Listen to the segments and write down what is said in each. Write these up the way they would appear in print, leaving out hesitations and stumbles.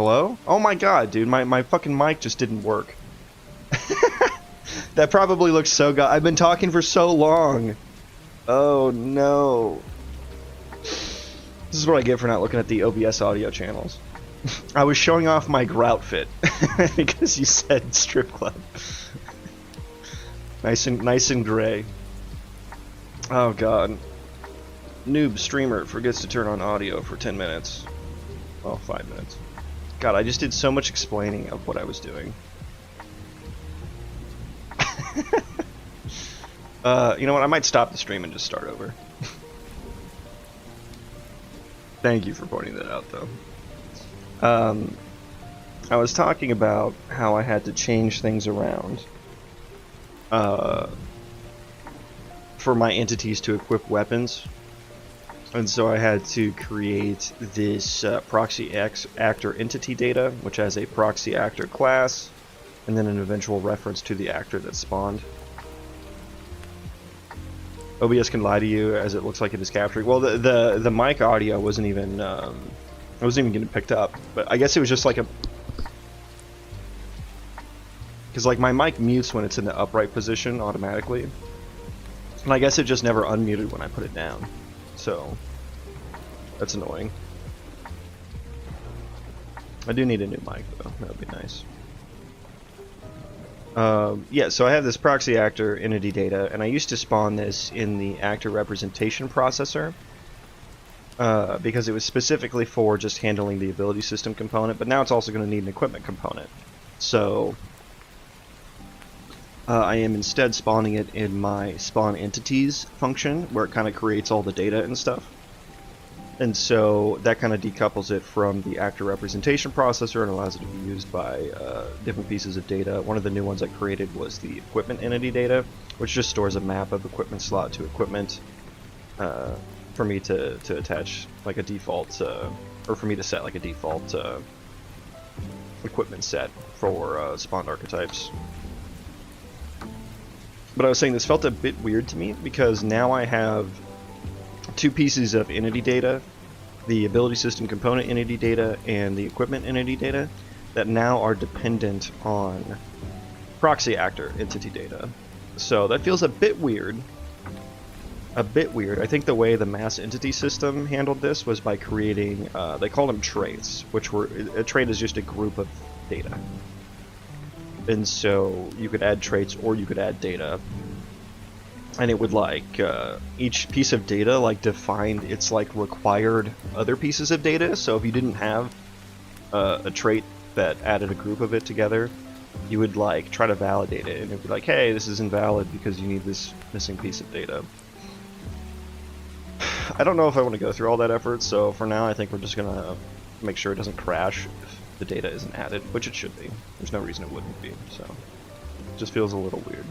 Hello? Oh my god, dude, my fucking mic just didn't work. That probably looks so good. I've been talking for so long. Oh no. This is what I get for not looking at the OBS audio channels. I was showing off my grout fit because you said strip club. Nice and gray. Oh god. Noob streamer forgets to turn on audio for 10 minutes. Well, 5 minutes. God, I just did so much explaining of what I was doing. You know what? I might stop the stream and just start over. Thank you for pointing that out, though. I was talking about how I had to change things around for my entities to equip weapons. And so I had to create this proxy actor entity data, which has a proxy actor class, and then an eventual reference to the actor that spawned. OBS can lie to you as it looks like it is capturing. Well, the mic audio wasn't even getting picked up, but I guess it was just like a, because like my mic mutes when it's in the upright position automatically, and I guess it just never unmuted when I put it down. So that's annoying. I do need a new mic though. That would be nice. Yeah, so I have this proxy actor entity data, and I used to spawn this in the actor representation processor because it was specifically for just handling the ability system component, but now it's also going to need an equipment component. So I am instead spawning it in my spawn entities function, where it kind of creates all the data and stuff. And so that kind of decouples it from the actor representation processor and allows it to be used by different pieces of data. One of the new ones I created was the equipment entity data, which just stores a map of equipment slot to equipment for me to attach like a default, or for me to set like a default equipment set for spawned archetypes. But I was saying this felt a bit weird to me because now I have two pieces of entity data, the ability system component entity data and the equipment entity data, that now are dependent on proxy actor entity data. So that feels a bit weird. I think the way the mass entity system handled this was by creating, they called them traits, which were, a trait is just a group of data. And so you could add traits or you could add data. And it would like, each piece of data like defined its like required other pieces of data. So if you didn't have a trait that added a group of it together, you would like try to validate it, and it'd be like, hey, this is invalid because you need this missing piece of data. I don't know if I want to go through all that effort, so for now I think we're just gonna make sure it doesn't crash if the data isn't added, which it should be. There's no reason it wouldn't be, so it just feels a little weird.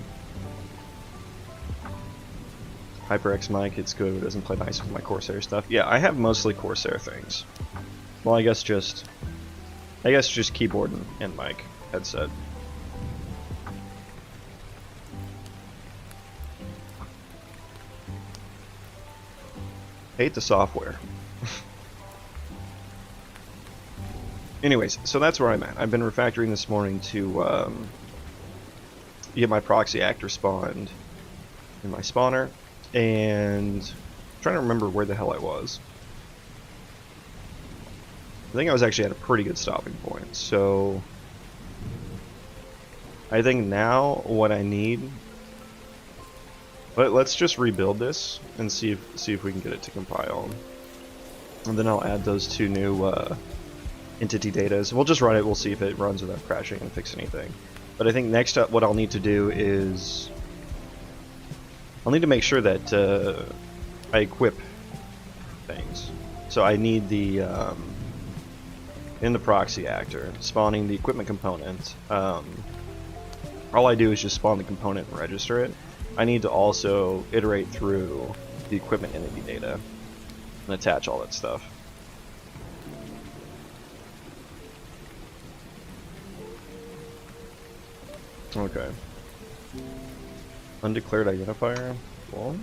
HyperX mic, it's good, it doesn't play nice with my Corsair stuff. Yeah, I have mostly Corsair things. Well, I guess just keyboard and mic headset. Hate the software. Anyways, so that's where I'm at. I've been refactoring this morning to get my proxy actor spawned in my spawner, and I'm trying to remember where the hell I was. I think I was actually at a pretty good stopping point, so I think now what I need, let's just rebuild this and see if we can get it to compile, and then I'll add those two new entity data. So we'll just run it, we'll see if it runs without crashing and fix anything. But I think next up what I'll need to do is I'll need to make sure that I equip things. So I need the in the proxy actor, spawning the equipment component. All I do is just spawn the component and register it. I need to also iterate through the equipment entity data and attach all that stuff. Okay. Undeclared identifier. Cool.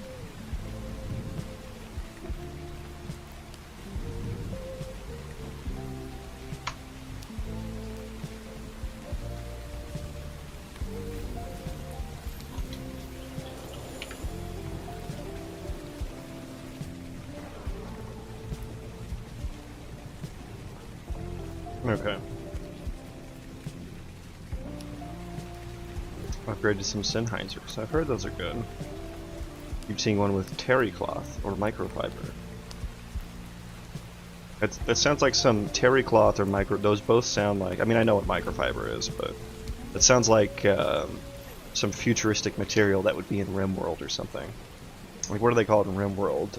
Okay. Upgrade to some Sennheisers. I've heard those are good. You've seen one with terry cloth or microfiber. That sounds like some terry cloth or micro. Those both sound like. I mean, I know what microfiber is, but it sounds like some futuristic material that would be in RimWorld or something. Like, what do they call it in RimWorld?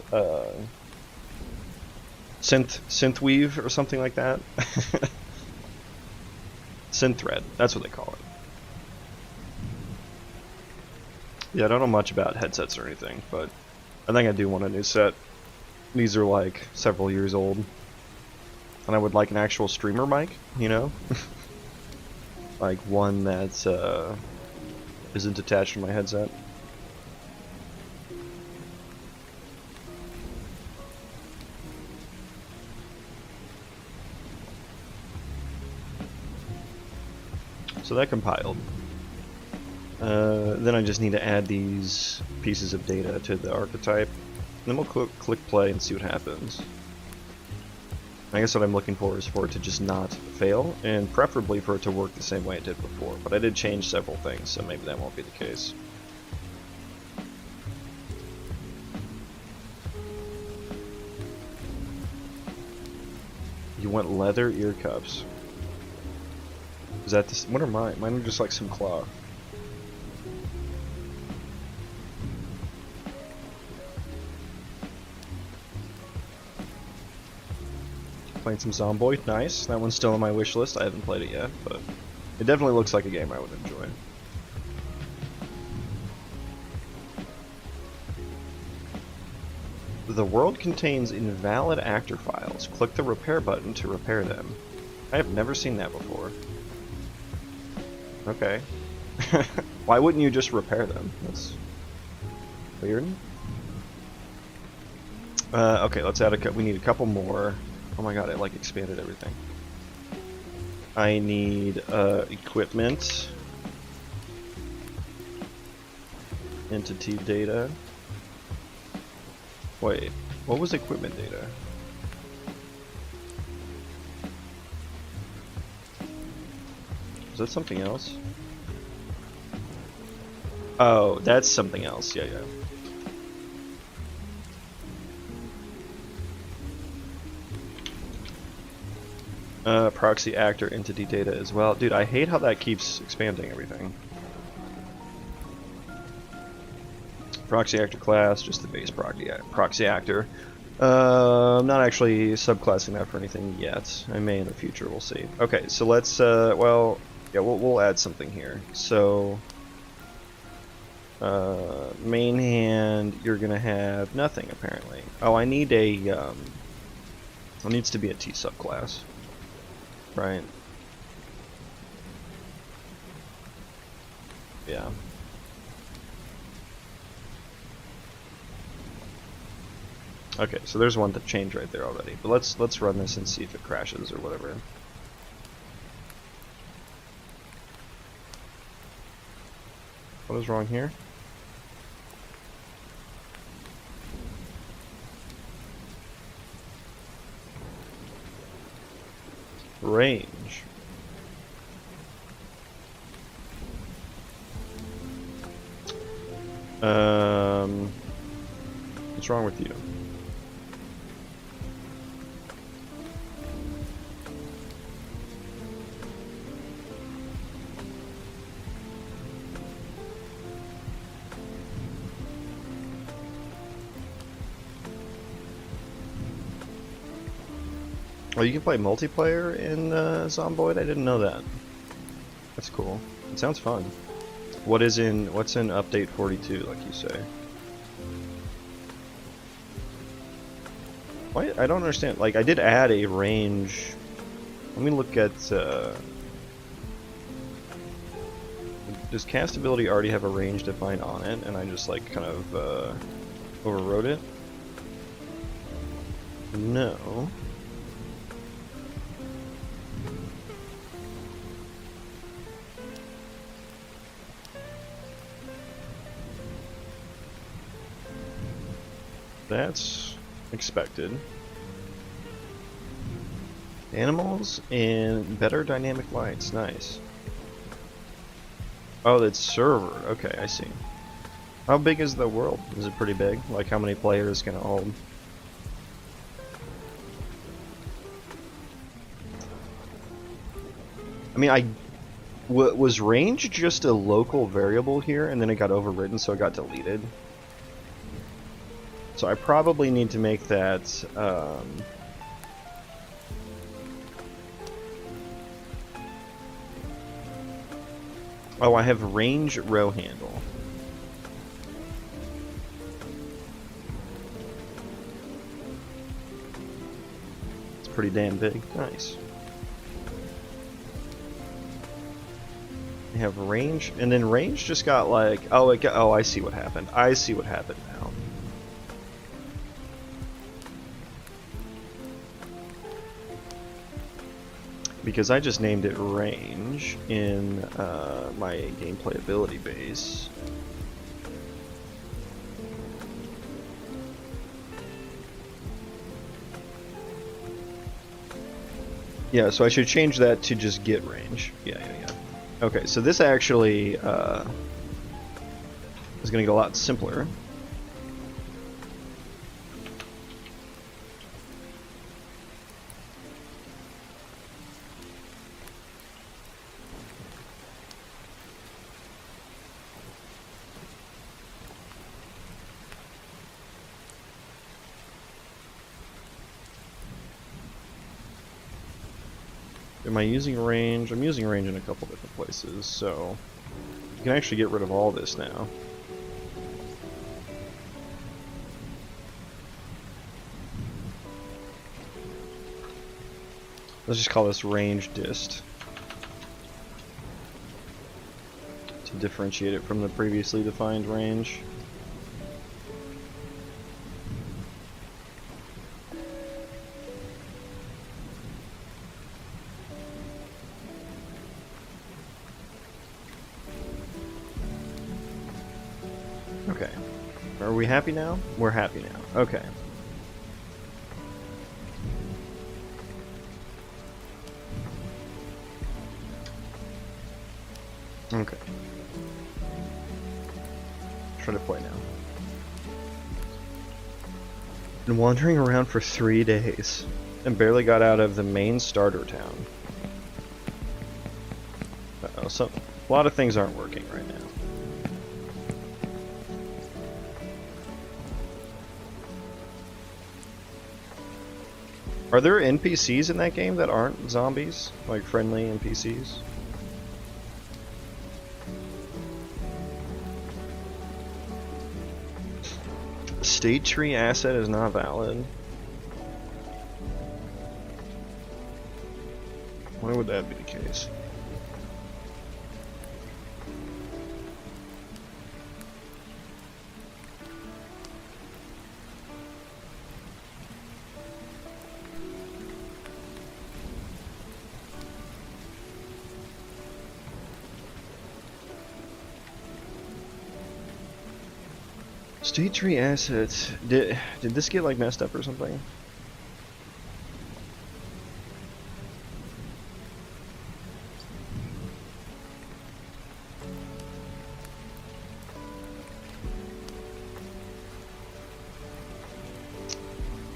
Synthweave or something like that. Synthread. That's what they call it. Yeah, I don't know much about headsets or anything, but I think I do want a new set. These are like several years old. And I would like an actual streamer mic, you know? Like one that isn't attached to my headset. So that compiled. Then I just need to add these pieces of data to the archetype. And then we'll click play and see what happens. I guess what I'm looking for is for it to just not fail, and preferably for it to work the same way it did before. But I did change several things, so maybe that won't be the case. You want leather ear cuffs. Is that this? What are mine? Mine are just like some cloth. Playing some Zomboid, nice. That one's still on my wish list. I haven't played it yet, but it definitely looks like a game I would enjoy. The world contains invalid actor files. Click the repair button to repair them. I have never seen that before. Okay. Why wouldn't you just repair them? That's weird. Okay, let's add we need a couple more. Oh my god, I like expanded everything. I need equipment, entity data. Wait, what was equipment data? Is that something else? Oh, that's something else. Yeah, yeah. Proxy actor entity data as well. Dude, I hate how that keeps expanding everything. Proxy actor class, just the base proxy actor. I'm not actually subclassing that for anything yet. I may in the future, we'll see. Okay, so let's, well, yeah, we'll add something here. So, main hand, you're gonna have nothing apparently. Oh, I need a, it needs to be a T subclass. Right. Yeah. Okay, so there's one to change right there already. But let's run this and see if it crashes or whatever. What is wrong here? Range. What's wrong with you? Oh, you can play multiplayer in Zomboid? I didn't know that. That's cool. It sounds fun. What's in update 42, like you say? Why? I don't understand. Like, I did add a range. Let me look at. Does cast ability already have a range defined on it, and I just like kind of overrode it? No. That's expected. Animals and better dynamic lights. Nice. Oh, that's server. Okay, I see. How big is the world? Is it pretty big? Like, how many players can it hold? I mean, was range just a local variable here, and then it got overridden, so it got deleted? So I probably need to make that, oh, I have range row handle. It's pretty damn big. Nice. I have range, and then range just got like, oh, oh, I see what happened. I see what happened now. Because I just named it range in my gameplay ability base. Yeah, so I should change that to just get range. Yeah. Okay, so this actually is going to get a lot simpler. Am I using range? I'm using range in a couple different places, so you can actually get rid of all this now. Let's just call this range dist to differentiate it from the previously defined range. Okay. Are we happy now? We're happy now. Okay. Okay. Try to play now. Been wandering around for 3 days and barely got out of the main starter town. Uh-oh, so a lot of things aren't working right now. Are there NPCs in that game that aren't zombies? Like friendly NPCs? State tree asset is not valid. Why would that be the case? State tree assets. Did this get like messed up or something?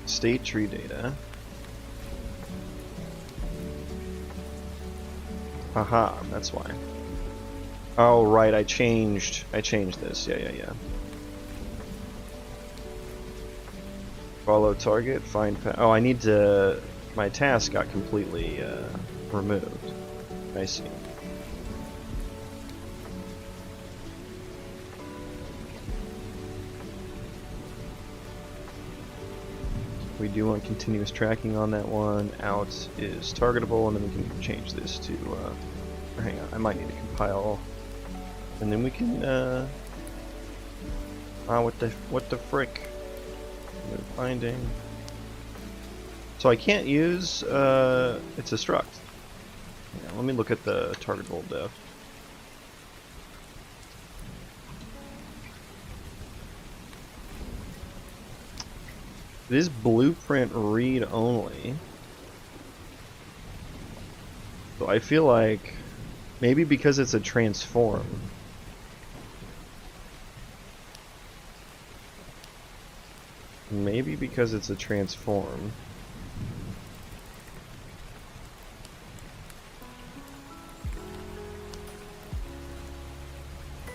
State tree data. Haha, that's why. Oh right, I changed this. Yeah. Follow target, find path. Oh, I need to. My task got completely removed. I see. We do want continuous tracking on that one. Out is targetable, and then we can change this to. Hang on, I might need to compile, and then we can. What the frick? Finding. So I can't use. It's a struct. Yeah, let me look at the targetable def. It is blueprint read only. So I feel like maybe because it's a transform. Maybe because it's a transform.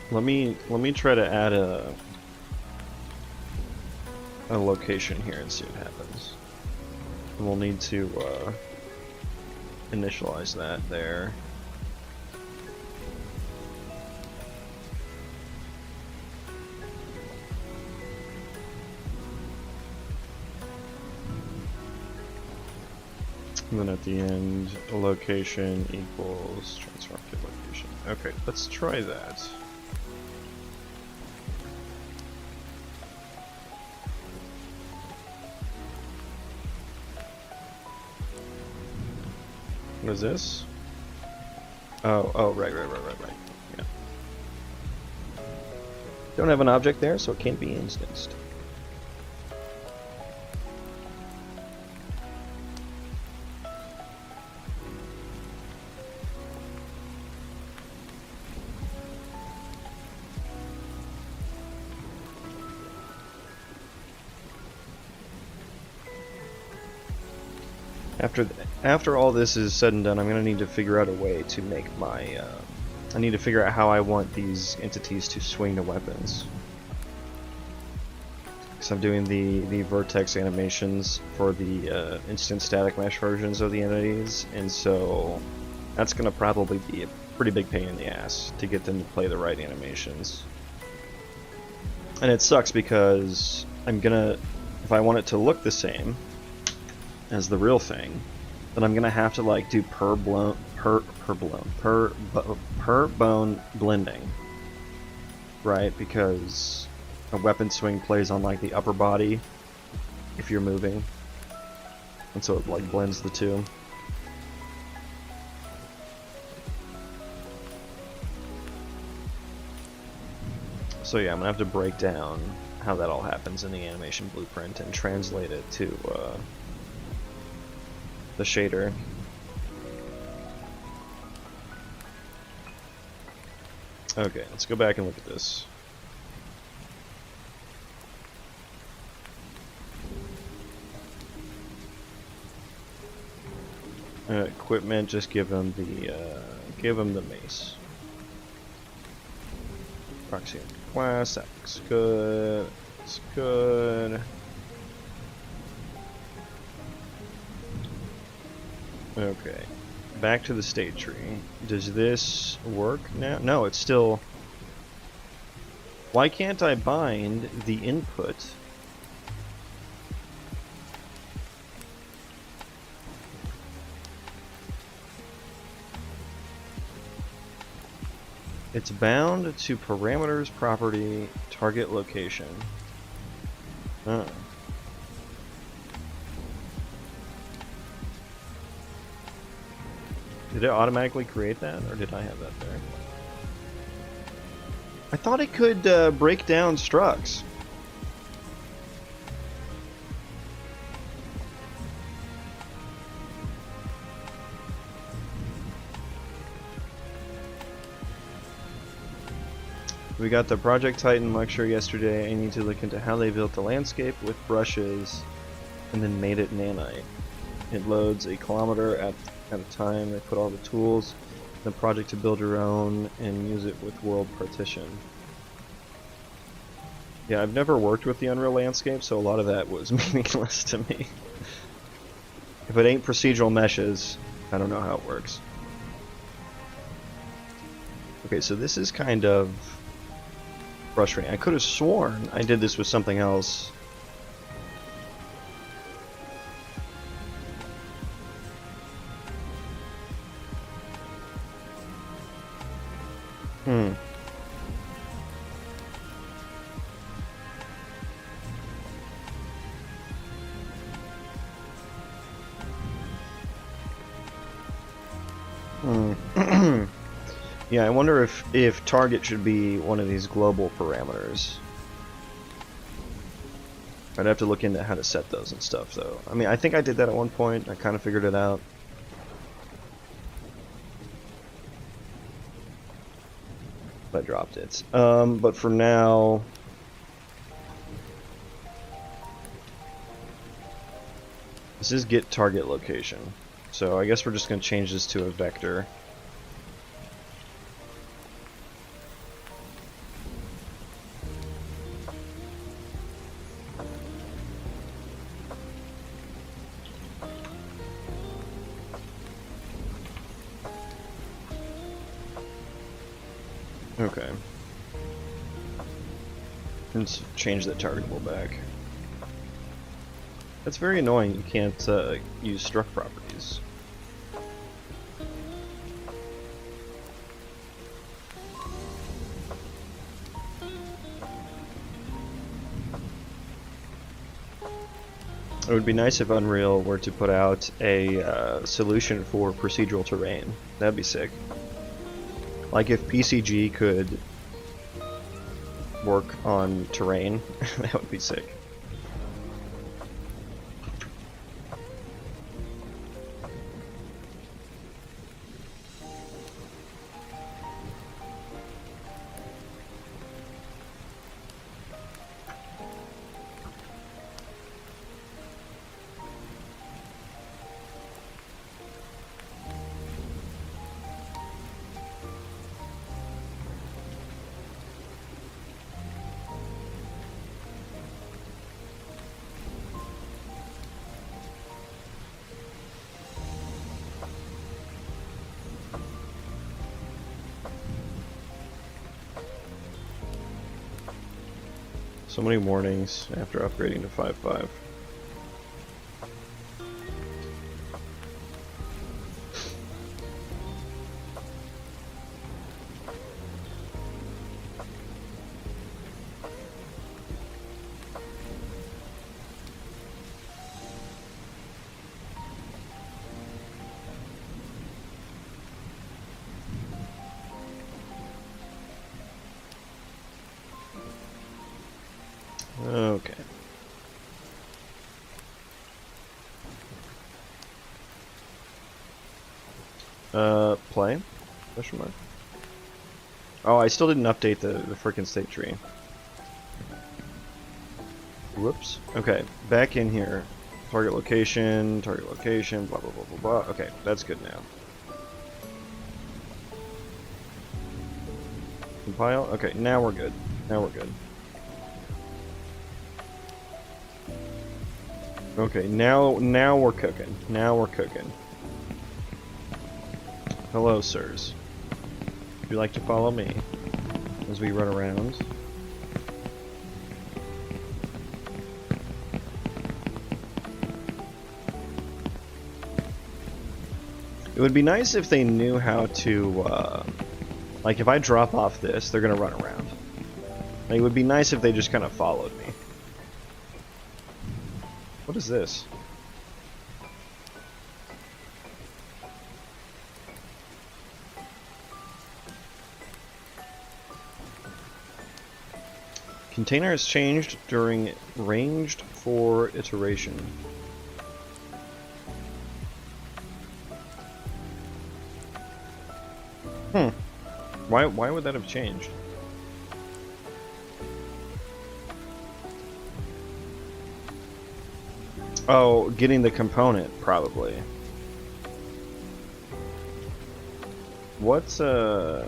Let me try to add a location here and see what happens. And we'll need to initialize that there. And then at the end, a location equals transform to location. Okay, let's try that. What is this? Oh, right. Yeah. Don't have an object there, so it can't be instanced. After all this is said and done, I'm going to need to figure out a way to make my... I need to figure out how I want these entities to swing the weapons. Because I'm doing the vertex animations for the instant static mesh versions of the entities, and so that's going to probably be a pretty big pain in the ass to get them to play the right animations. And it sucks because I'm going to... If I want it to look the same as the real thing, then I'm gonna have to like do per bone blending, right? Because a weapon swing plays on like the upper body if you're moving, and so it like blends the two. So yeah, I'm gonna have to break down how that all happens in the animation blueprint and translate it to the shader. Okay, let's go back and look at this. Equipment, just give them the mace. Proxy class, that looks good. That's good. Okay, back to the state tree. Does this work now? No, it's still... Why can't I bind the input? It's bound to parameters, property, target location. Oh. Did it automatically create that, or did I have that there? I thought it could break down structs. We got the Project Titan lecture yesterday. I need to look into how they built the landscape with brushes and then made it nanite. It loads a kilometer at a time. They put all the tools in the project to build your own and use it with world partition. Yeah, I've never worked with the Unreal landscape, so a lot of that was meaningless to me. If it ain't procedural meshes, I don't know how it works. Okay, so this is kind of frustrating. I could have sworn I did this with something else. Yeah, I wonder if target should be one of these global parameters. I'd have to look into how to set those and stuff, though. I mean, I think I did that at one point. I kind of figured it out. I dropped it. But for now, this is get target location. So I guess we're just going to change this to a vector. Okay. Let's change that targetable back. That's very annoying. You can't use struct properties. It would be nice if Unreal were to put out a solution for procedural terrain. That'd be sick. Like if PCG could work on terrain, that would be sick. So many warnings after upgrading to 5.5. Okay. Play? Question mark? Oh, I still didn't update the frickin' state tree. Whoops. Okay, back in here. Target location, blah, blah, blah, blah, blah. Okay, that's good now. Compile? Okay, now we're good. Now we're good. Okay, now we're cooking. Now we're cooking. Hello, sirs. Would you like to follow me as we run around? It would be nice if they knew how to, like if I drop off this, they're gonna run around. Like, it would be nice if they just kind of followed me. What is this? Container has changed during ranged for iteration. Why would that have changed? Oh, getting the component, probably. What's, what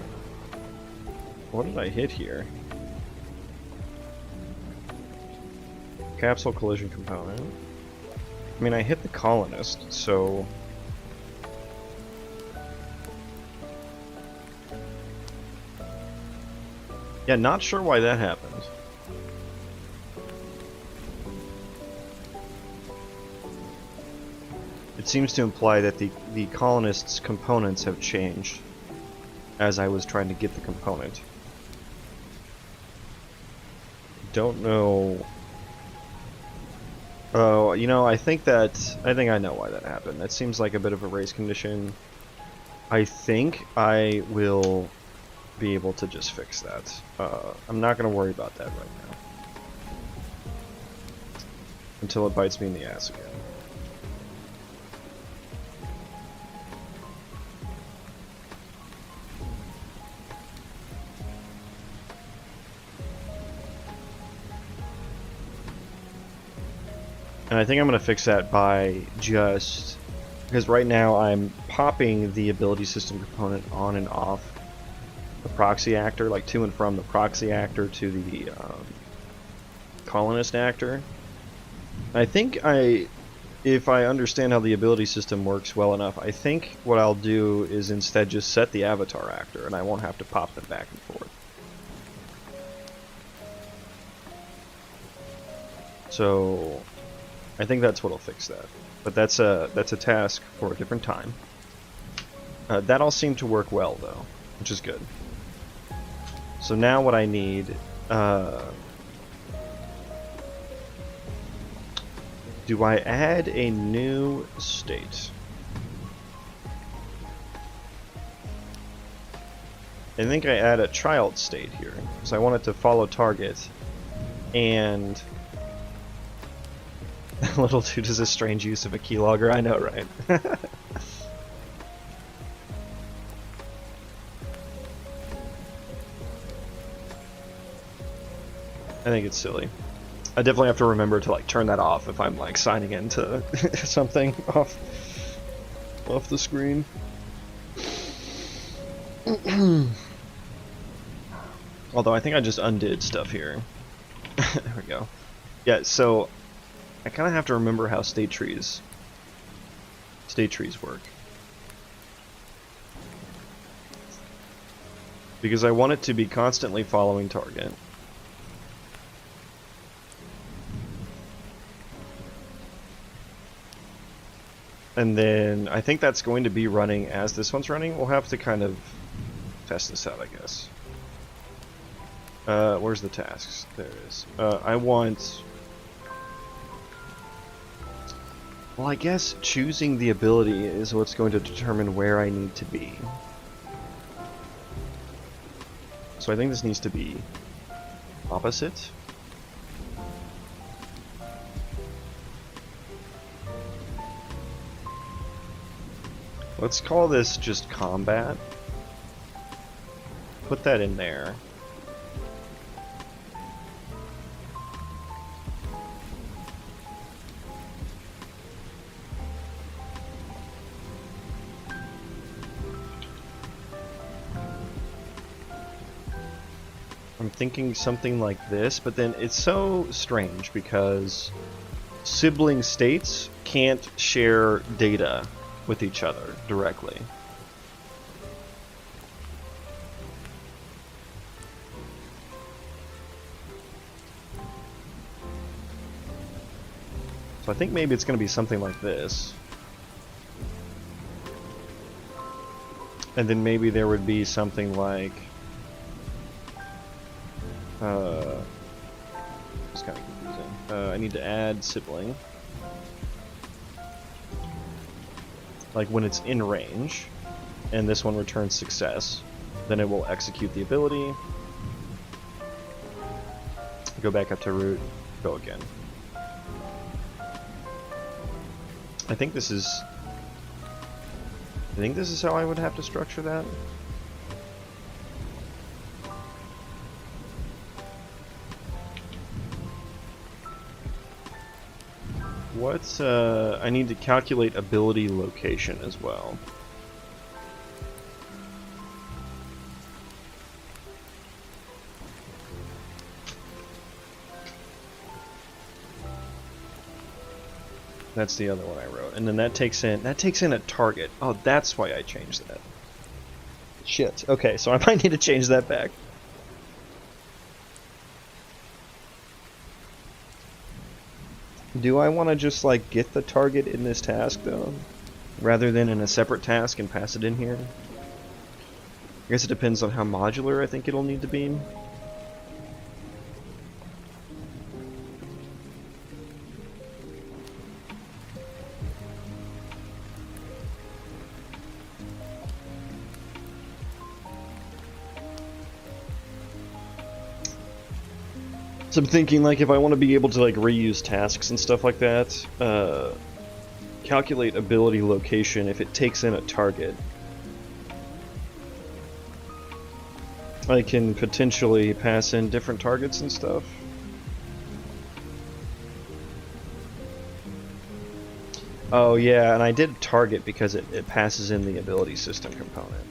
did I hit here? Capsule collision component. I mean, I hit the colonist, so... Yeah, not sure why that happened. It seems to imply that the colonist's components have changed as I was trying to get the component. Don't know. Oh, you know, I think I know why that happened. That seems like a bit of a race condition. I think I will be able to just fix that. I'm not going to worry about that right now. Until it bites me in the ass again. And I think I'm going to fix that by just... Because right now I'm popping the ability system component on and off the proxy actor, like to and from the proxy actor to the colonist actor. I think if I understand how the ability system works well enough, I think what I'll do is instead just set the avatar actor, and I won't have to pop them back and forth. So I think that's what'll fix that. But that's a task for a different time. That all seemed to work well though, which is good. So now what I need, do I add a new state? I think I add a child state here, because I want it to follow target, and little dude is a strange use of a keylogger, I know, right? I think it's silly. I definitely have to remember to like turn that off if I'm like signing into something off the screen. Although I think I just undid stuff here. There we go. Yeah, so I kind of have to remember how state trees work. Because I want it to be constantly following target. And then I think that's going to be running as this one's running. We'll have to kind of test this out, I guess. Where's the tasks? There it is. I want... Well, I guess choosing the ability is what's going to determine where I need to be. So I think this needs to be opposite. Let's call this just combat. Put that in there. I'm thinking something like this, but then it's so strange because sibling states can't share data with each other directly. So I think maybe it's going to be something like this. And then maybe there would be something like... it's kind of confusing. I need to add sibling. Like when it's in range, and this one returns success, then it will execute the ability, go back up to root, go again. I think this is how I would have to structure that. What's, I need to calculate ability location as well. That's the other one I wrote. And then that takes in a target. Oh, that's why I changed that. Shit. Okay, so I might need to change that back. Do I want to just like get the target in this task though, rather than in a separate task and pass it in here? I guess it depends on how modular I think it'll need to be. So I'm thinking, like, if I want to be able to, like, reuse tasks and stuff like that, calculate ability location if it takes in a target. I can potentially pass in different targets and stuff. Oh yeah, and I did target because it passes in the ability system component.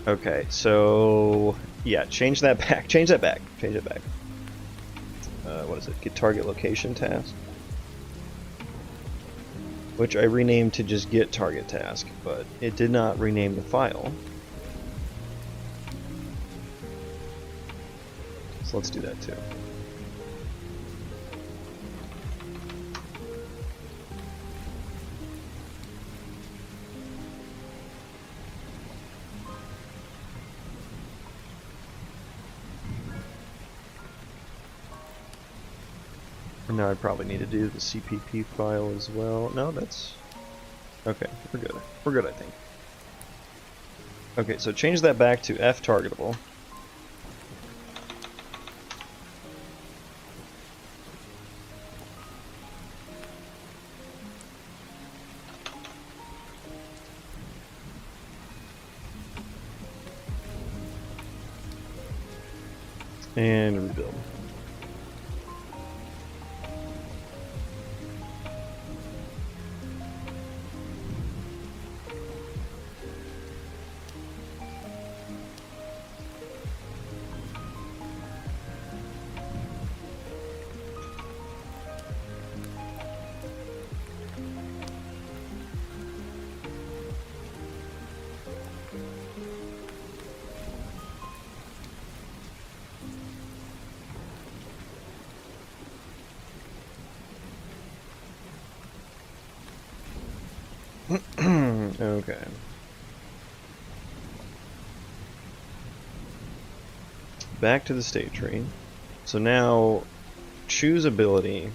Okay, so yeah, change that back. Change that back. Change it back. What is it? Get target location task, which I renamed to just get target task, but it did not rename the file. So let's do that too. And now I probably need to do the CPP file as well. No, that's... Okay, we're good. We're good, I think. Okay, so change that back to F targetable. And rebuild. Okay. Back to the state tree. So now, choose ability.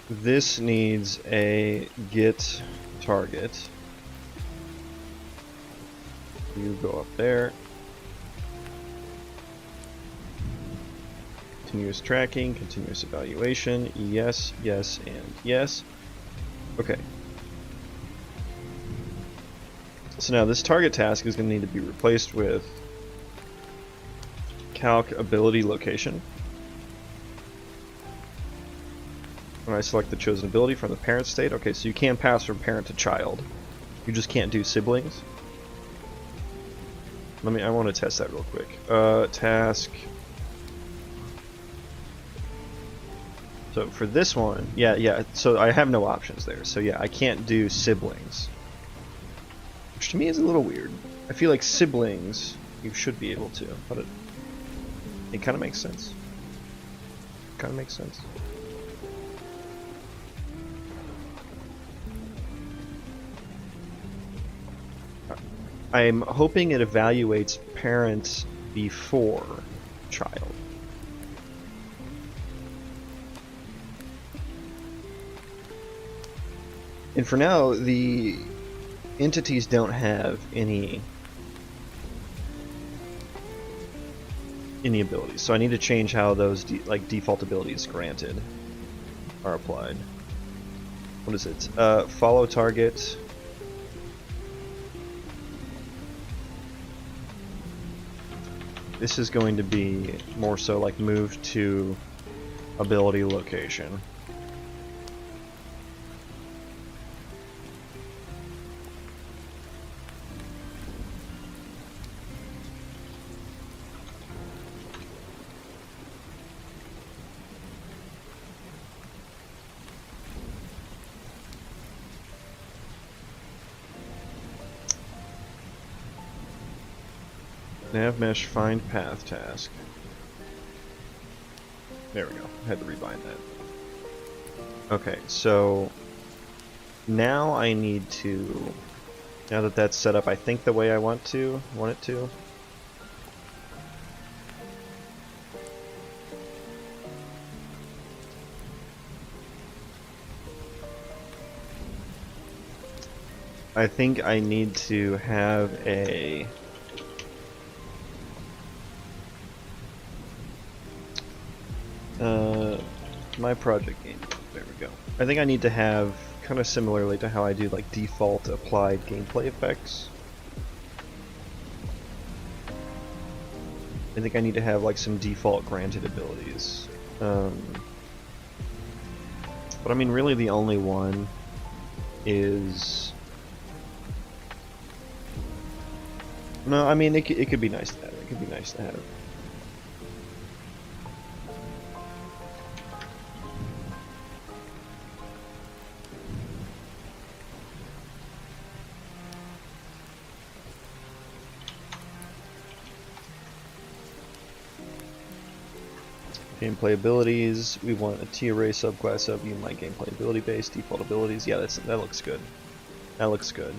This needs a get target. You go up there. Continuous tracking, continuous evaluation, yes, yes, and yes. Okay. So now this target task is going to need to be replaced with calc ability location. When I select the chosen ability from the parent state, okay, so you can pass from parent to child. You just can't do siblings. I want to test that real quick. Task. So for this one, yeah, so I have no options there. So yeah, I can't do siblings. Which to me is a little weird. I feel like siblings, you should be able to, but it kind of makes sense. Kind of makes sense. I'm hoping it evaluates parents before child. And for now, the entities don't have any abilities, so I need to change how those default abilities granted are applied. What is it? Follow target. This is going to be more so like move to ability location. Nav mesh find path task. There we go. I had to rebind that. Okay, so now I need to, now that that's set up, I think the way I want it to. I think I need to have a my project game. There we go. I think I need to have, kind of similarly to how I do like default applied gameplay effects. I think I need to have like some default granted abilities. But I mean, really the only one is... No, I mean, it could be nice to have. It could be nice to have. Gameplay abilities, we want a T-array subclass of my gameplay ability base, default abilities. Yeah, that looks good. That looks good.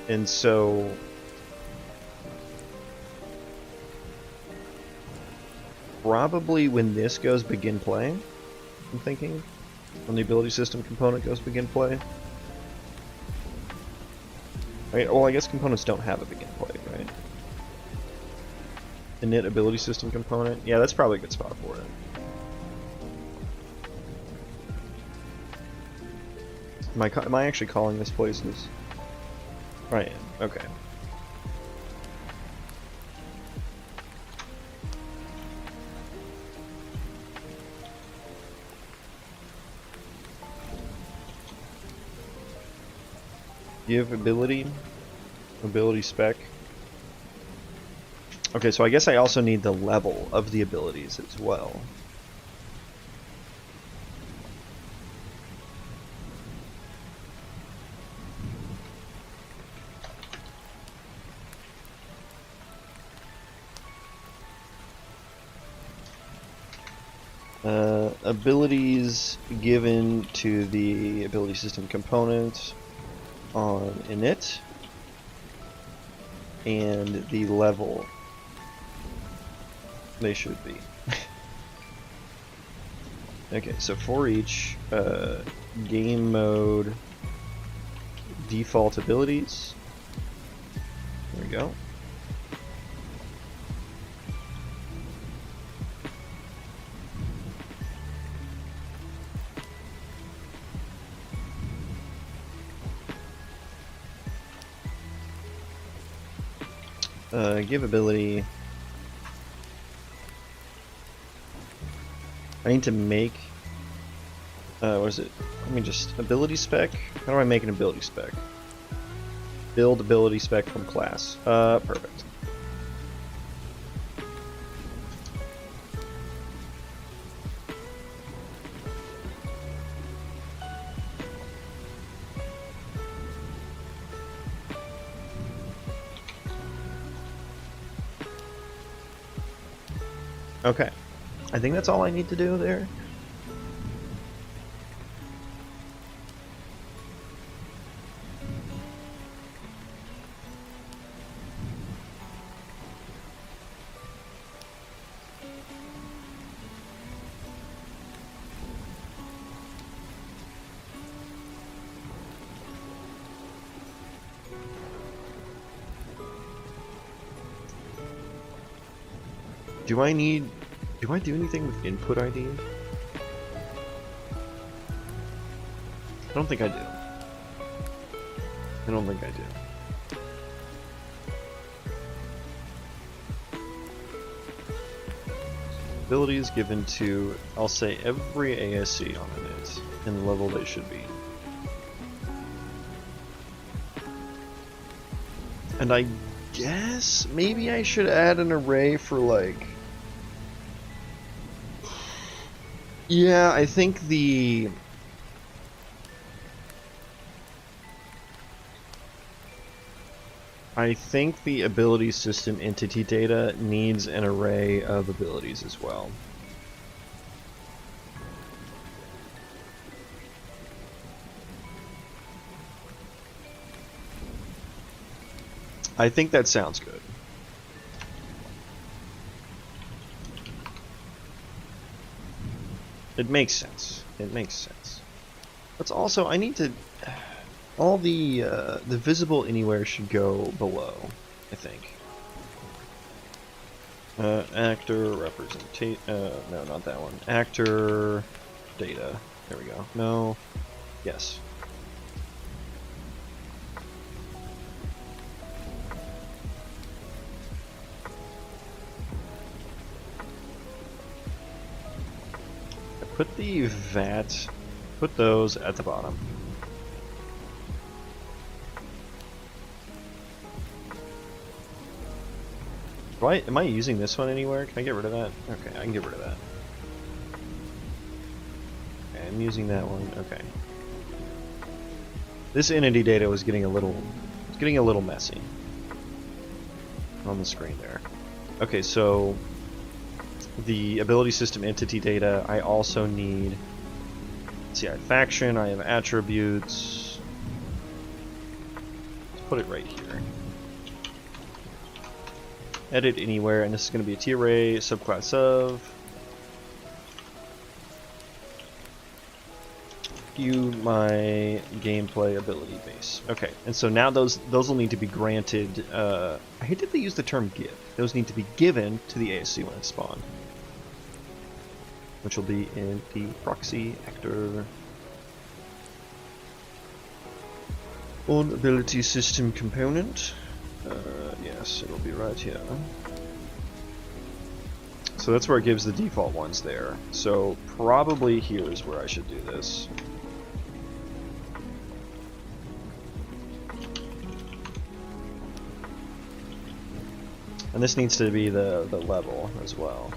And so probably when this goes begin play, I'm thinking, when the ability system component goes begin play. Right, well, I guess components don't have a begin play, right? Init ability system component. Yeah, that's probably a good spot for it. Am I actually calling this places? I am. Okay. Give ability spec. Okay, so I guess I also need the level of the abilities as well. Abilities given to the ability system component on init, and the level they should be. Okay, so for each game mode default abilities, there we go. Give ability. I need to make, what is it? Let me just, ability spec? How do I make an ability spec? Build ability spec from class. Perfect. Okay. I think that's all I need to do there. Do I do anything with input ID? I don't think I do. I don't think I do. Abilities given to, I'll say, every ASC on it in the level they should be. And I guess maybe I should add an array for like... Yeah, I think the ability system entity data needs an array of abilities as well. I think that sounds good. It makes sense. It makes sense. But also, I need to... All the visible anywhere should go below, I think. Actor representation... no, not that one. Actor data. There we go. No. Yes. Put the VAT put those at the bottom. Am I using this one anywhere? Can I get rid of that? Okay, I can get rid of that. Okay, I'm using that one. Okay. This entity data was getting a little messy on the screen there. Okay, so the ability system entity data, I also need, let's see, I have faction, I have attributes. Let's put it right here. Edit anywhere, and this is going to be a T-array, subclass of. View my gameplay ability base. Okay, and so now those will need to be granted. I hate that they use the term give. Those need to be given to the ASC when it's spawned, which will be in the proxy actor. On ability system component. Yes, it'll be right here. So that's where it gives the default ones there. So probably here is where I should do this. And this needs to be the level as well.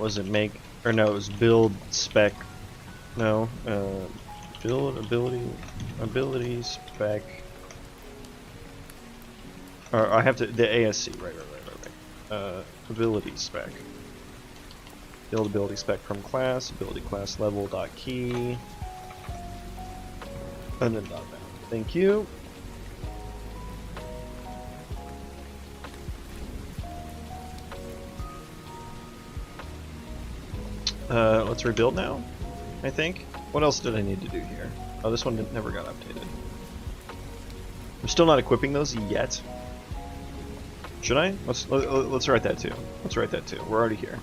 Was it make, or no, it was build spec, no, build ability spec, or I have to, the ASC, right, ability spec, build ability spec from class, ability class level dot key, and then dot bound. Thank you. Let's rebuild now, I think. What else did I need to do here? Oh, this one never got updated. I'm still not equipping those yet. Should I? Let's write that too. Let's write that too. We're already here.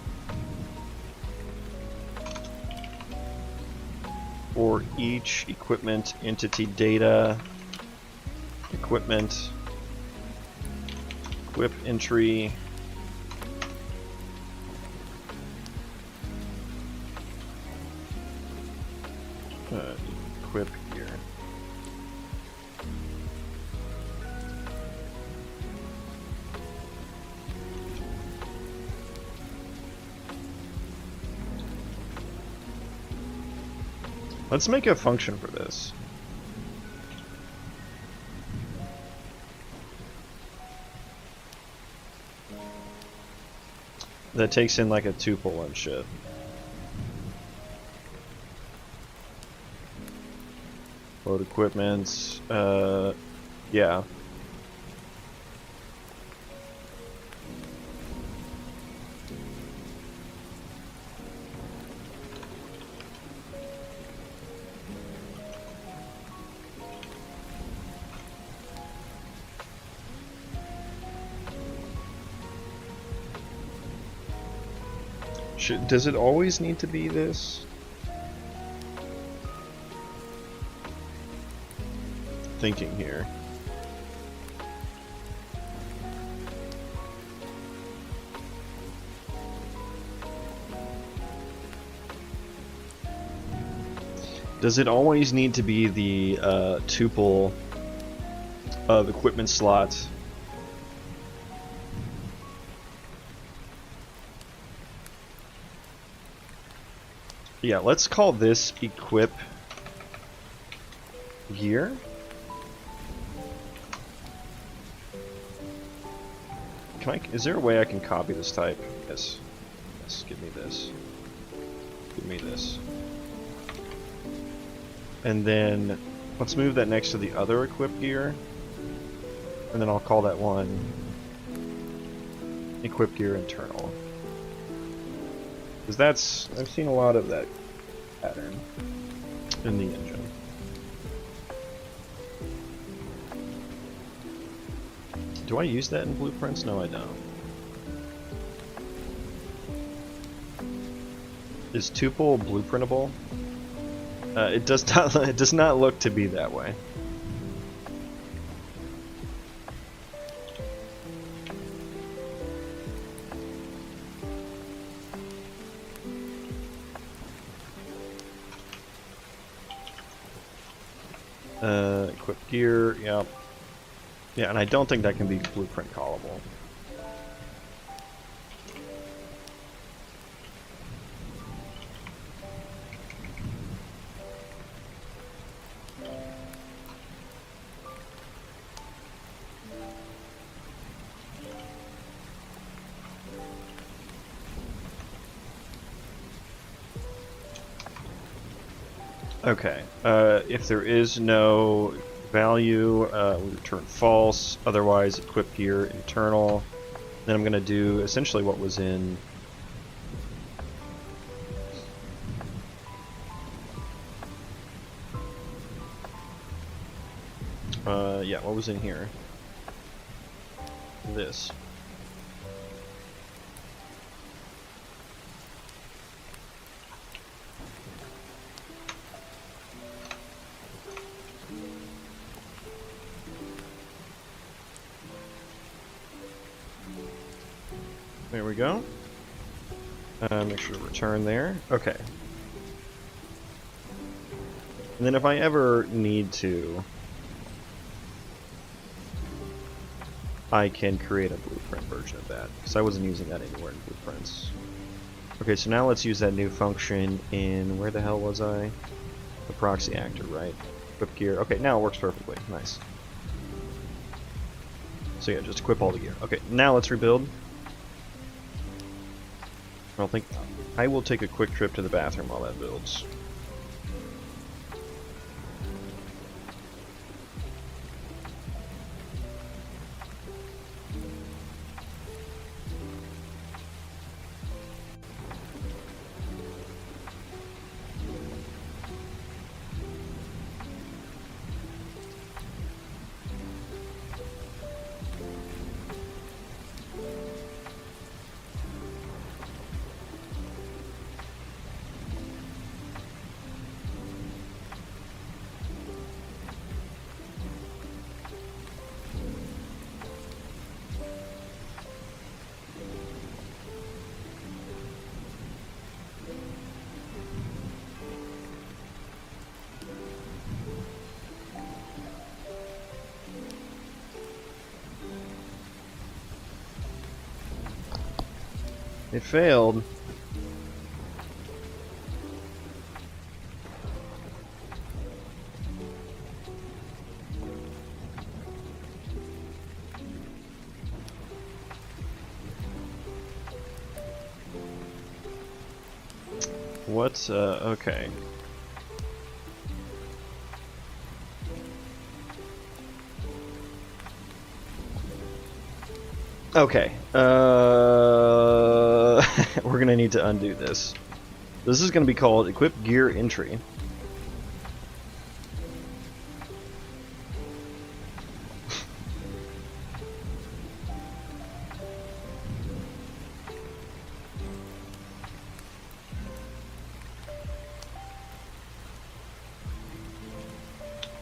For each equipment entity data, equipment, equip entry. Equip gear. Let's make a function for this. That takes in like a tuple and shit. Load equipment, yeah. Does it always need to be this? Thinking here. Does it always need to be the tuple of equipment slots? Yeah, let's call this equip gear. Is there a way I can copy this type? Yes. Yes, give me this. Give me this. And then let's move that next to the other equip gear. And then I'll call that one equip gear internal. Because I've seen a lot of that pattern in the engine. Do I use that in blueprints? No, I don't. Is tuple blueprintable? It does not. It does not look to be that way. Equip gear. Yep. Yeah, and I don't think that can be blueprint callable. Okay, if there is no value, we return false, otherwise equip gear internal. Then I'm going to do essentially what was in... yeah, what was in here? This. There we go. Make sure to return there. Okay. And then if I ever need to, I can create a blueprint version of that, because I wasn't using that anywhere in blueprints. Okay, so now let's use that new function in, where the hell was I? The proxy actor, right? Equip gear. Okay, now it works perfectly. Nice. So yeah, just equip all the gear. Okay, now let's rebuild. I will take a quick trip to the bathroom while that builds. It failed. What, okay. Okay, we're gonna need to undo this. This is gonna be called Equip Gear Entry.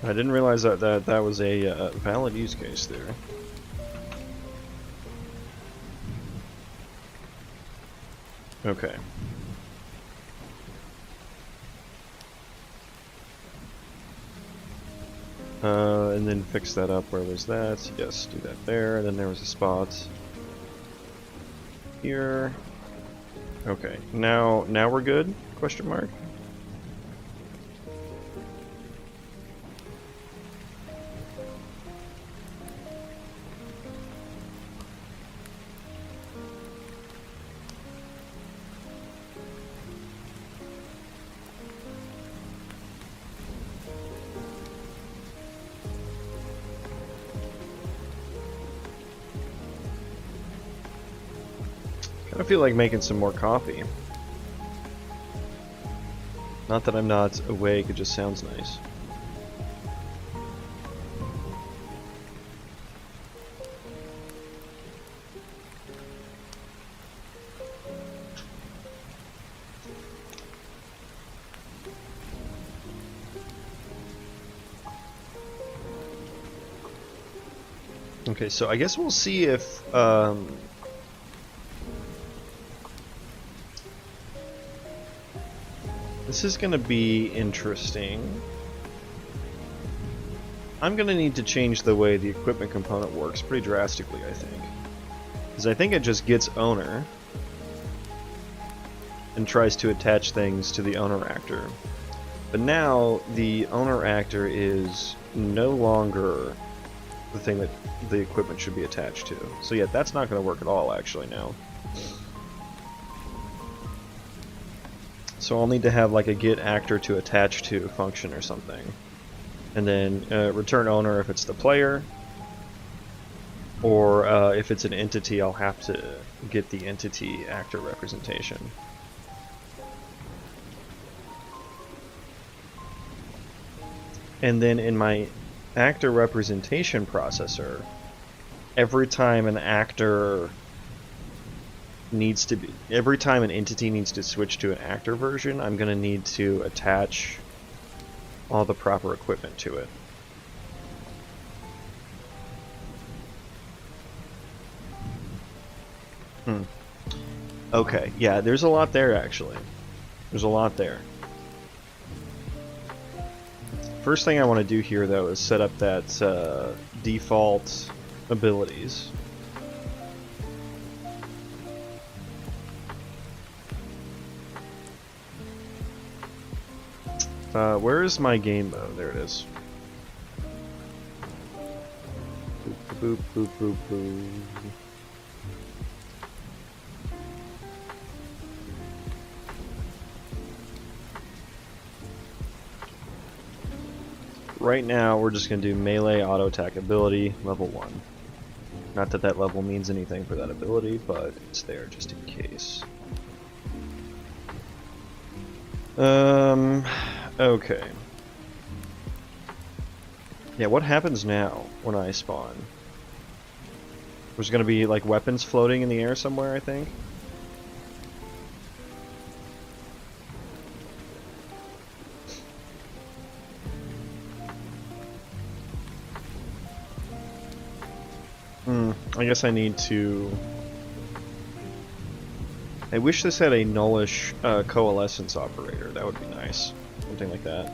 I didn't realize that was a valid use case there. Okay. And then fix that up. Where was that? Yes, do that there. And then there was a spot here. Okay. Now we're good? Question mark. I feel like making some more coffee. Not that I'm not awake, it just sounds nice. Okay, so I guess we'll see if this is going to be interesting. I'm going to need to change the way the equipment component works pretty drastically, I think. Because I think it just gets owner and tries to attach things to the owner actor. But now the owner actor is no longer the thing that the equipment should be attached to. So yeah, that's not going to work at all actually now. So I'll need to have like a get actor to attach to function or something. And then return owner if it's the player. Or if it's an entity, I'll have to get the entity actor representation. And then in my actor representation processor, every time an actor needs to be, every time an entity needs to switch to an actor version, I'm going to need to attach all the proper equipment to it. Okay, yeah, there's a lot there actually. There's a lot there. First thing I want to do here though is set up that default abilities. Where is my game mode? There it is. Boop, boop, boop, boop, boop. Right now, we're just going to do melee auto attack ability, level 1. Not that that level means anything for that ability, but it's there just in case. Okay. Yeah, what happens now when I spawn? There's going to be like weapons floating in the air somewhere, I think. I guess I need to... I wish this had a nullish coalescence operator. That would be nice. Something like that.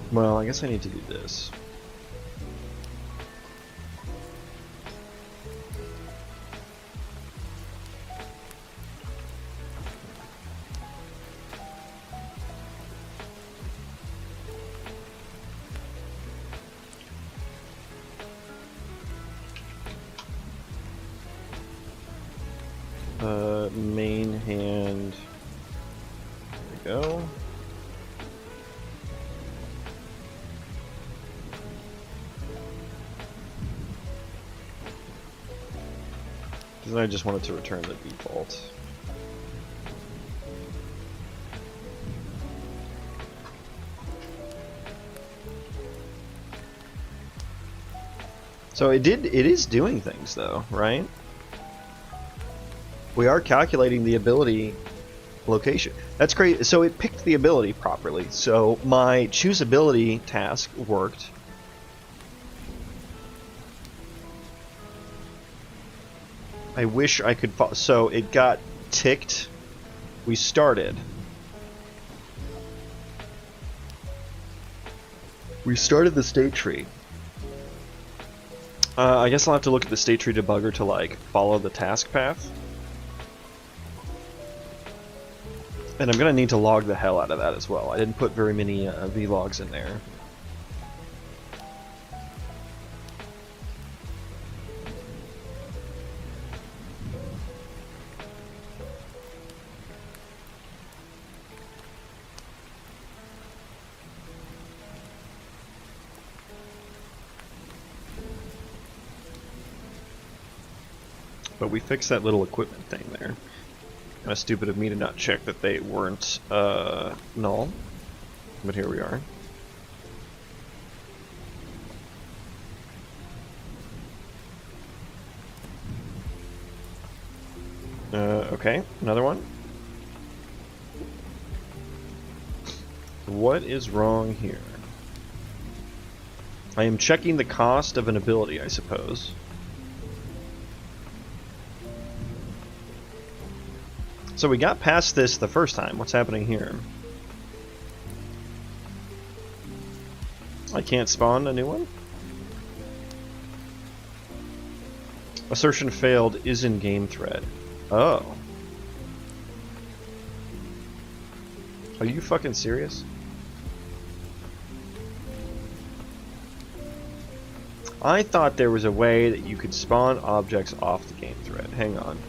Well, I guess I need to do this. Main hand. There we go. Because I just wanted to return the default. So it is doing things though, right? We are calculating the ability location. That's great. So it picked the ability properly. So my choose ability task worked. I wish I could so it got ticked. We started. We started the state tree. I guess I'll have to look at the state tree debugger to like follow the task path. And I'm gonna need to log the hell out of that as well. I didn't put very many vlogs in there. But we fixed that little equipment thing there. Kind of stupid of me to not check that they weren't null. But here we are. Okay, another one. What is wrong here? I am checking the cost of an ability, I suppose. So we got past this the first time. What's happening here? I can't spawn a new one? Assertion failed is in game thread. Oh. Are you fucking serious? I thought there was a way that you could spawn objects off the game thread. Hang on.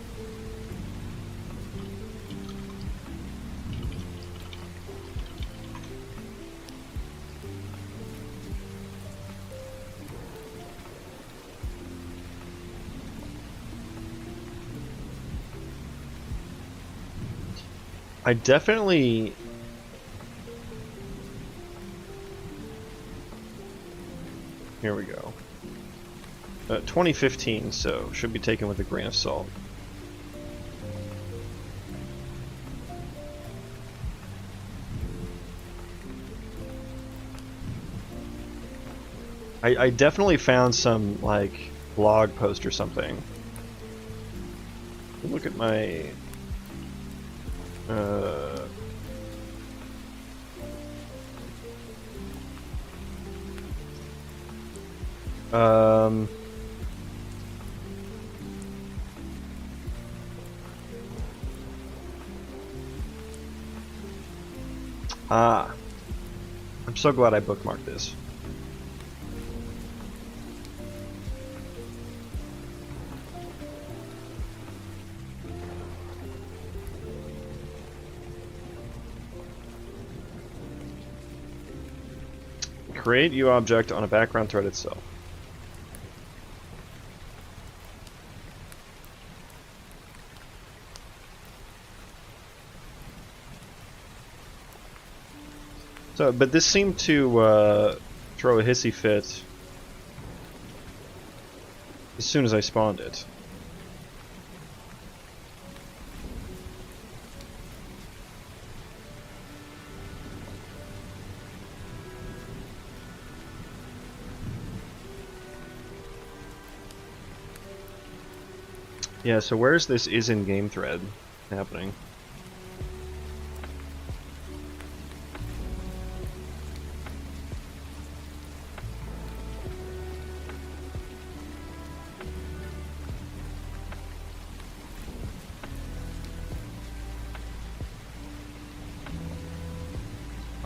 I definitely... Here we go. 2015, so should be taken with a grain of salt. I definitely found some, like, blog post or something. Look at my... I'm so glad I bookmarked this. Create UObject on a background thread itself. So, but this seemed to throw a hissy fit as soon as I spawned it. Yeah, so where's this is in game thread happening?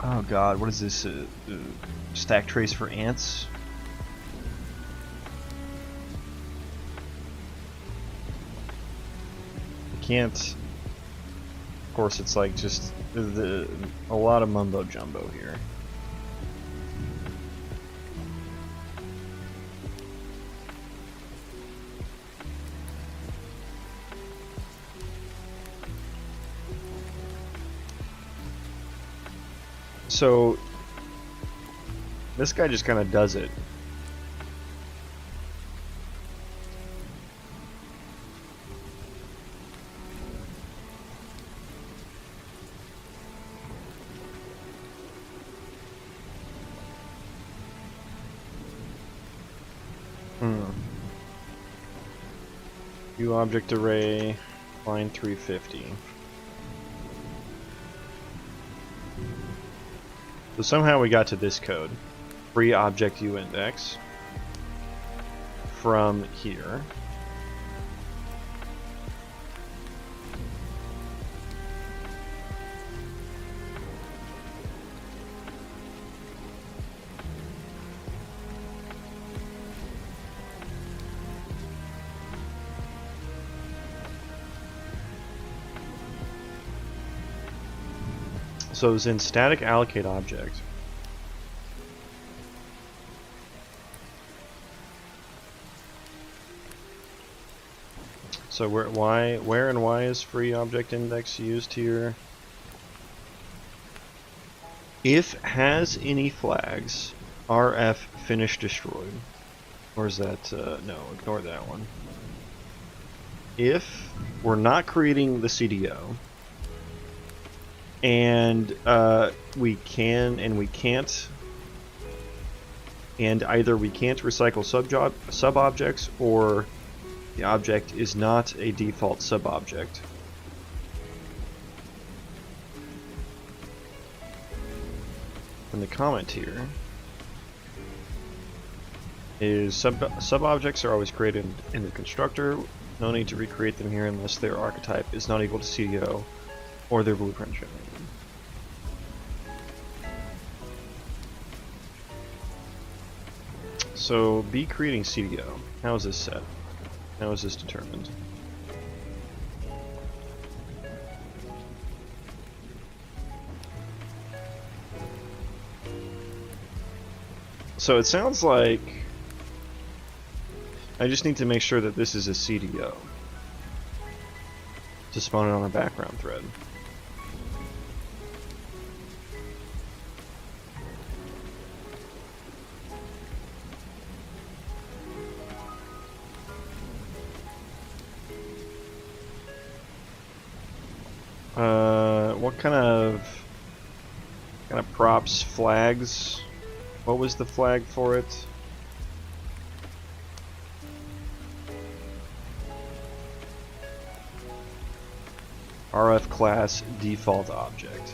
Oh god, what is this? Stack trace for ants? I can't... Of course, it's like just a lot of mumbo jumbo here. So, this guy just kind of does it. View object array, line 350. So somehow we got to this code. Free object uindex from here. So it was in static allocate object. So So where and why is free object index used here? If has any flags, RF finish destroyed. Or is that, no, ignore that one. If we're not creating the CDO, and we can and we can't, and either we can't recycle sub-objects, or the object is not a default sub-object. And the comment here is sub-objects are always created in the constructor. No need to recreate them here unless their archetype is not equal to CDO or their blueprint generated. So be creating CDO. How is this set? How is this determined? So it sounds like I just need to make sure that this is a CDO to spawn it on a background thread. What kind of props, flags? What was the flag for it? RF class default object.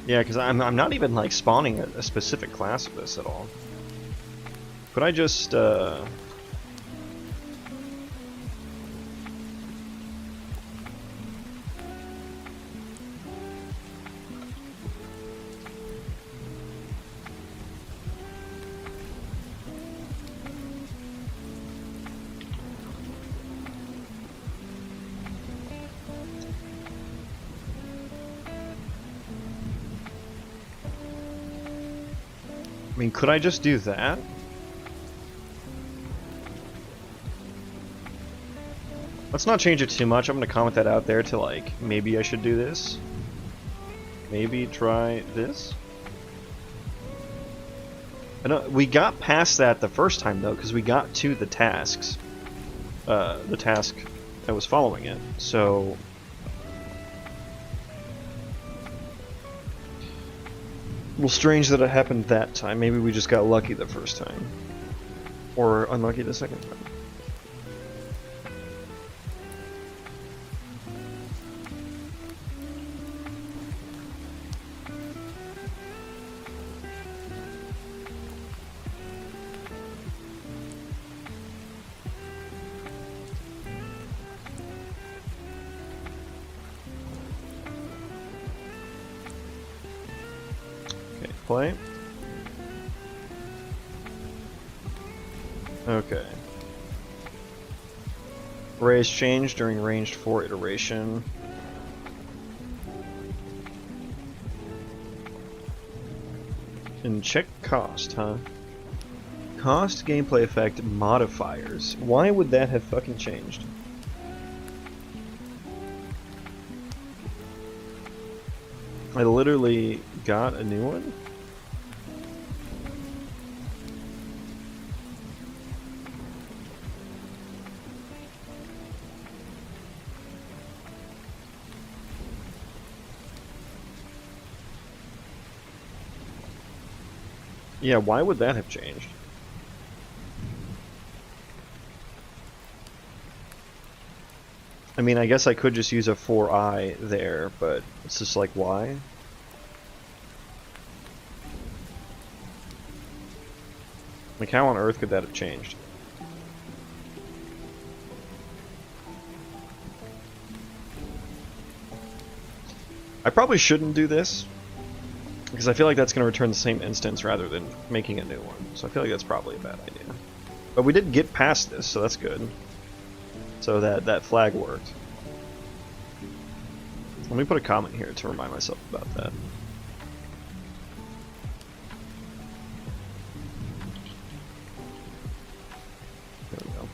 Yeah, because I'm not even like spawning a specific class of this at all. Could I just I mean, could I just do that? Let's not change it too much. I'm going to comment that out there to, like, maybe I should do this. Maybe try this. I know we got past that the first time, though, because we got to the tasks. The task that was following it. So well, strange that it happened that time. Maybe we just got lucky the first time. Or unlucky the second time. Play. Okay. Arrays change during ranged 4 iteration. And check cost, huh? Cost gameplay effect modifiers. Why would that have fucking changed? I literally got a new one? Yeah, why would that have changed? I mean, I guess I could just use a 4i there, but it's just like, why? Like, how on earth could that have changed? I probably shouldn't do this, because I feel like that's going to return the same instance rather than making a new one. So I feel like that's probably a bad idea. But we did get past this, so that's good. So that flag worked. Let me put a comment here to remind myself about that. There we go.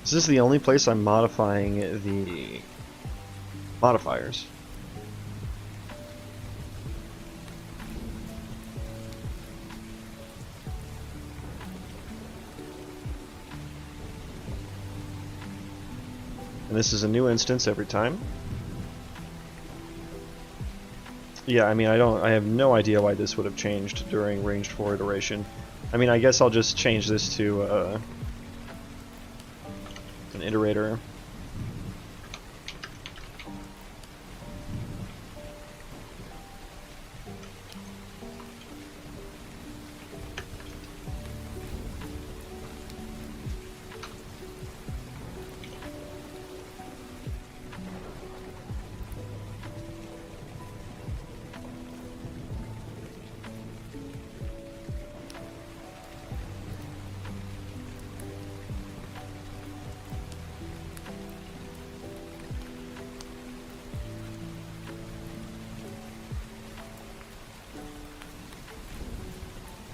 Is this the only place I'm modifying the modifiers? And this is a new instance every time. Yeah, I mean, I have no idea why this would have changed during ranged 4 iteration. I mean, I guess I'll just change this to an iterator.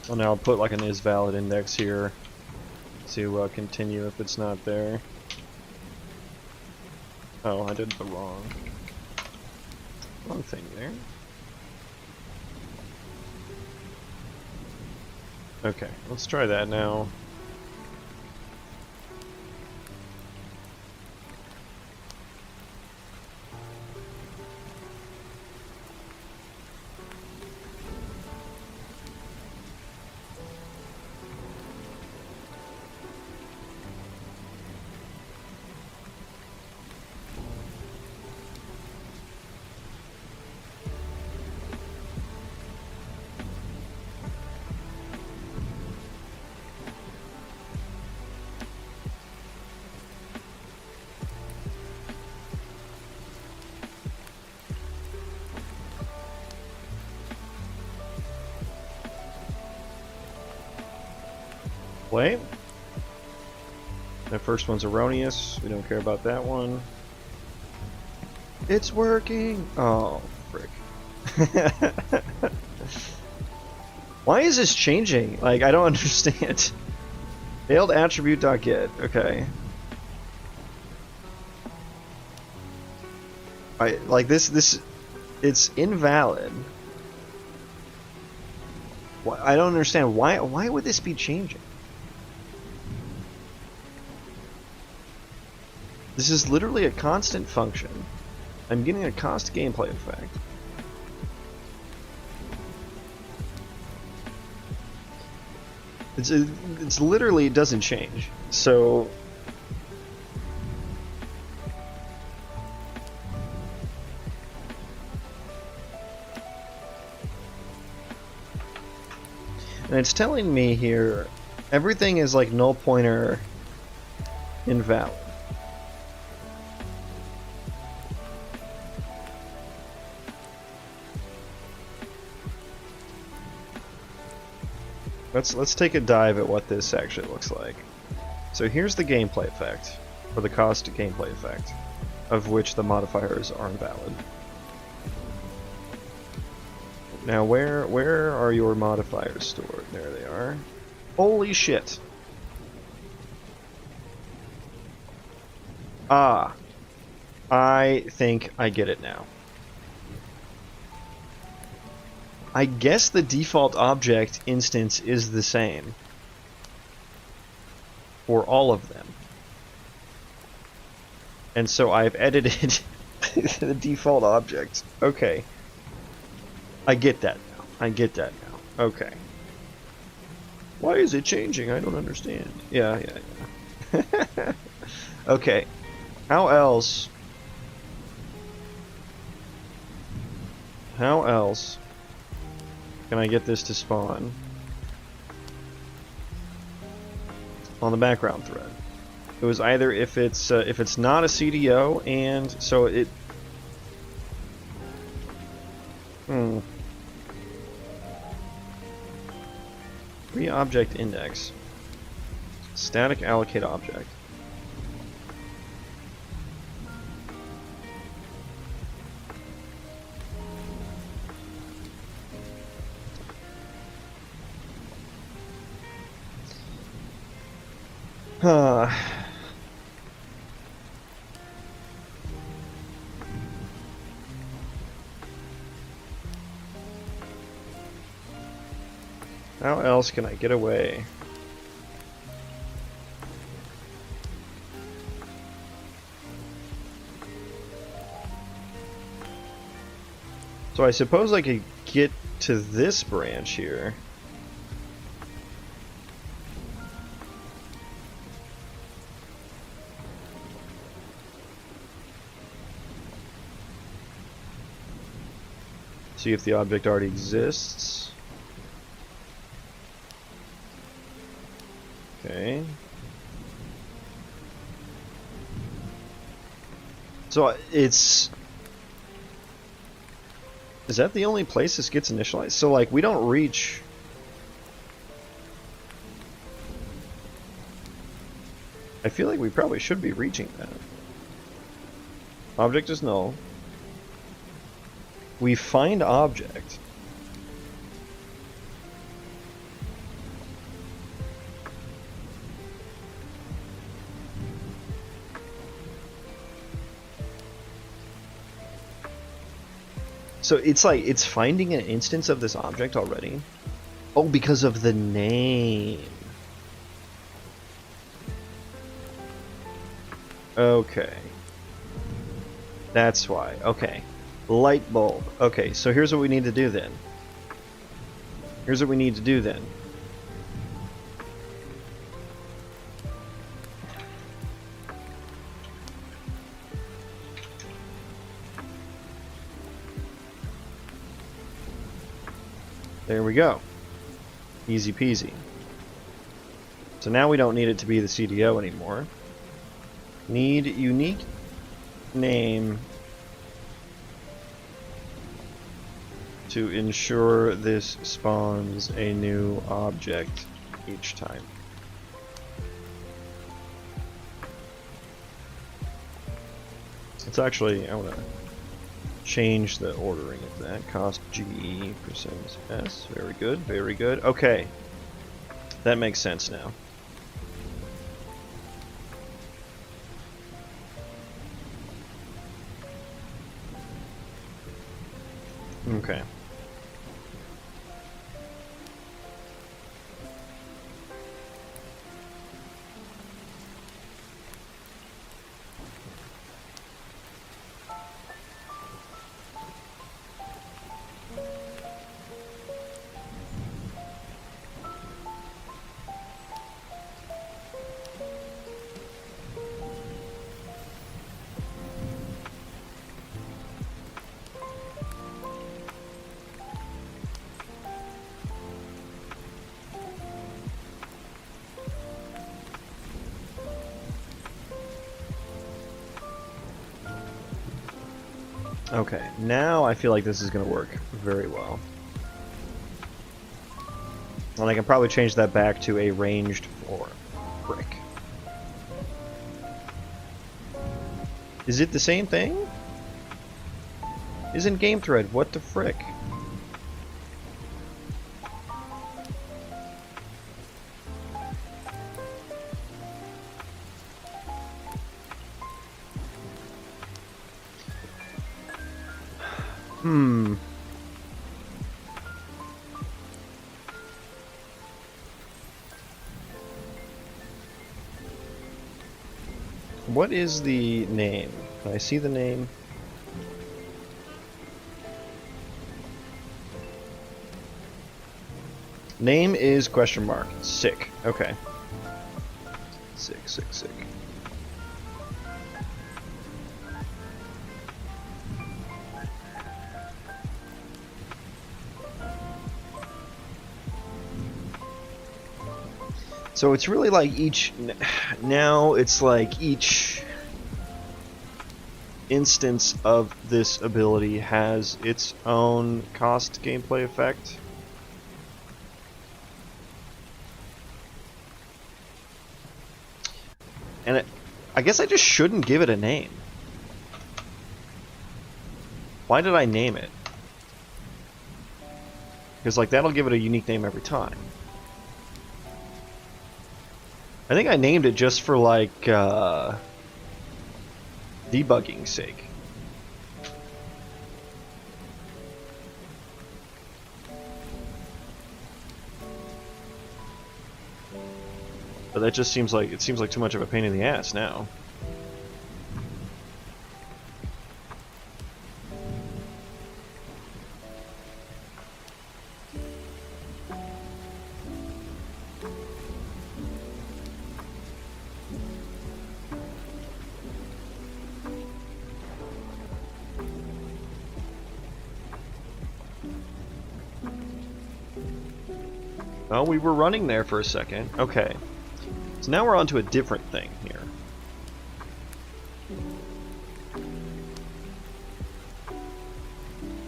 Well, now I'll put like an isValid index here to continue if it's not there. Oh, I did the wrong thing there. Okay, let's try that now. Play. That first one's erroneous. We don't care about that one. It's working! Oh, frick. Why is this changing? Like, I don't understand. Failed attribute.get. Okay. Like this, it's invalid. I don't understand. Why would this be changing? This is literally a constant function. I'm getting a cost gameplay effect. It's literally, it doesn't change. So and it's telling me here everything is like null pointer invalid. Let's take a dive at what this actually looks like. So here's the gameplay effect, or the cost gameplay effect, of which the modifiers are invalid. Now where are your modifiers stored? There they are. Holy shit. Ah. I think I get it now. I guess the default object instance is the same for all of them. And so I've edited the default object. Okay. I get that now. I get that now. Okay. Why is it changing? I don't understand. Yeah. Okay. How else can I get this to spawn on the background thread? It was either if it's not a CDO, and so it. Re-object index. Static allocate object. Huh. How else can I get away? So I suppose I could get to this branch here. See if the object already exists. Okay. So it's... Is that the only place this gets initialized? So like we don't reach... I feel like we probably should be reaching that. Object is null. We find object. So it's like, it's finding an instance of this object already? Oh, because of the name. Okay. That's why. Okay. Light bulb. Okay, so here's what we need to do then. Here's what we need to do then. There we go. Easy peasy. So now we don't need it to be the CDO anymore. Need unique name to ensure this spawns a new object each time. It's actually, I want to change the ordering of that. Cost GE percent S. Very good, very good. Okay. That makes sense now. Okay. Okay, now I feel like this is going to work very well. And I can probably change that back to a ranged for brick. Is it the same thing? Isn't game thread? What the frick? What is the name? Can I see the name? Name is question mark. Sick. Okay. Sick, sick, sick. So it's really like now it's like each instance of this ability has its own cost gameplay effect. And I guess I just shouldn't give it a name. Why did I name it? Because like that'll give it a unique name every time. I think I named it just for like debugging's sake. But that just seems like too much of a pain in the ass now. Oh, we were running there for a second. Okay. So now we're on to a different thing here.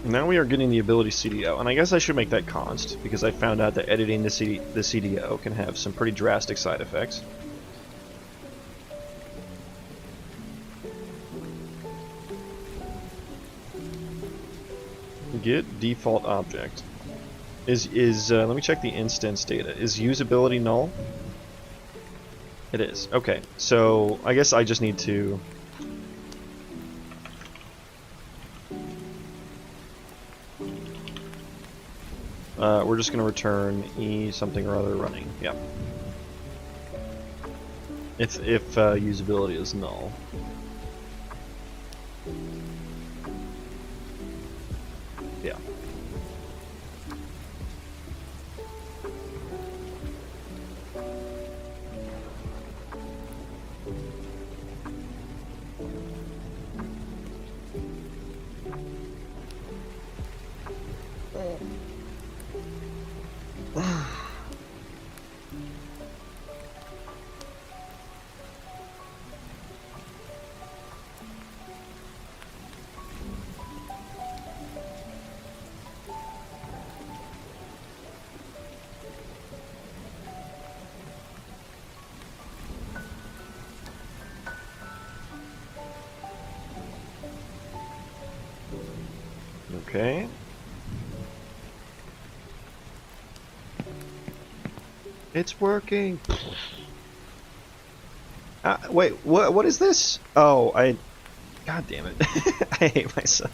Now we are getting the ability CDO, and I guess I should make that const, because I found out that editing the CDO can have some pretty drastic side effects. Get default object. Let me check the instance data. Is usability null? It is. Okay, so I guess I just need to... we're just going to return E something or other running. Yeah. If usability is null. Yeah. Okay. It's working. Wait, what is this? Oh, God damn it. I hate myself.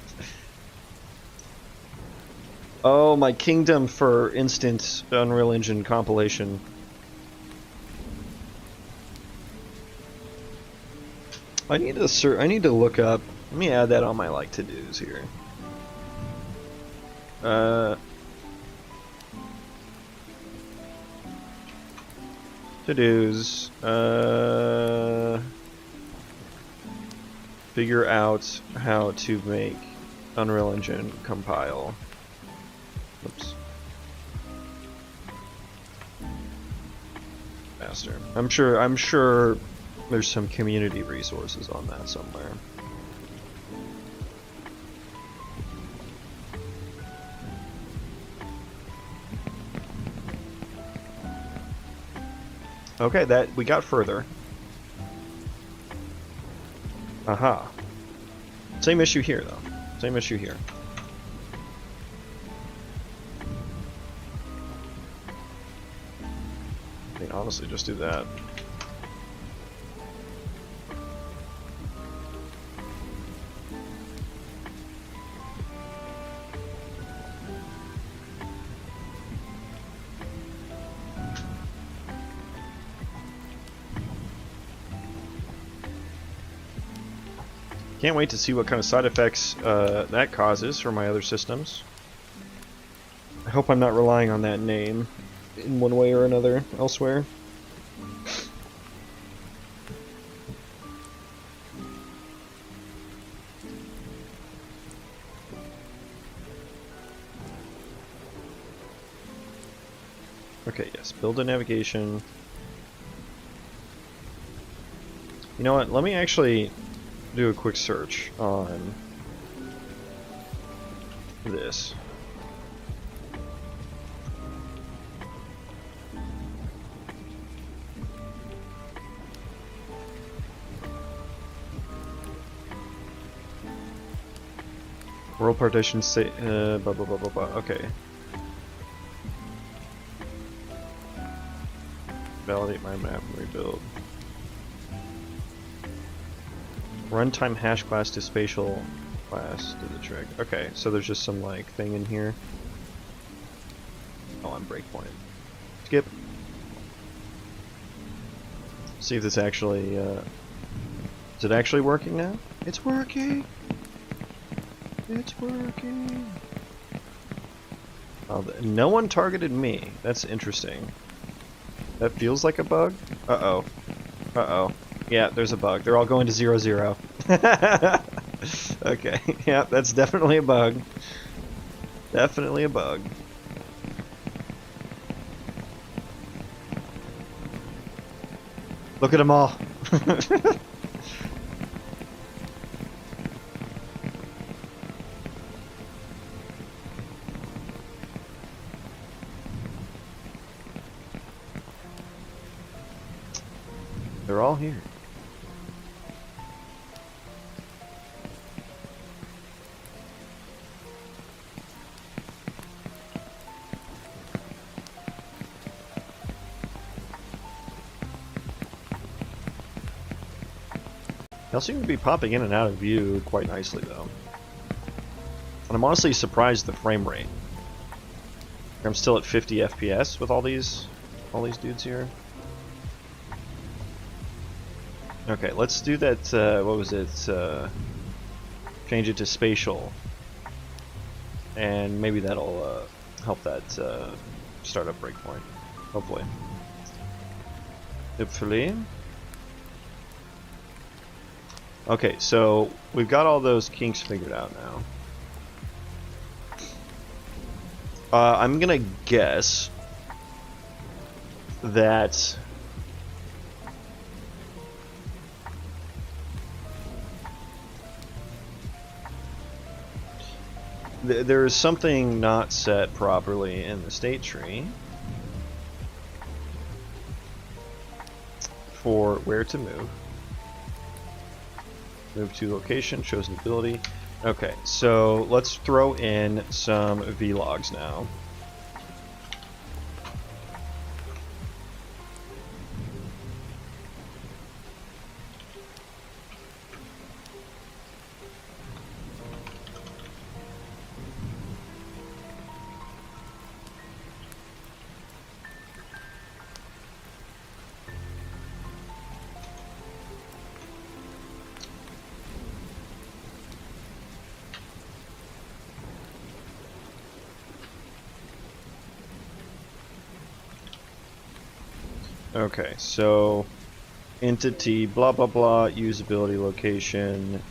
Oh, my Kingdom for instant Unreal Engine compilation. I need to look up. Let me add that on my like to-dos here. To-dos. Figure out how to make Unreal Engine compile. Oops. Faster. I'm sure there's some community resources on that somewhere. Okay, that we got further. Aha. Same issue here, though. Same issue here. I mean, honestly, just do that. Can't wait to see what kind of side effects that causes for my other systems. I hope I'm not relying on that name in one way or another elsewhere. Okay, yes, build a navigation. You know what? Let me actually do a quick search on this. World partition say blah blah blah blah blah. Okay. Validate my map and rebuild. Runtime hash class to spatial class do the trick. Okay, so there's just some like thing in here. Oh, I'm breakpoint. Skip. See if this actually is it actually working now? It's working. It's working. Oh, no one targeted me. That's interesting. That feels like a bug. Uh-oh. Uh-oh. Yeah, there's a bug. They're all going to 0-0. Okay. Yeah, that's definitely a bug. Definitely a bug. Look at them all. They're all here. They'll seem to be popping in and out of view quite nicely, though. And I'm honestly surprised at the frame rate. I'm still at 50 FPS with all these dudes here. Okay, let's do that, what was it, change it to spatial, and maybe that'll help that startup breakpoint, hopefully. Hopefully. Okay, so we've got all those kinks figured out now. I'm gonna guess that there is something not set properly in the state tree for where to move. Move to location, chosen ability. Okay, so let's throw in some vlogs now. Okay, so entity blah blah blah, usability location,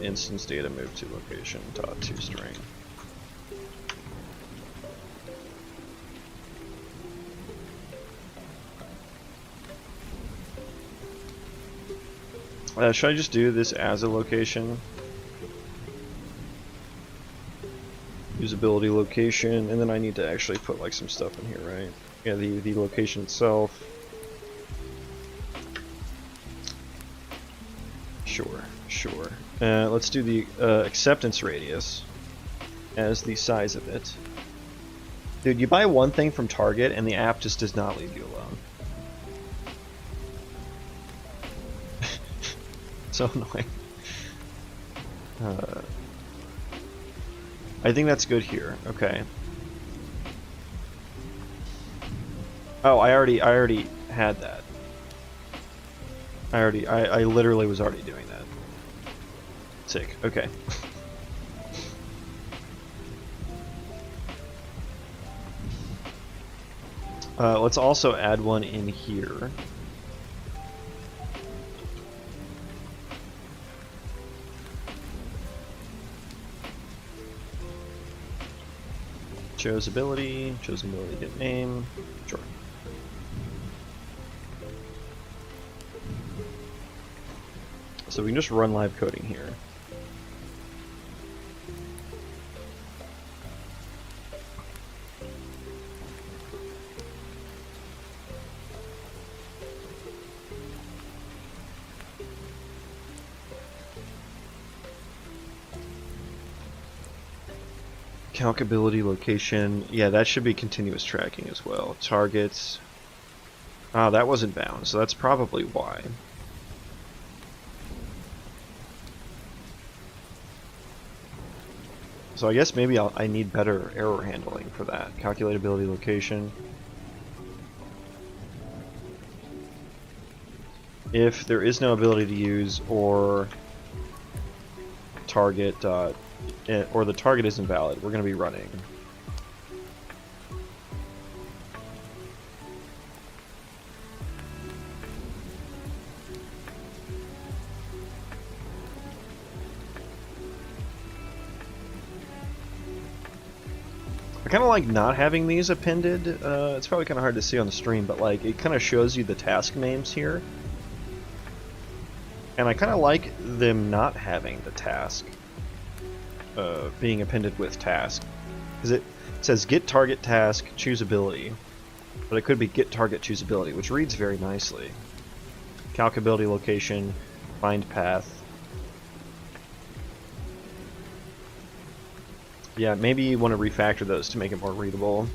instance data move to location dot to string. Should I just do this as a location? Usability location, and then I need to actually put like some stuff in here, right? Yeah, the location itself. Sure. Let's do the acceptance radius as the size of it. Dude, you buy one thing from Target and the app just does not leave you alone. So annoying. I think that's good here. Okay. Oh, I already had that. I literally was already doing that. Sick. Okay. Let's also add one in here. Chosen ability get name. Sure. So we can just run live coding here. Calcability, location, yeah, that should be continuous tracking as well. Targets. Ah, that wasn't bound, so that's probably why. So I guess maybe I need better error handling for that. Calculatability, location. If there is no ability to use or target, or the target is invalid, we're going to be running. I kind of like not having these appended. It's probably kind of hard to see on the stream, but like it kind of shows you the task names here. And I kind of like them not having the task being appended with task. Because it says get target task, choose ability. But it could be get target, choose ability, which reads very nicely. Calcability, location, find path. Yeah, maybe you want to refactor those to make it more readable.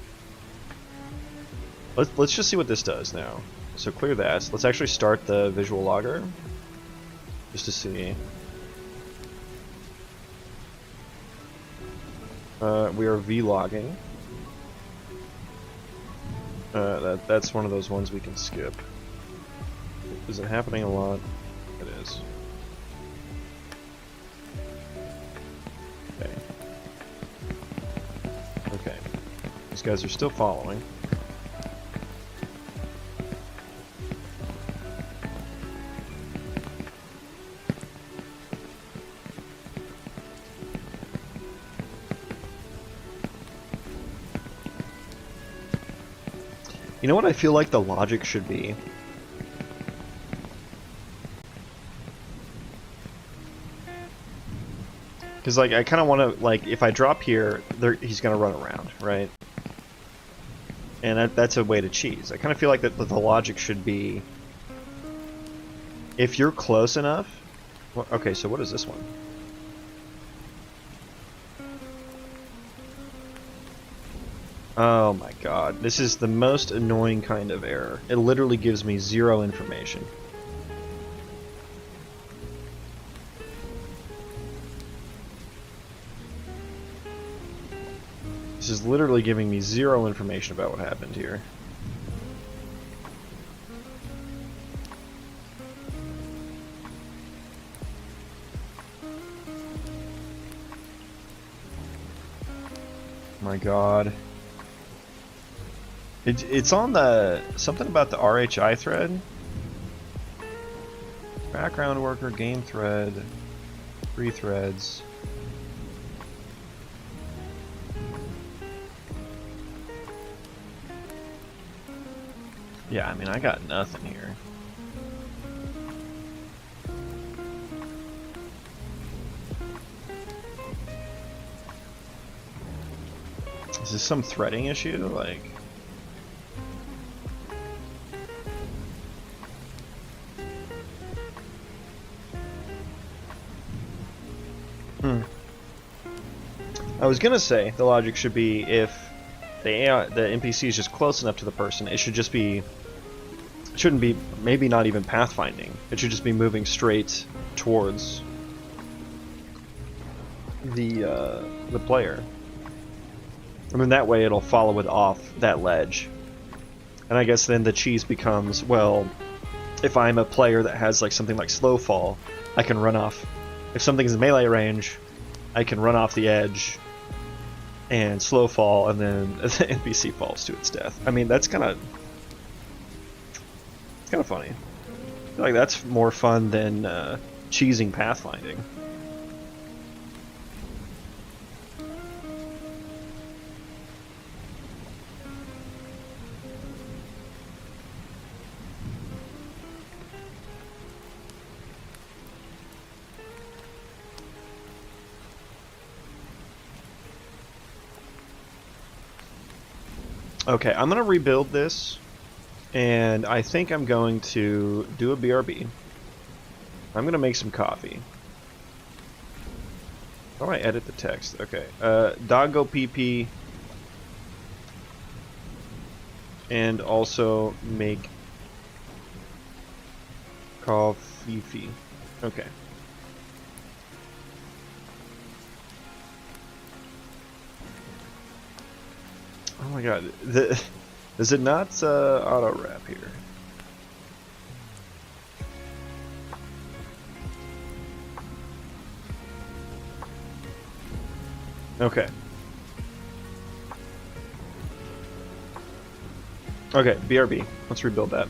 Let's just see what this does now. So clear that. Let's actually start the visual logger. Just to see. We are vlogging. That's one of those ones we can skip. Is it happening a lot? It is. Okay. Okay. These guys are still following. You know what I feel like the logic should be? Because like I kind of want to, like, if I drop here, he's going to run around, right? And that's a way to cheese. I kind of feel like that the logic should be, if you're close enough. Well, okay, so what is this one? Oh my god, this is the most annoying kind of error. It literally gives me zero information. This is literally giving me zero information about what happened here. My god. It's on the something about the RHI thread. Background worker, game thread, 3 threads. Yeah, I mean, I got nothing here. Is this some threading issue? Like... I was gonna say the logic should be if the NPC is just close enough to the person, it should just be, shouldn't be, maybe not even pathfinding. It should just be moving straight towards the player. I mean, that way it'll follow it off that ledge. And I guess then the cheese becomes, well, if I'm a player that has like something like slow fall, I can run off. If something's in melee range, I can run off the edge and slow fall, and then the NPC falls to its death. I mean, that's kind of funny. I feel like that's more fun than cheesing pathfinding. Okay, I'm gonna rebuild this, and I think I'm going to do a BRB. I'm gonna make some coffee. How do I edit the text? Okay, doggo PP, and also make coffee. Okay. Oh my god, is it not auto wrap here? Okay. Okay, BRB. Let's rebuild that.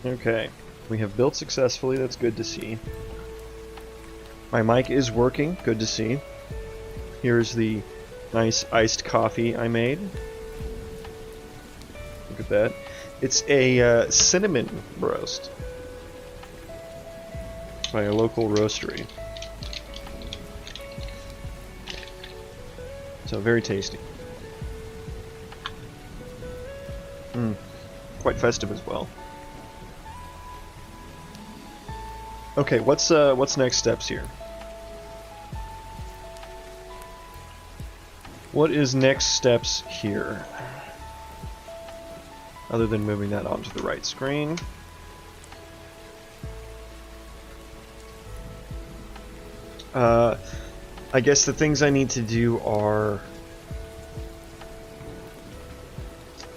Okay, we have built successfully, that's good to see. My mic is working, good to see. Here's the nice iced coffee I made. Look at that. It's a cinnamon roast by a local roastery. So very tasty. Quite festive as well. Okay, what's next steps here? What is next steps here? Other than moving that onto the right screen. I guess the things I need to do are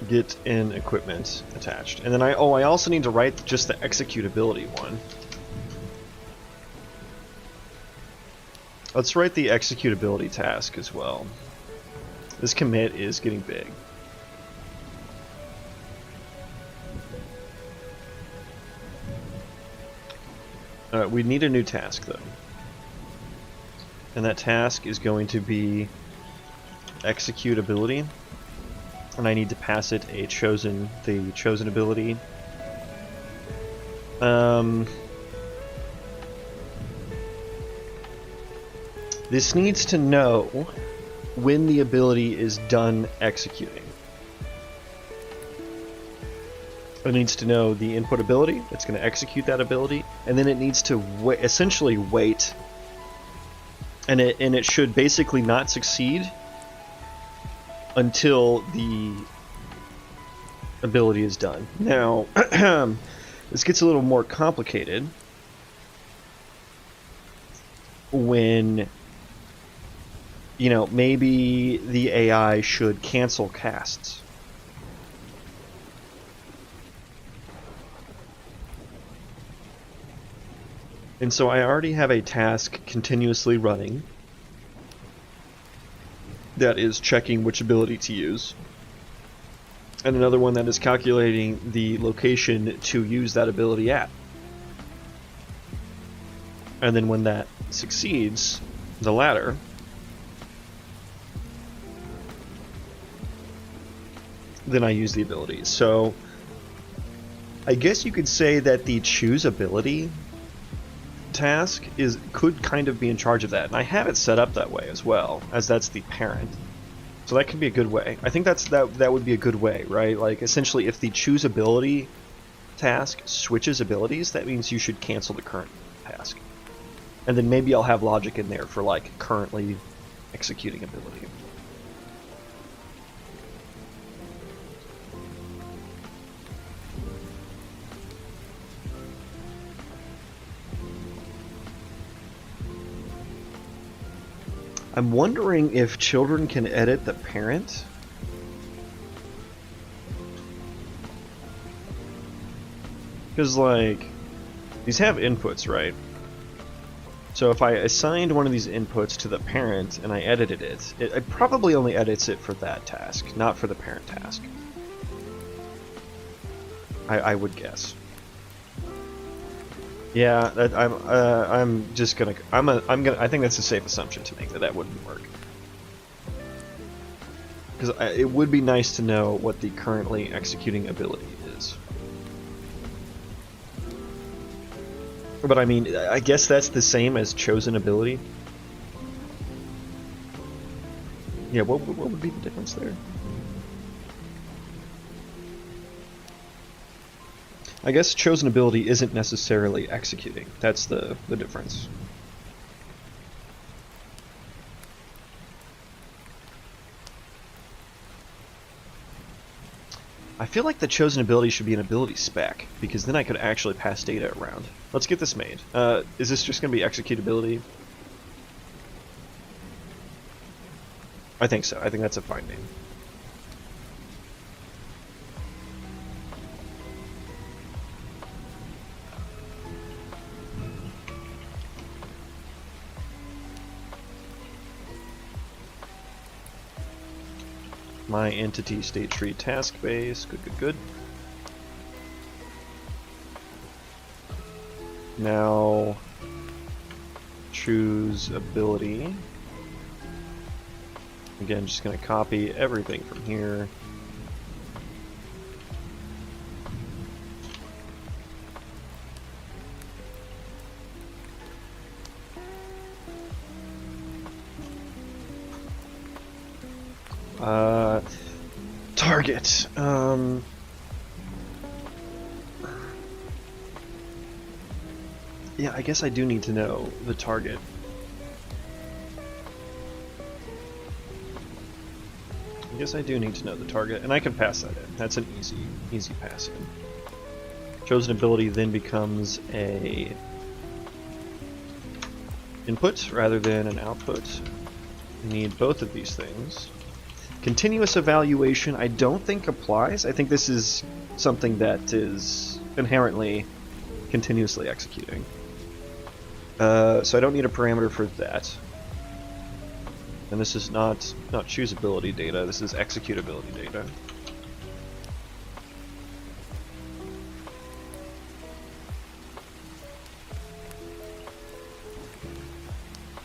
get in equipment attached. And then I also need to write just the executability one. Let's write the executability task as well. This commit is getting big. We need a new task though. And that task is going to be executability. And I need to pass it the chosen ability. This needs to know when the ability is done executing. It needs to know the input ability, it's going to execute that ability, and then it needs to essentially wait. And it should basically not succeed until the ability is done. Now, this gets a little more complicated when, you know, maybe the AI should cancel casts. And so I already have a task continuously running that is checking which ability to use, and another one that is calculating the location to use that ability at. And then when that succeeds, the latter, then I use the ability. So I guess you could say that the choose ability task could kind of be in charge of that, and I have it set up that way as well, as that's the parent. So that could be a good way. I think that would be a good way, right? Like essentially, if the choose ability task switches abilities, that means you should cancel the current task, and then maybe I'll have logic in there for like currently executing ability. I'm wondering if children can edit the parent. Because, like, these have inputs, right? So if I assigned one of these inputs to the parent and I edited it probably only edits it for that task, not for the parent task. I would guess. Yeah, I think that's a safe assumption to make, that wouldn't work. Because it would be nice to know what the currently executing ability is. But I mean, I guess that's the same as chosen ability. Yeah, what would be the difference there? I guess chosen ability isn't necessarily executing. That's the difference. I feel like the chosen ability should be an ability spec, because then I could actually pass data around. Let's get this made. Is this just going to be executability? I think so. I think that's a fine name. My entity state tree task base. Good. Now choose ability. Again, just going to copy everything from here. Target. Yeah, I guess I do need to know the target. I guess I do need to know the target, and I can pass that in. That's an easy pass in. Chosen ability then becomes a input rather than an output. We need both of these things. Continuous evaluation I don't think applies. I think this is something that is inherently continuously executing. So I don't need a parameter for that. And this is not choosability data, this is executability data.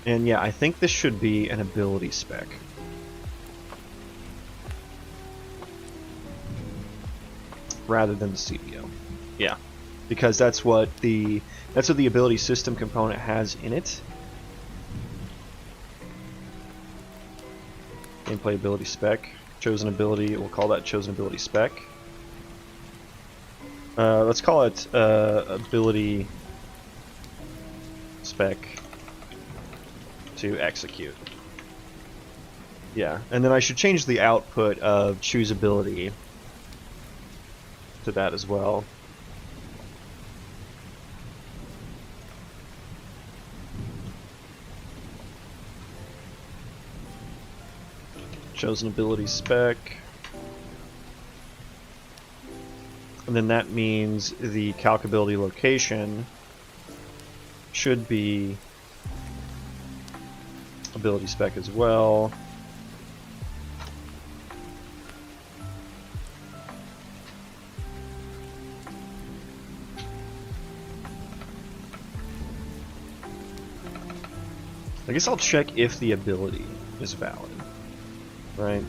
And yeah, I think this should be an ability spec. Rather than the CDO. Yeah. Because that's what the ability system component has in it. Gameplay ability spec. Chosen ability, we'll call that chosen ability spec. Let's call it ability spec to execute. Yeah, and then I should change the output of choosability to that as well. Chosen ability spec. And then that means the calcability location should be ability spec as well. I guess I'll check if the ability is valid, right?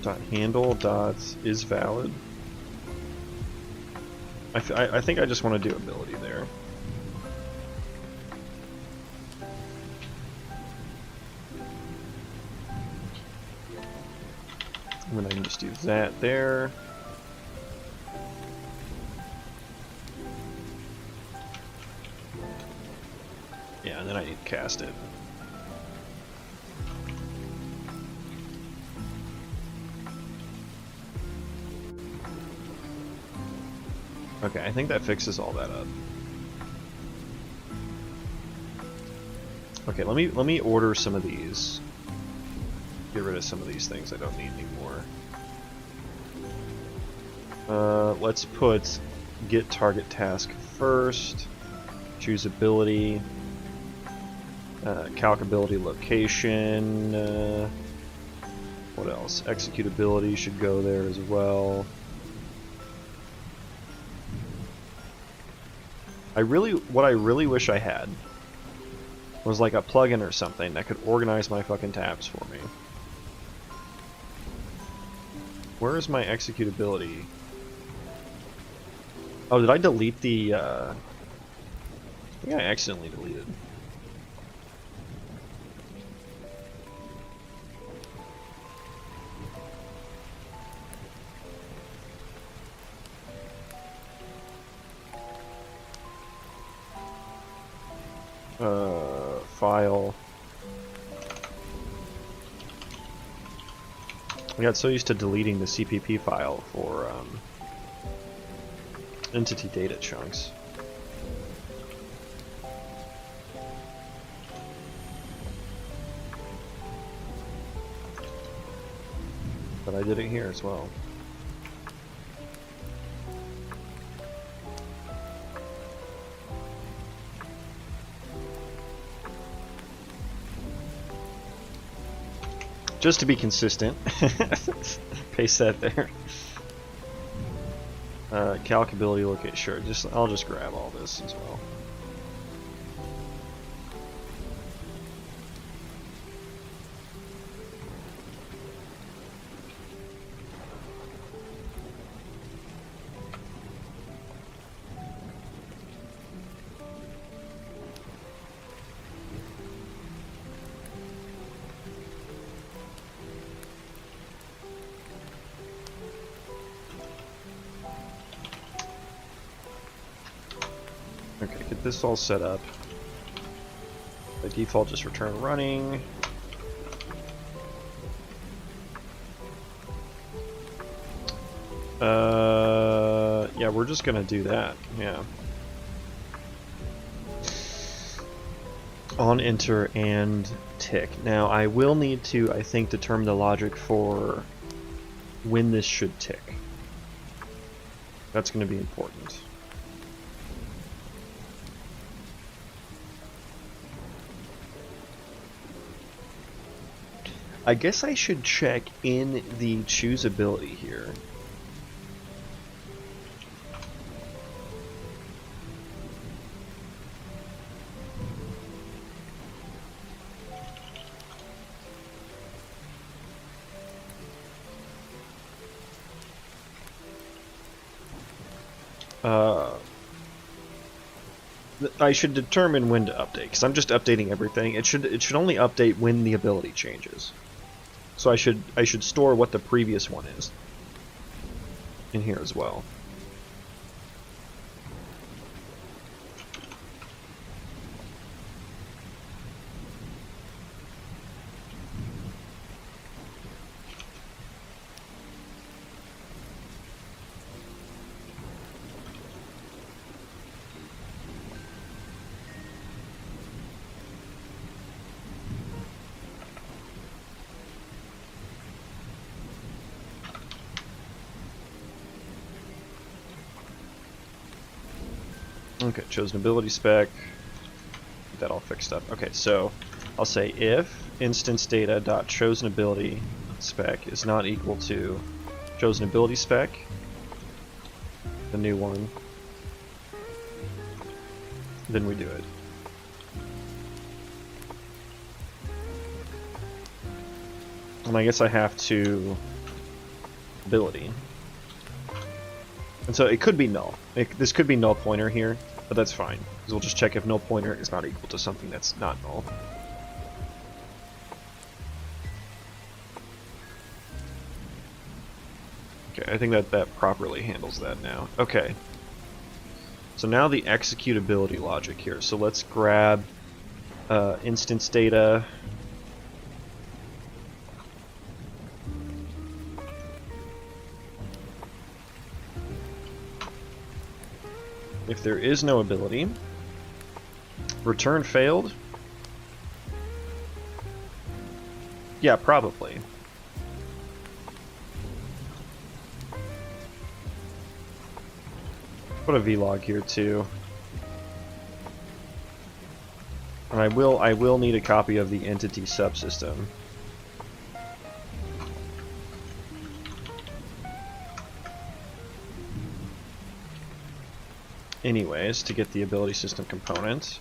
Dot handle dot is valid. I think I just want to do ability there. And then I can just do that there. Yeah, and then I need to cast it. Okay, I think that fixes all that up. Okay, let me order some of these. Get rid of some of these things I don't need anymore. Let's put get target task first. Choose ability. Calcability location. What else? Executability should go there as well. What I really wish I had was like a plugin or something that could organize my fucking tabs for me. Where is my executability? Oh, did I delete the, I think I accidentally deleted. File. I got so used to deleting the CPP file for entity data chunks. But I did it here as well. Just to be consistent, paste that there. Calc ability locate, sure. I'll just grab all this as well. Okay, get this all set up. By default, just return running. Yeah, we're just gonna do that, yeah. On enter and tick. Now, I will need to, I think, determine the logic for when this should tick. That's gonna be important. I guess I should check in the choose ability here. I should determine when to update, because I'm just updating everything. It should only update when the ability changes. So I should store what the previous one is in here as well. Okay, chosen ability spec. Get that all fixed up. Okay, so I'll say if instance data dot chosen ability spec is not equal to chosen ability spec, the new one, then we do it. And I guess I have to ability. And so it could be null. This could be null pointer here, but that's fine, because we'll just check if null pointer is not equal to something that's not null. Okay, I think that properly handles that now. Okay. So now the executability logic here. So let's grab instance data. If there is no ability, return failed. Yeah, probably. Put a vlog here too. And I will need a copy of the entity subsystem. Anyways, to get the ability system component.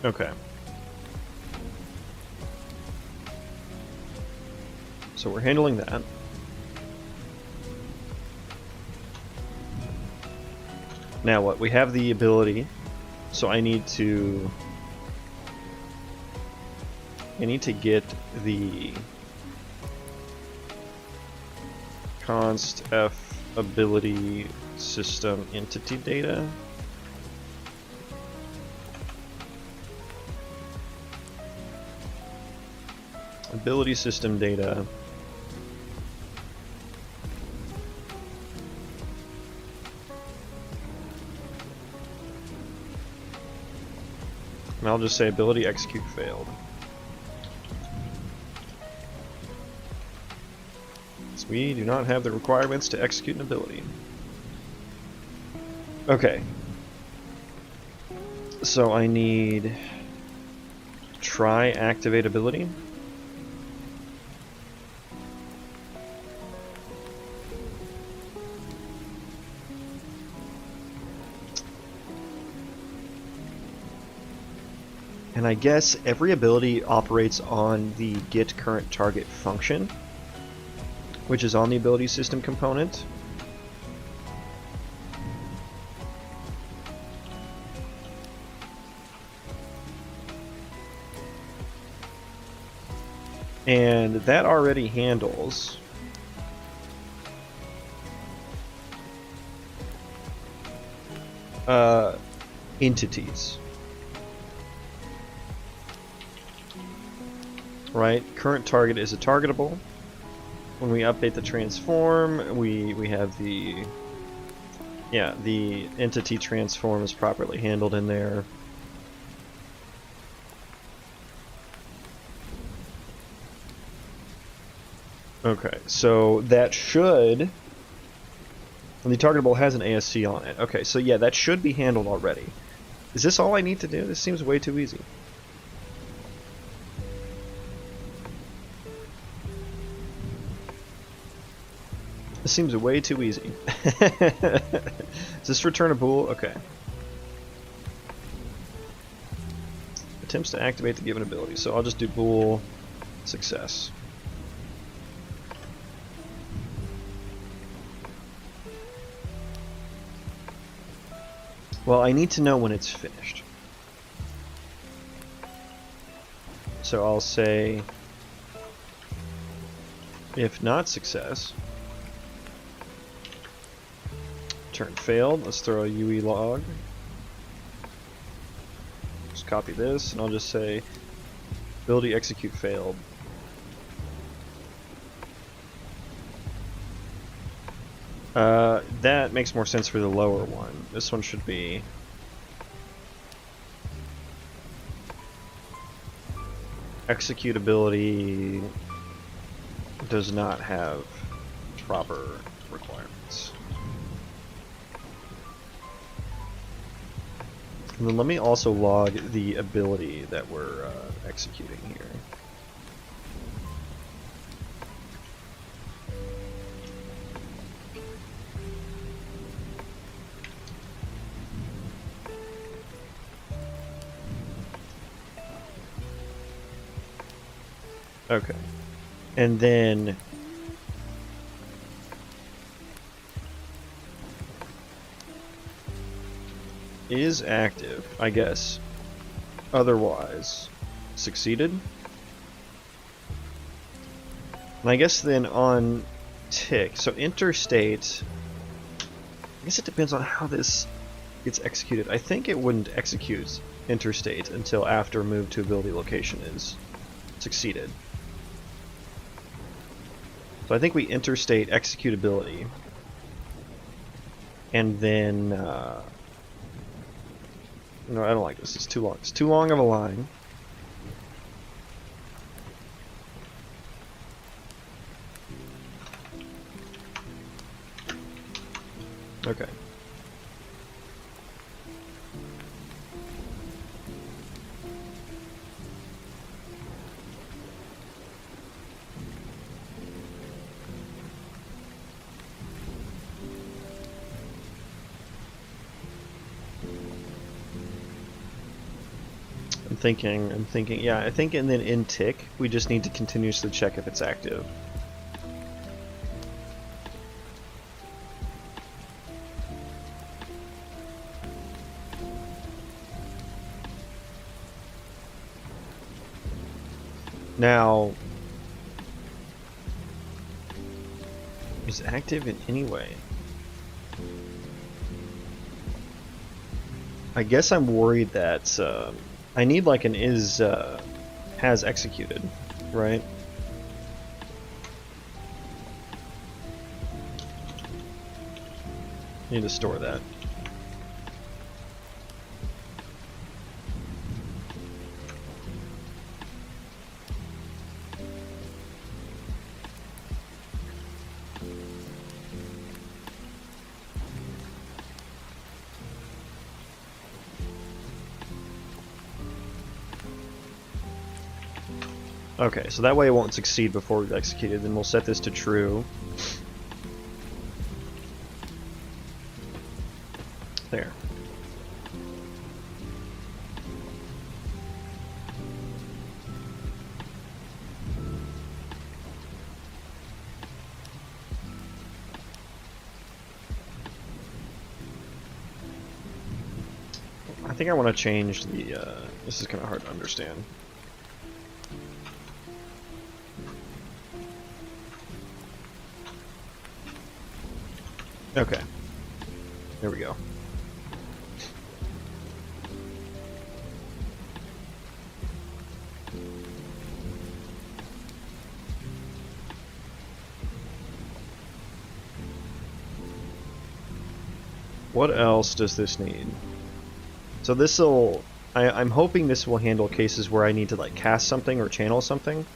Okay. So we're handling that. Now what? We have the ability, so I need to get the const f ability system entity data. Ability system data. And I'll just say ability execute failed. So we do not have the requirements to execute an ability. Okay. So I need try activate ability. And I guess every ability operates on the get current target function, which is on the ability system component. And that already handles entities. Right? Current target is a targetable. When we update the transform, we have the entity transform is properly handled in there. Okay, so that should, and the targetable has an ASC on it. Okay, so yeah, that should be handled already. Is this all I need to do? This seems way too easy. This seems way too easy. Is this return a bool? Okay. Attempts to activate the given ability. So I'll just do bool success. Well, I need to know when it's finished. So I'll say if not success, turn failed. Let's throw a UE log. Just copy this, and I'll just say ability execute failed. That makes more sense for the lower one. This one should be executability does not have proper requirements. And then let me also log the ability that we're executing here. Okay. And then is active, I guess. Otherwise, succeeded. And I guess then on tick, so interstate, I guess it depends on how this gets executed. I think it wouldn't execute interstate until after move to ability location is succeeded. So I think we interstate executability, and then no, I don't like this. It's too long. It's too long of a line. Okay. I'm thinking, yeah, I think, and then in tick, we just need to continuously check if it's active. Now, is active in any way? I guess I'm worried that I need like an is has executed, right? Need to store that. Okay, so that way it won't succeed before we've executed. Then we'll set this to true. There. I think I want to change the, this is kind of hard to understand. Okay. There we go. What else does this need? So this'll... I'm hoping this will handle cases where I need to like cast something or channel something.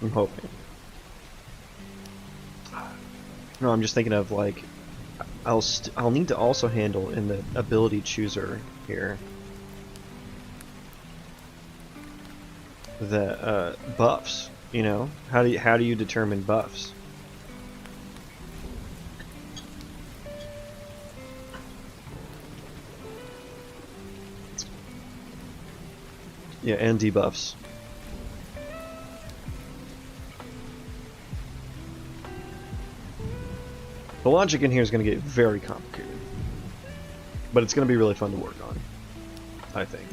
I'm hoping. No, I'm just thinking of like I'll need to also handle in the ability chooser here the buffs. You know, how do you determine buffs? Yeah, and debuffs. The logic in here is going to get very complicated, but it's going to be really fun to work on, I think.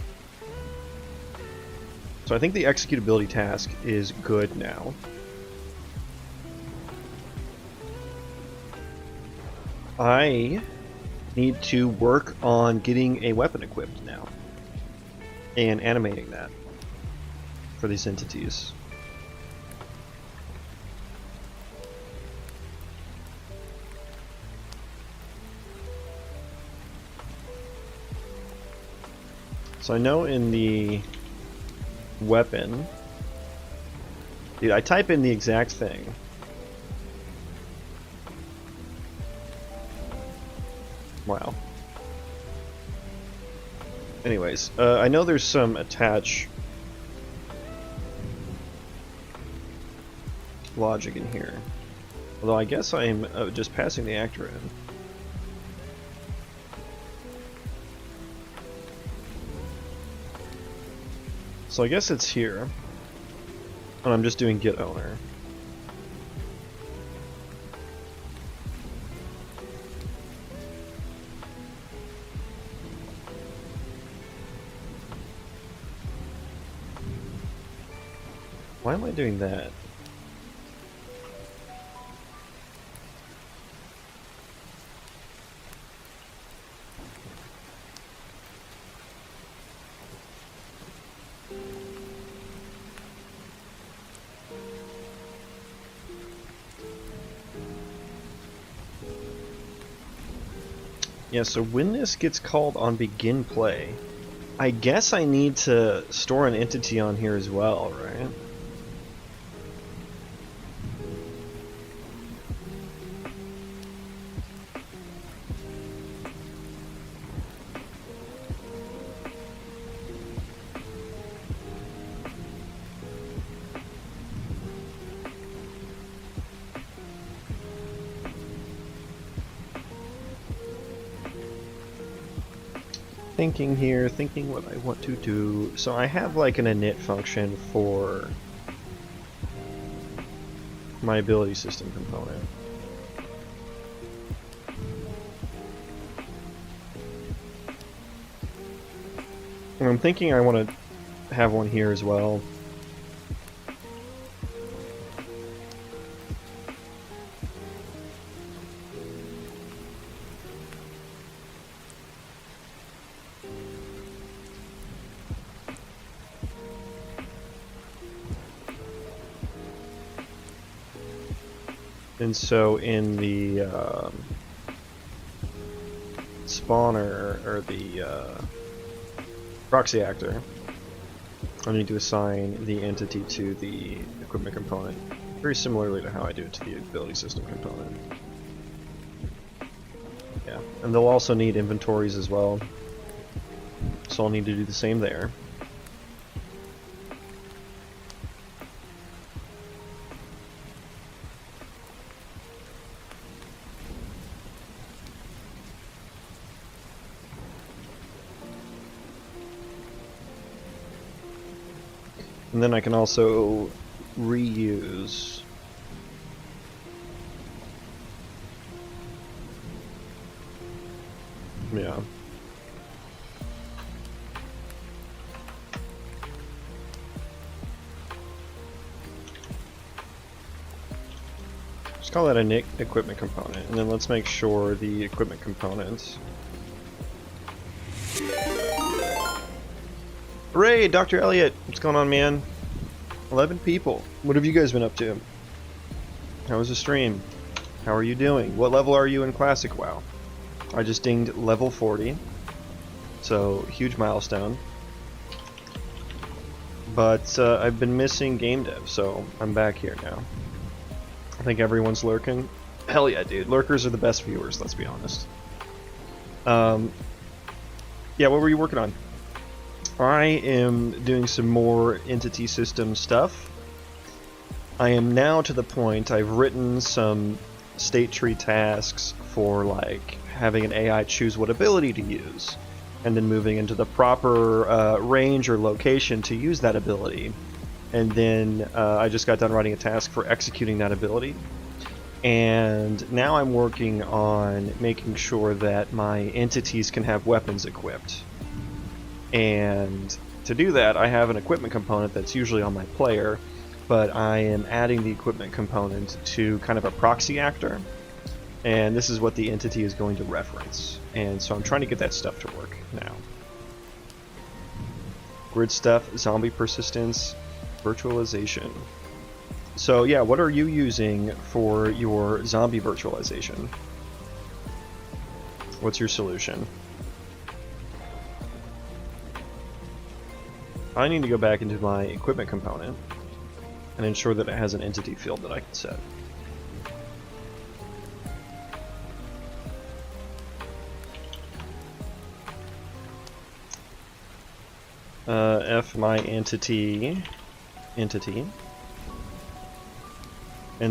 So I think the executability task is good now. I need to work on getting a weapon equipped now and animating that for these entities. So I know in the weapon, dude, I type in the exact thing. Wow. Anyways, I know there's some attach logic in here. Although I guess I'm just passing the actor in. So I guess it's here. And I'm just doing get owner. Why am I doing that? Yeah, so when this gets called on begin play, I guess I need to store an entity on here as well, right? Thinking here, thinking what I want to do. So I have like an init function for my ability system component. And I'm thinking I want to have one here as well. And so in the spawner, or the proxy actor, I need to assign the entity to the equipment component, very similarly to how I do it to the ability system component. Yeah, and they'll also need inventories as well. So I'll need to do the same there. And then I can also reuse. Yeah. Just call that a NIC equipment component, and then let's make sure the equipment component. Hooray, Dr. Elliott! What's going on, man? 11 people. What have you guys been up to? How was the stream? How are you doing? What level are you in Classic WoW? I just dinged level 40, so huge milestone. But I've been missing game dev, so I'm back here now. I think everyone's lurking. Hell yeah, dude. Lurkers are the best viewers, let's be honest. Yeah, what were you working on? I am doing some more entity system stuff. I am now to the point I've written some state tree tasks for like having an AI choose what ability to use, and then moving into the proper range or location to use that ability. And then I just got done writing a task for executing that ability. And now I'm working on making sure that my entities can have weapons equipped. And to do that, I have an equipment component that's usually on my player, but I am adding the equipment component to kind of a proxy actor. And this is what the entity is going to reference. And so I'm trying to get that stuff to work now. Grid stuff, zombie persistence, virtualization. So yeah, what are you using for your zombie virtualization? What's your solution? I need to go back into my equipment component and ensure that it has an entity field that I can set. F my entity, and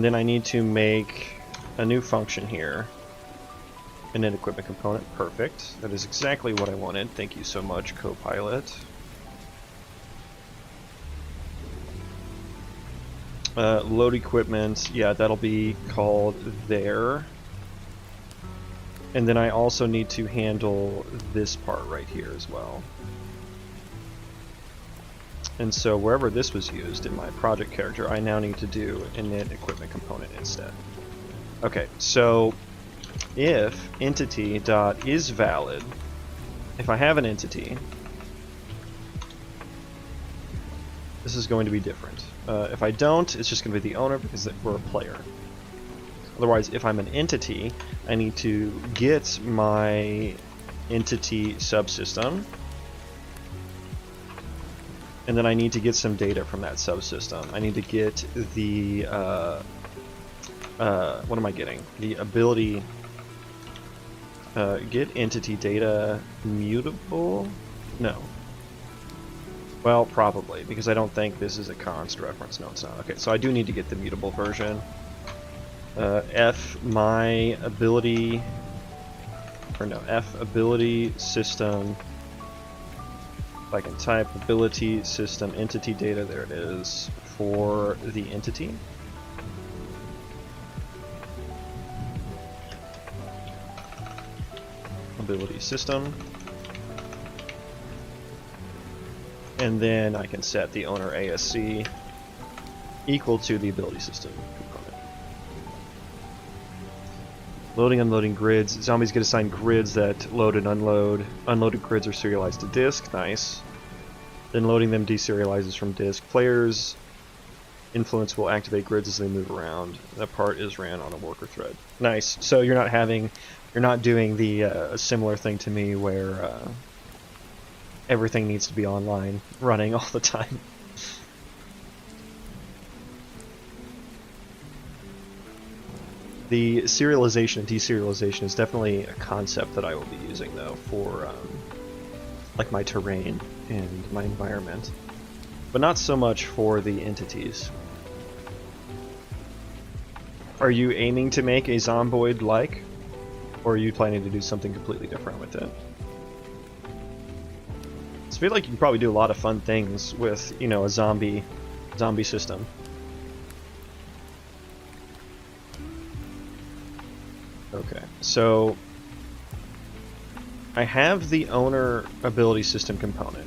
then I need to make a new function here, an equipment component. Perfect. That is exactly what I wanted. Thank you so much, Copilot. Load equipment, yeah, that'll be called there. And then I also need to handle this part right here as well. And so wherever this was used in my project character, I now need to do an init equipment component instead. Okay, so if entity.isValid, if I have an entity, this is going to be different. If I don't, it's just going to be the owner because we're a player. Otherwise, if I'm an entity, I need to get my entity subsystem, and then I need to get some data from that subsystem. I need to get the, what am I getting? The ability, get entity data mutable? No. Well, probably, because I don't think this is a const reference. No, it's not. Okay, so I do need to get the mutable version. F my ability, or no, F ability system. If I can type ability system entity data, there it is, for the entity. Ability system. And then I can set the owner ASC equal to the ability system component. Loading, unloading grids. Zombies get assigned grids that load and unload. Unloaded grids are serialized to disk. Nice. Then loading them deserializes from disk. Players' influence will activate grids as they move around. That part is ran on a worker thread. Nice. So you're not doing the similar thing to me where everything needs to be online, running all the time. The serialization and deserialization is definitely a concept that I will be using, though, for like my terrain and my environment, but not so much for the entities. Are you aiming to make a zomboid-like, or are you planning to do something completely different with it? So I feel like you can probably do a lot of fun things with, you know, a zombie system. Okay, so I have the owner ability system component.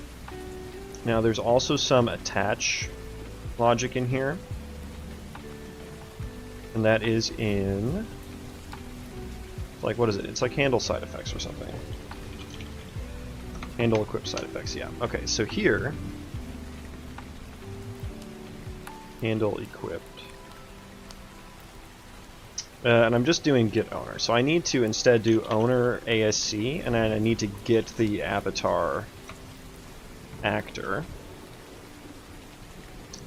Now there's also some attach logic in here, and that is in, like, what is it? It's like handle side effects or something. Handle equip side effects, yeah. Okay, so here, handle equipped. And I'm just doing get owner. So I need to instead do owner ASC, and then I need to get the avatar actor.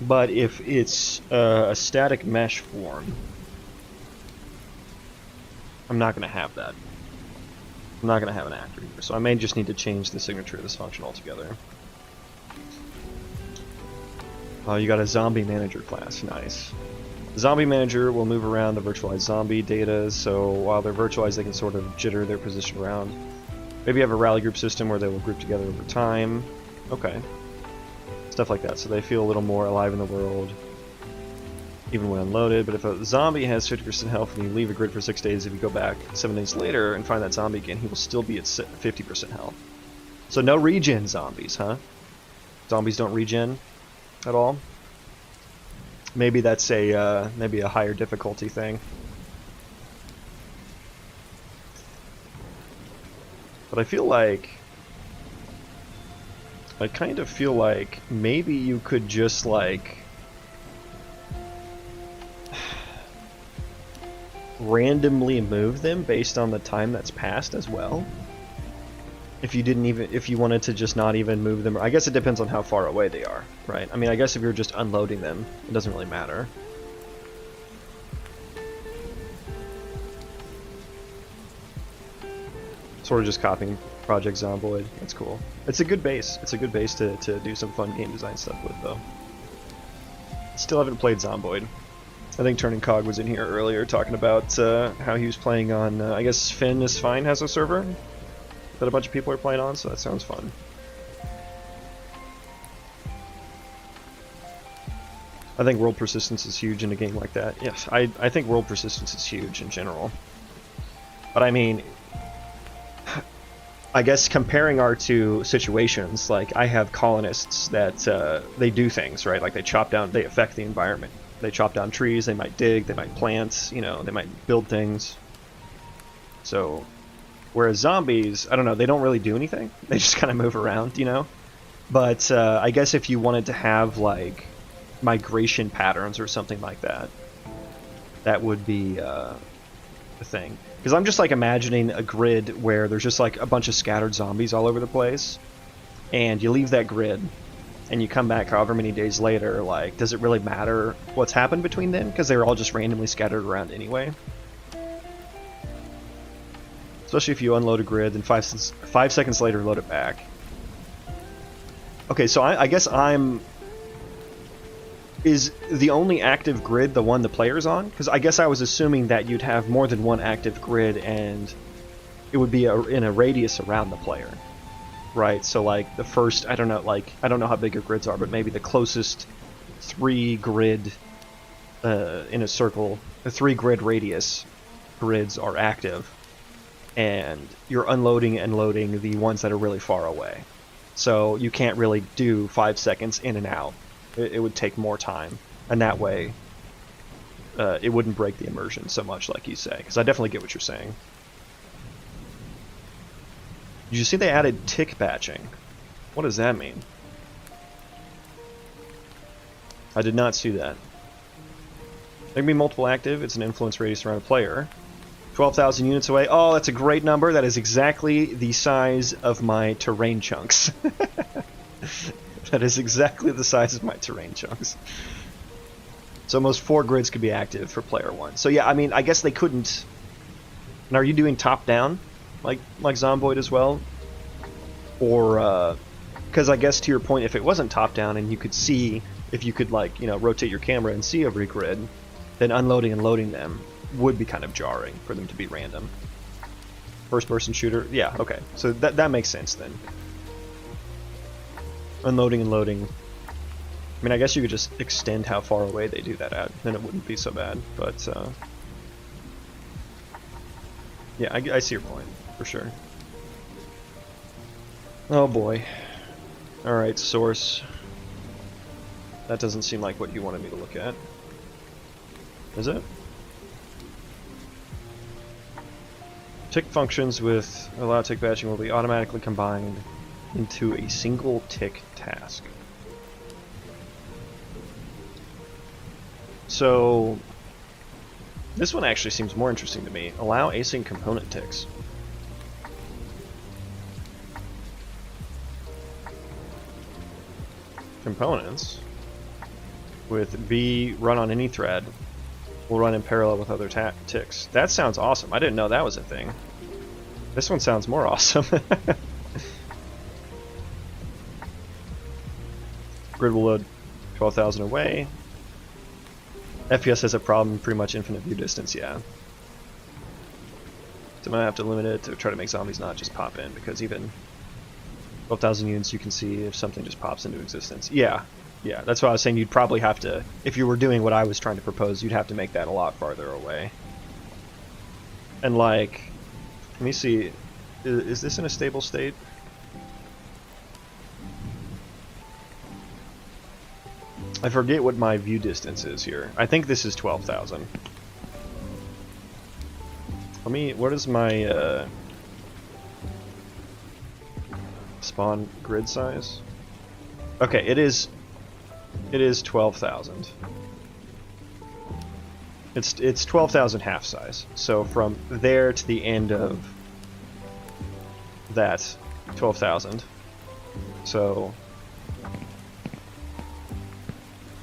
But if it's a static mesh form, I'm not going to have that. I'm not going to have an actor here. So I may just need to change the signature of this function altogether. Oh, you got a zombie manager class. Nice. The zombie manager will move around the virtualized zombie data, so while they're virtualized, they can sort of jitter their position around. Maybe you have a rally group system where they will group together over time. Okay. Stuff like that, so they feel a little more alive in the world, even when unloaded. But if a zombie has 50% health and you leave a grid for 6 days, if you go back 7 days later and find that zombie again, he will still be at 50% health. So no regen zombies, huh? Zombies don't regen at all? Maybe that's a maybe a higher difficulty thing. But I feel like, I kind of feel like maybe you could just like randomly move them based on the time that's passed as well. If you didn't even, if you wanted to just not even move them, I guess it depends on how far away they are, right? I mean, I guess if you're just unloading them, it doesn't really matter. Sort of just copying Project Zomboid. That's cool. It's a good base. It's a good base to do some fun game design stuff with, though. Still haven't played Zomboid. I think Turning Cog was in here earlier talking about how he was playing on, I guess Finn is Fine has a server that a bunch of people are playing on, so that sounds fun. I think world persistence is huge in a game like that. Yes, I think world persistence is huge in general. But I mean, I guess comparing our two situations, like I have colonists that they do things, right? Like they chop down, they affect the environment. They chop down trees, they might dig, they might plant, you know, they might build things. So, whereas zombies, I don't know, they don't really do anything. They just kind of move around, you know? But I guess if you wanted to have, like, migration patterns or something like that, that would be a thing. Because I'm just, like, imagining a grid where there's just, like, a bunch of scattered zombies all over the place, and you leave that grid, and you come back however many days later, like, does it really matter what's happened between them? Because they were all just randomly scattered around anyway. Especially if you unload a grid and 5 seconds later load it back. Okay, so I guess is the only active grid the one the player's on? Because I guess I was assuming that you'd have more than one active grid and it would be in a radius around the player. Right, so like the first, I don't know how big your grids are, but maybe the closest 3 grid in a circle, the 3 grid radius grids are active. And you're unloading and loading the ones that are really far away. So you can't really do 5 seconds in and out. It would take more time. And that way, it wouldn't break the immersion so much like you say. Because I definitely get what you're saying. Did you see they added tick batching? What does that mean? I did not see that. There can be multiple active. It's an influence radius around a player. 12,000 units away. Oh, that's a great number. That is exactly the size of my terrain chunks. That is exactly the size of my terrain chunks. So almost 4 grids could be active for player 1. So yeah, I mean, I guess they couldn't... And are you doing top-down, like Zomboid as well? Or, because I guess to your point, if it wasn't top-down and you could see, if you could, like, you know, rotate your camera and see every grid, then unloading and loading them would be kind of jarring for them to be random. First-person shooter? Yeah, okay. So that makes sense then. Unloading and loading. I mean, I guess you could just extend how far away they do that at, then it wouldn't be so bad, but, yeah, I see your point, for sure. Oh boy. Alright, source. That doesn't seem like what you wanted me to look at. Is it? Tick functions with allow tick batching will be automatically combined into a single tick task. So, this one actually seems more interesting to me. Allow async component ticks. Components with B run on any thread will run in parallel with other ticks. That sounds awesome. I didn't know that was a thing. This one sounds more awesome. Grid will load 12,000 away. FPS has a problem, pretty much infinite view distance, yeah. So I'm gonna have to limit it to try to make zombies not just pop in, because even 12,000 units you can see if something just pops into existence. Yeah, that's why I was saying you'd probably have to, if you were doing what I was trying to propose, you'd have to make that a lot farther away. And like, let me see, is this in a stable state? I forget what my view distance is here. I think this is 12,000. What is my, spawn grid size? Okay, it is 12,000. It's 12,000 half size. So from there to the end of that, 12,000. So,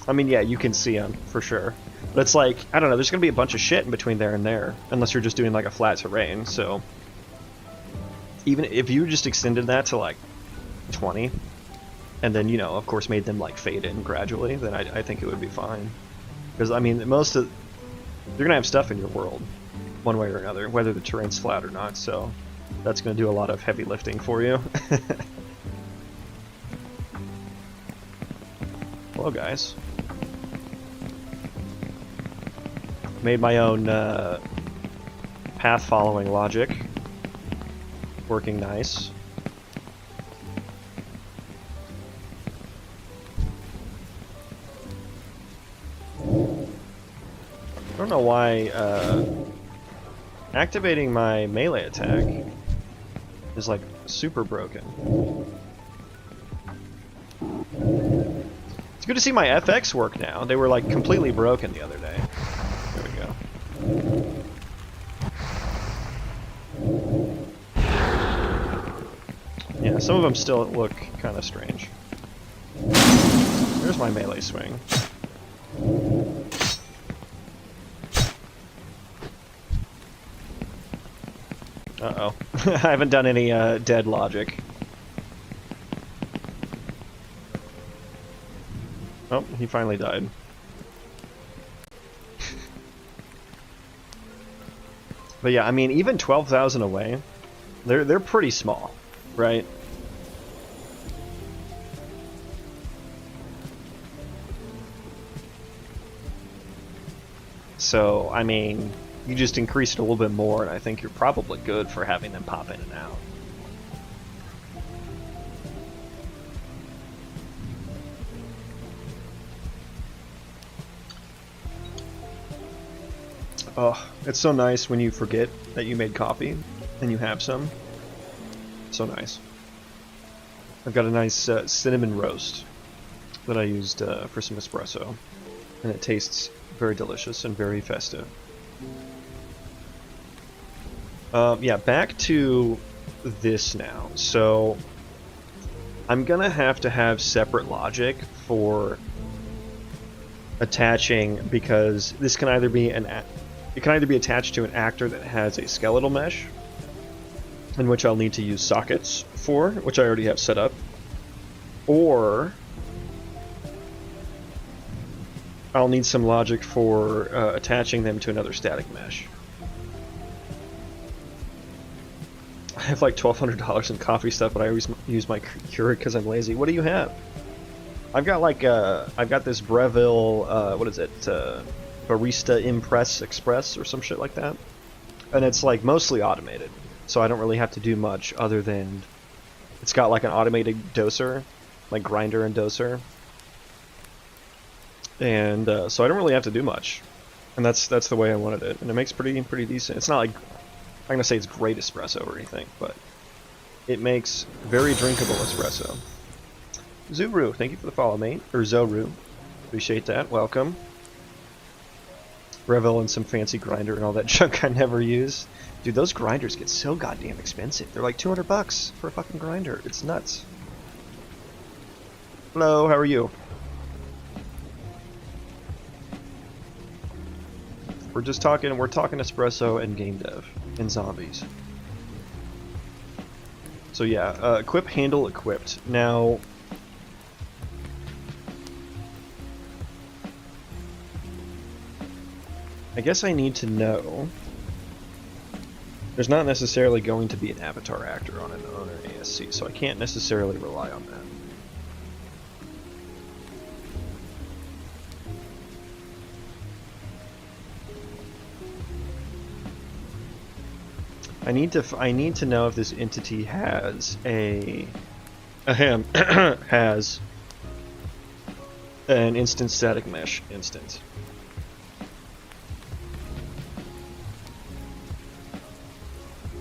I mean, yeah, you can see them for sure. But it's like, I don't know, there's gonna be a bunch of shit in between there and there, unless you're just doing like a flat terrain. So even if you just extended that to like 20, and then, you know, of course made them like fade in gradually, then I think it would be fine. Because I mean, you're gonna have stuff in your world, one way or another, whether the terrain's flat or not. So that's gonna do a lot of heavy lifting for you. Hello, guys. Made my own path following logic. Working nice. I don't know why activating my melee attack is like super broken. It's good to see my FX work now. They were like completely broken the other day. There we go. Yeah, some of them still look kind of strange. There's my melee swing. Uh-oh. I haven't done any dead logic. Oh, he finally died. But yeah, I mean, even 12,000 away, they're pretty small, right? So, I mean, you just increase it a little bit more, and I think you're probably good for having them pop in and out. Oh, it's so nice when you forget that you made coffee and you have some. So nice. I've got a nice cinnamon roast that I used for some espresso, and it tastes very delicious and very festive. Yeah, back to this now. So I'm gonna have to have separate logic for attaching, because this can either be it can either be attached to an actor that has a skeletal mesh, in which I'll need to use sockets for, which I already have set up, or I'll need some logic for attaching them to another static mesh. I have like $1,200 in coffee stuff, but I always use my Keurig because I'm lazy. What do you have? I've got like I've got this Breville, what is it? Barista Impress Express or some shit like that, and it's like mostly automated, so I don't really have to do much other than it's got like an automated doser, like grinder and doser, and so I don't really have to do much, and that's the way I wanted it, and it makes pretty decent. It's not like, I'm gonna say it's great espresso or anything, but it makes very drinkable espresso. Zuru, thank you for the follow, mate. Or Zoru. Appreciate that. Welcome. Breville and some fancy grinder and all that junk I never use. Dude, those grinders get so goddamn expensive. They're like $200 for a fucking grinder. It's nuts. Hello, how are you? We're talking espresso and game dev and zombies. So yeah, equip, handle, equipped. Now, I guess I need to know. There's not necessarily going to be an avatar actor on an ASC, so I can't necessarily rely on that. I need to know if this entity has has an instance static mesh instance.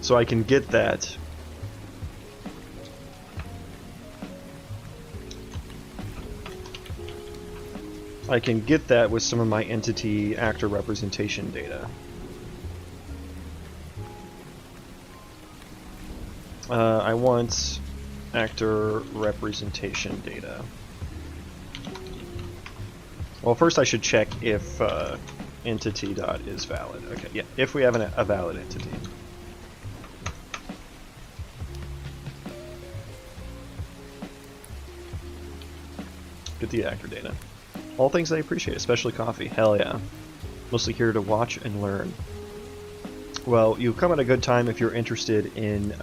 So I can get that. I can get that with some of my entity actor representation data. I want actor representation data. Well, first I should check if entity dot is valid. Okay, yeah, if we have a valid entity. Get the actor data. All things I appreciate, especially coffee. Hell yeah. Mostly here to watch and learn. Well, you've come at a good time if you're interested in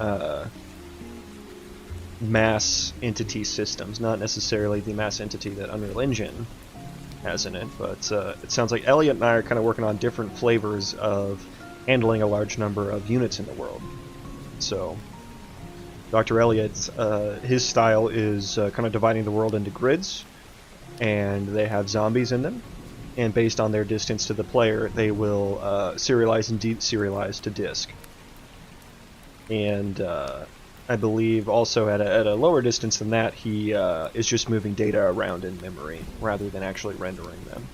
mass entity systems, not necessarily the mass entity that Unreal Engine has in it, but it sounds like Elliot and I are kind of working on different flavors of handling a large number of units in the world. So, Dr. Elliot, his style is kind of dividing the world into grids, and they have zombies in them, and based on their distance to the player, they will serialize and deserialize to disk. And I believe also at a lower distance than that, he is just moving data around in memory rather than actually rendering them.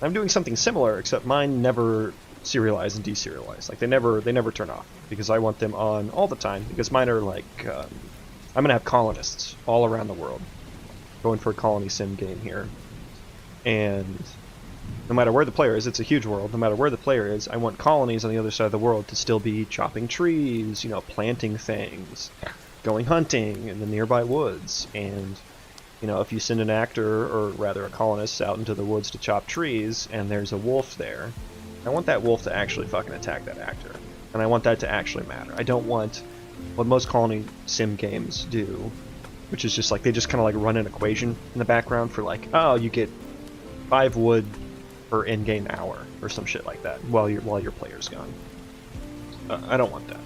I'm doing something similar, except mine never serialize and deserialize. Like they never turn off, because I want them on all the time, because mine are like I'm gonna have colonists all around the world going for a colony sim game here, and no matter where the player is, it's a huge world, no matter where the player is, I want colonies on the other side of the world to still be chopping trees, you know, planting things, going hunting in the nearby woods. And you know, if you send an actor, or rather a colonist, out into the woods to chop trees and there's a wolf there, I want that wolf to actually fucking attack that actor, and I want that to actually matter. I don't want what most colony sim games do, which is just like they just kind of like run an equation in the background for like, oh, you get 5 wood per in-game hour or some shit like that while your player's gone. I don't want that.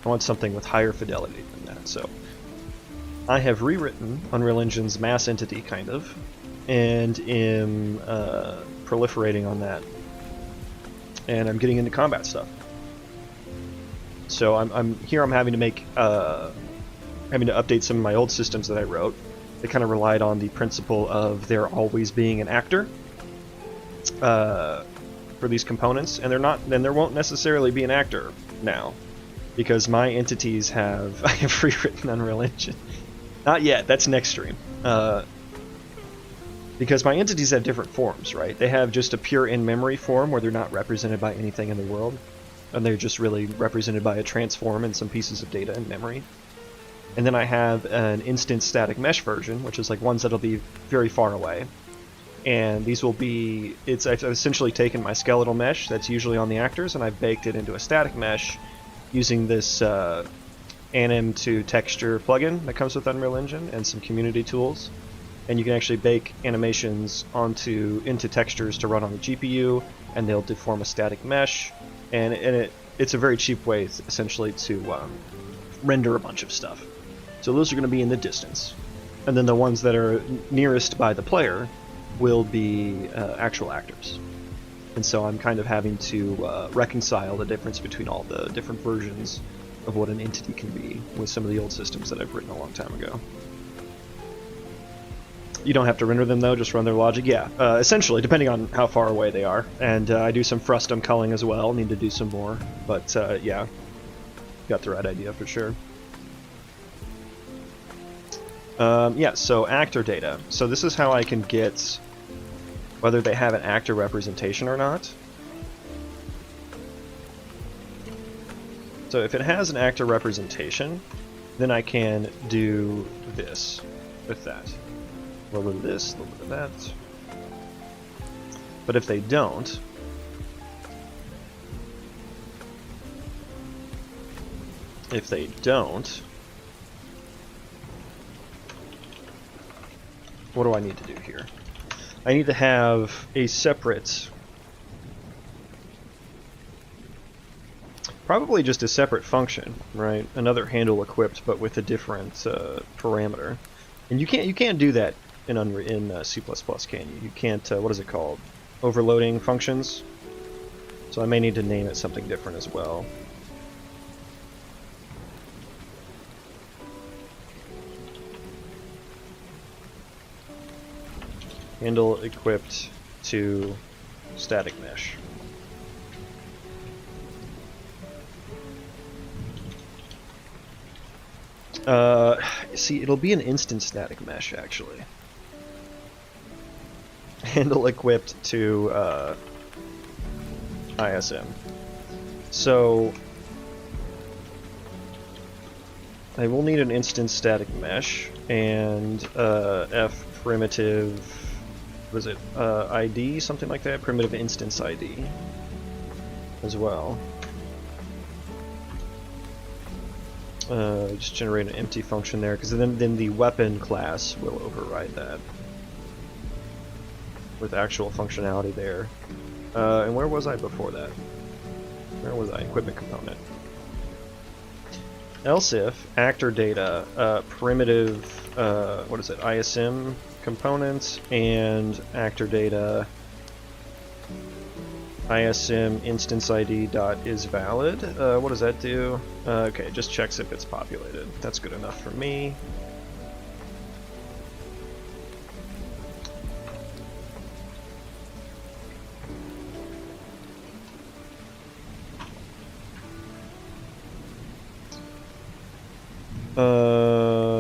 I want something with higher fidelity than that. So I have rewritten Unreal Engine's mass entity kind of, and am proliferating on that, and I'm getting into combat stuff. So I'm having to make having to update some of my old systems that I wrote. They kind of relied on the principle of there always being an actor for these components, and there won't necessarily be an actor now, because my entities have I have rewritten Unreal Engine. Not yet. That's next stream. Because my entities have different forms, right? They have just a pure in-memory form where they're not represented by anything in the world, and they're just really represented by a transform and some pieces of data in memory. And then I have an instance static mesh version, which is like ones that'll be very far away. And these will be, I've essentially taken my skeletal mesh that's usually on the actors, and I've baked it into a static mesh using this anim to texture plugin that comes with Unreal Engine and some community tools. And you can actually bake animations into textures to run on the GPU, and they'll deform a static mesh. And it's a very cheap way, essentially, to render a bunch of stuff. So those are going to be in the distance. And then the ones that are nearest by the player will be actual actors. And so I'm kind of having to reconcile the difference between all the different versions of what an entity can be with some of the old systems that I've written a long time ago. You don't have to render them though, just run their logic. Yeah, essentially, depending on how far away they are. And I do some frustum culling as well, need to do some more. But yeah, got the right idea for sure. Yeah, so actor data. So this is how I can get whether they have an actor representation or not. So if it has an actor representation, then I can do this with that. A little bit of this, a little bit of that. But if they don't, what do I need to do here? I need to have a separate, probably just a separate function, right? Another handle equipped, but with a different parameter. And you can't do that in C++, can you? You can't, what is it called? Overloading functions? So I may need to name it something different as well. Handle equipped to static mesh. See, it'll be an instance static mesh, actually. Handle equipped to ISM. So I will need an instance static mesh and F primitive, what is it, ID, something like that, primitive instance ID as well. Just generate an empty function there, because then the weapon class will override that with actual functionality there. And where was I before that? Where was I? Equipment component. Else if actor data primitive, what is it? ISM components and actor data ISM instance ID dot is valid. What does that do? Okay, it just checks if it's populated. That's good enough for me.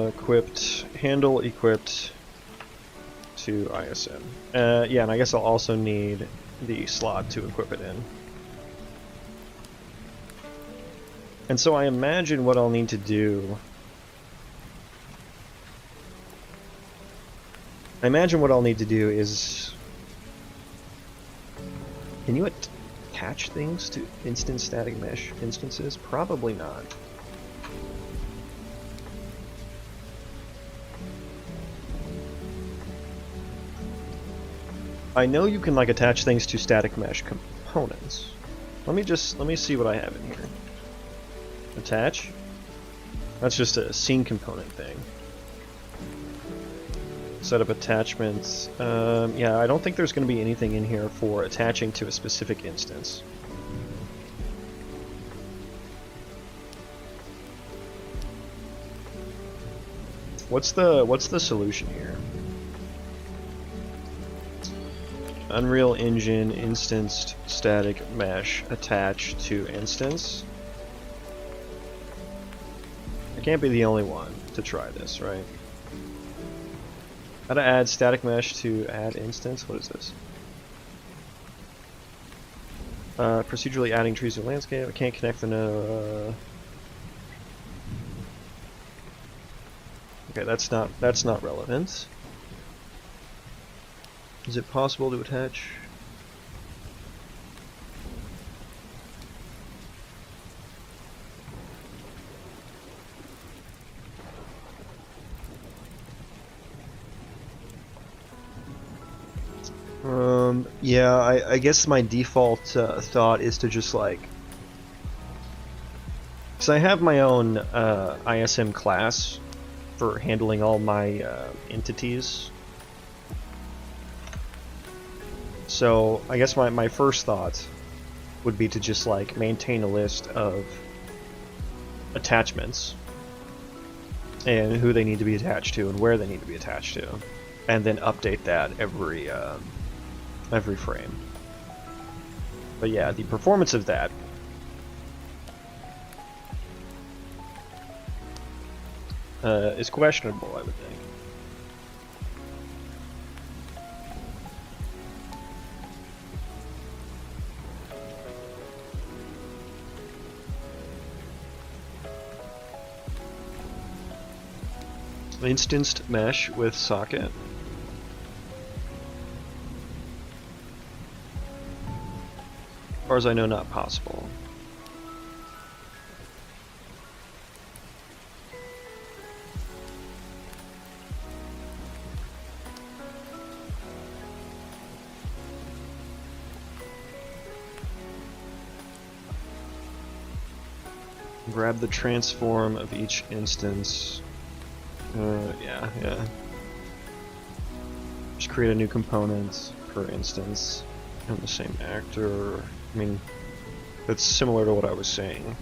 Equipped, handle equipped to ISM. Yeah, and I guess I'll also need the slot to equip it in. And so I imagine what I'll need to do. Is, can you attach things to instance static mesh instances? Probably not. I know you can like attach things to static mesh components. Let me see what I have in here. Attach. That's just a scene component thing. Set up attachments. Yeah, I don't think there's going to be anything in here for attaching to a specific instance. What's the solution here? Unreal Engine instanced static mesh attached to instance. I can't be the only one to try this, right? How to add static mesh to add instance? What is this? Procedurally adding trees to landscape. I can't connect the node. Okay, that's not relevant. Is it possible to attach? Yeah, I guess my default thought is to just like, because I have my own ISM class for handling all my entities. So I guess my first thought would be to just like maintain a list of attachments and who they need to be attached to and where they need to be attached to, and then update that every frame. But yeah, the performance of that is questionable, I would think. Instanced mesh with socket. As far as I know, not possible. Grab the transform of each instance. Yeah. Just create a new component per instance and the same actor. I mean, that's similar to what I was saying.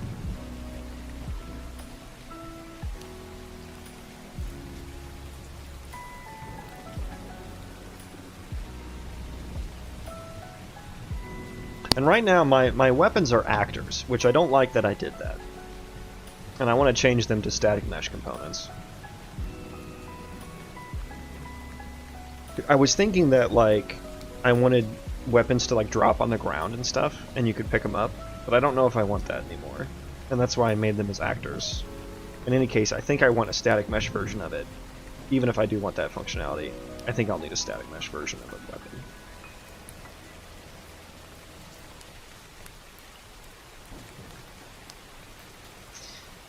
And right now my weapons are actors, which I don't like that I did that. And I want to change them to static mesh components. I was thinking that like I wanted weapons to like drop on the ground and stuff, and you could pick them up, but I don't know if I want that anymore, and that's why I made them as actors. In any case, I think I want a static mesh version of it. Even if I do want that functionality, I think I'll need a static mesh version of a weapon.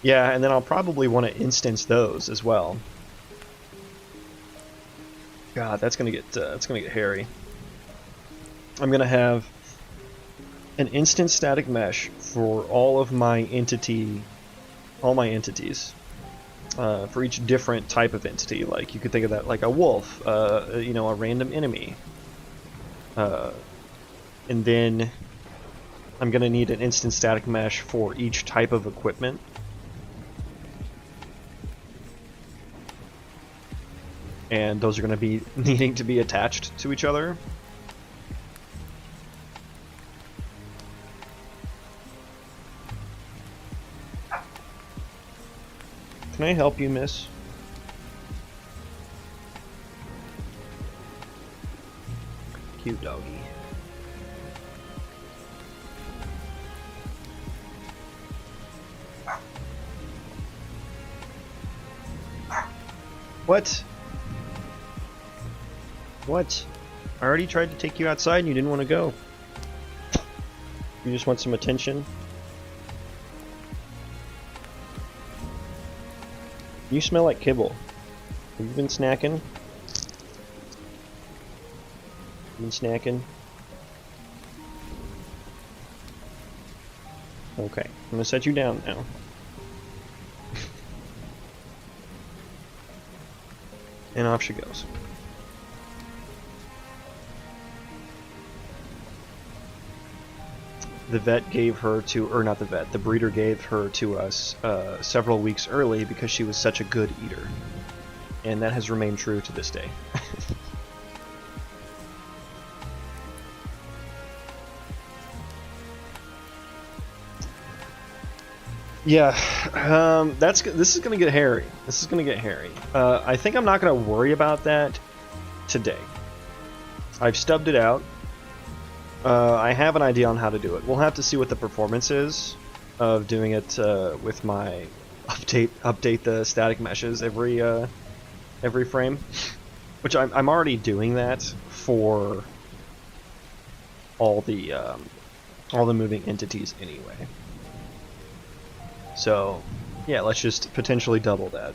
Yeah, and then I'll probably want to instance those as well. God, that's gonna get hairy. I'm gonna have an instance static mesh for all my entities, for each different type of entity. Like you could think of that like a wolf, you know, a random enemy, and then I'm gonna need an instance static mesh for each type of equipment. And those are going to be needing to be attached to each other. Can I help you, miss? Cute doggy. What? What? I already tried to take you outside and you didn't want to go. You just want some attention? You smell like kibble. Have you been snacking? Been snacking? Okay, I'm gonna set you down now. And off she goes. The vet gave her to, or not the vet, the breeder gave her to us several weeks early because she was such a good eater. And that has remained true to this day. Yeah, this is gonna get hairy. I think I'm not gonna worry about that today. I've stubbed it out. I have an idea on how to do it. We'll have to see what the performance is of doing it with my update the static meshes every frame, which I'm already doing that for all the moving entities anyway. So yeah, let's just potentially double that.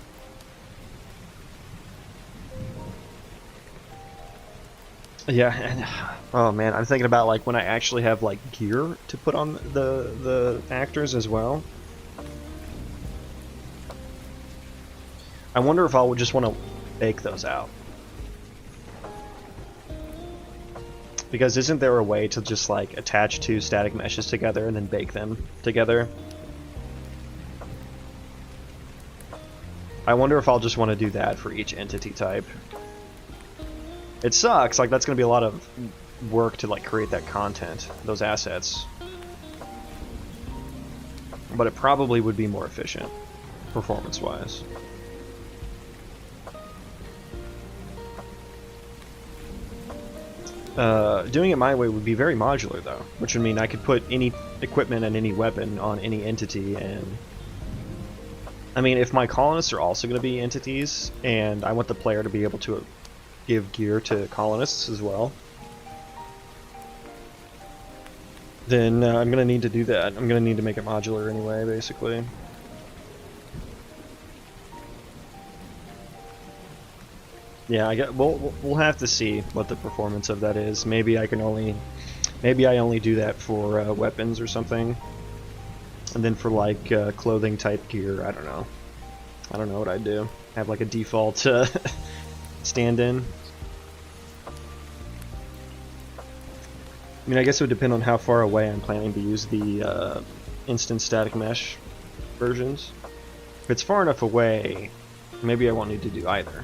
Yeah, and oh man, I'm thinking about like when I actually have like gear to put on the actors as well. I wonder if I would just want to bake those out. Because isn't there a way to just like attach two static meshes together and then bake them together? I wonder if I'll just want to do that for each entity type. It sucks, like that's going to be a lot of work to like create that content, those assets. But it probably would be more efficient, performance-wise. Doing it my way would be very modular though, which would mean I could put any equipment and any weapon on any entity, and I mean if my colonists are also going to be entities and I want the player to be able to give gear to colonists as well, then I'm going to need to do that. I'm going to need to make it modular anyway, basically. Yeah, we'll have to see what the performance of that is. Maybe I only do that for weapons or something, and then for like clothing type gear, I don't know. I don't know what I'd do. Have like a default stand-in. I mean, I guess it would depend on how far away I'm planning to use the instant static mesh versions. If it's far enough away, maybe I won't need to do either.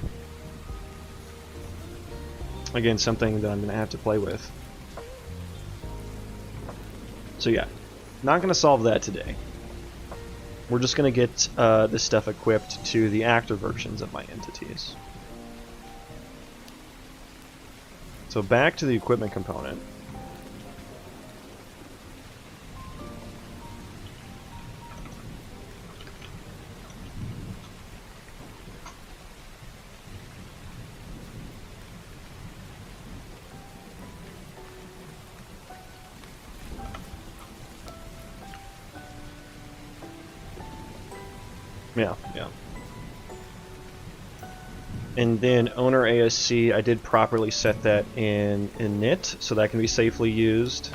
Again, something that I'm going to have to play with. So yeah, not going to solve that today. We're just going to get this stuff equipped to the active versions of my entities. So back to the equipment component. Yeah. And then owner ASC, I did properly set that in init, so that can be safely used.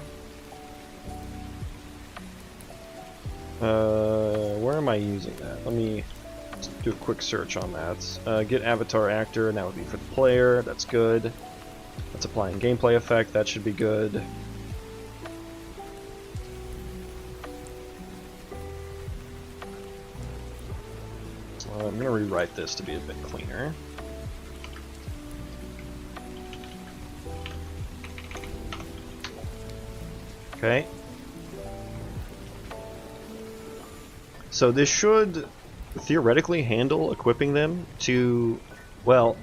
Where am I using that? Let me do a quick search on that. Get avatar actor, and that would be for the player. That's good. That's applying gameplay effect. That should be good. I'm going to rewrite this to be a bit cleaner. Okay. So this should theoretically handle equipping them to, well,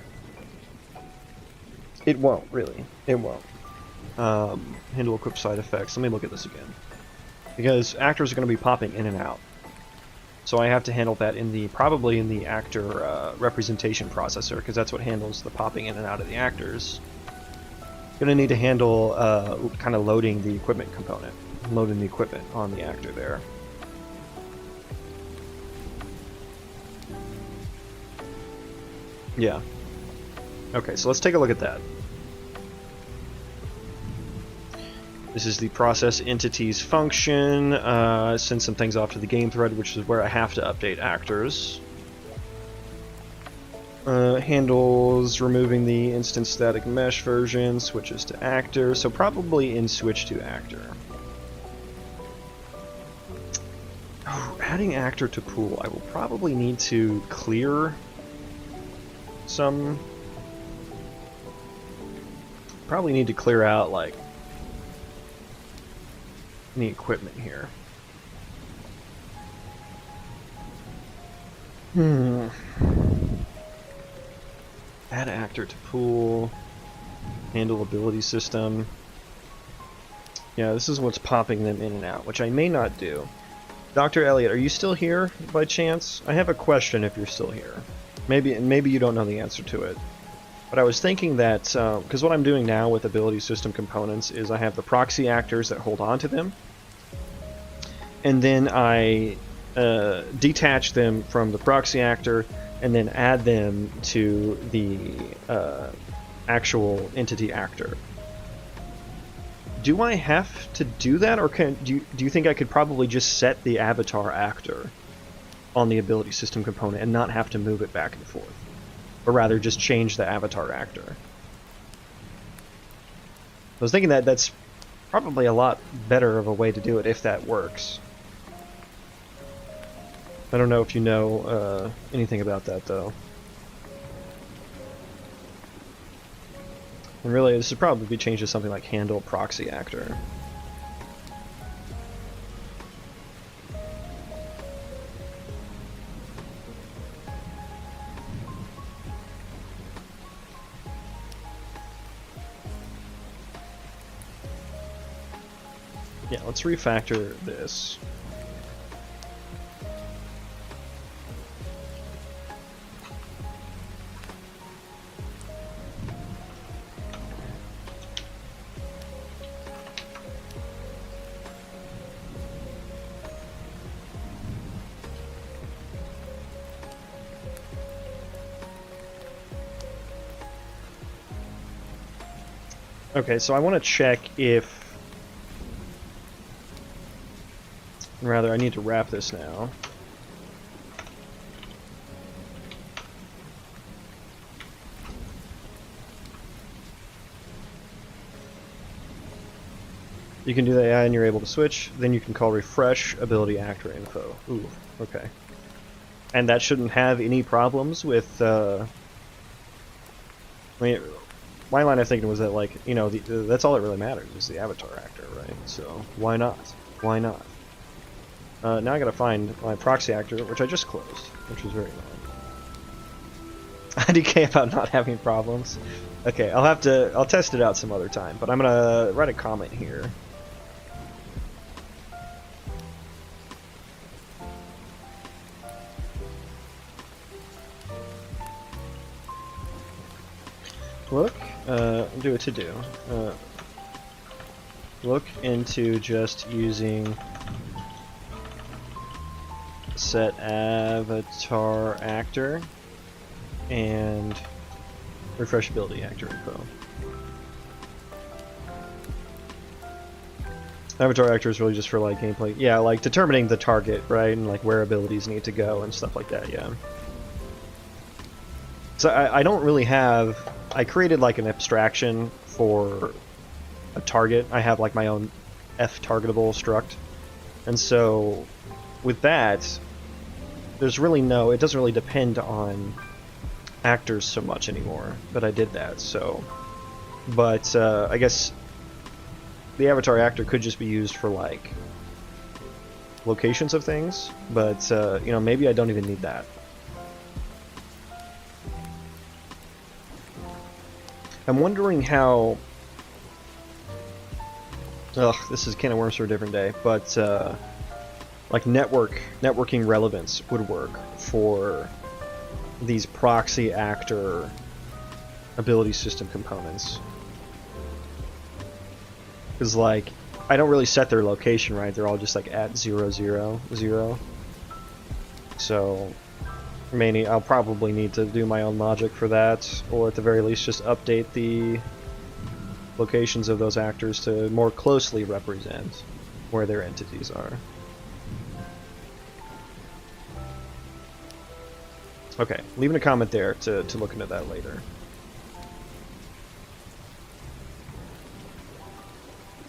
it won't really. It won't. Handle equip side effects. Let me look at this again. Because actors are going to be popping in and out. So I have to handle that probably in the actor representation processor, because that's what handles the popping in and out of the actors. Going to need to handle kind of loading the equipment component, loading the equipment on the actor there. Yeah. Okay, so let's take a look at that. This is the process entities function. Send some things off to the game thread, which is where I have to update actors. Handles removing the instant static mesh version, switches to actor, so probably in switch to actor. Oh, adding actor to pool, I will probably need to clear some. Probably need to clear out like any equipment here. Add actor to pool. Handle ability system. Yeah, this is what's popping them in and out, which I may not do. Dr. Elliot, are you still here by chance? I have a question if you're still here. Maybe you don't know the answer to it. But I was thinking that, because what I'm doing now with ability system components is I have the proxy actors that hold on to them, and then I detach them from the proxy actor and then add them to the actual entity actor. Do I have to do that, or do you think I could probably just set the avatar actor on the ability system component and not have to move it back and forth? Or rather, just change the avatar actor? I was thinking that that's probably a lot better of a way to do it if that works. I don't know if you know anything about that, though. And really, this should probably be changed to something like handle proxy actor. Yeah, let's refactor this. Okay, so I want to check if... Rather, I need to wrap this now. You can do the AI and you're able to switch. Then you can call refresh ability actor info. Ooh, okay. And that shouldn't have any problems with... I mean, my line of thinking was that, like, you know, that's all that really matters is the avatar actor, right? So why not? Why not? Now I gotta find my proxy actor, which I just closed, which was very annoying. IDK about not having problems. Okay, I'll test it out some other time, but I'm gonna write a comment here. Look, do a to-do. Look into just using set avatar actor and refresh ability actor info. Avatar actor is really just for like gameplay. Yeah, like determining the target, right, and like where abilities need to go and stuff like that. Yeah. So I don't really have. I created like an abstraction for a target. I have like my own F targetable struct, and so with that, there's really no. It doesn't really depend on actors so much anymore. But I did that. So, but I guess the avatar actor could just be used for like locations of things. But you know, maybe I don't even need that. I'm wondering how... Ugh, this is can of worms for a different day, but like networking relevance would work for these proxy actor ability system components. Because like, I don't really set their location, right? They're all just like at 0, 0, 0. So... I'll probably need to do my own logic for that, or at the very least just update the locations of those actors to more closely represent where their entities are. Okay, leaving a comment there to look into that later.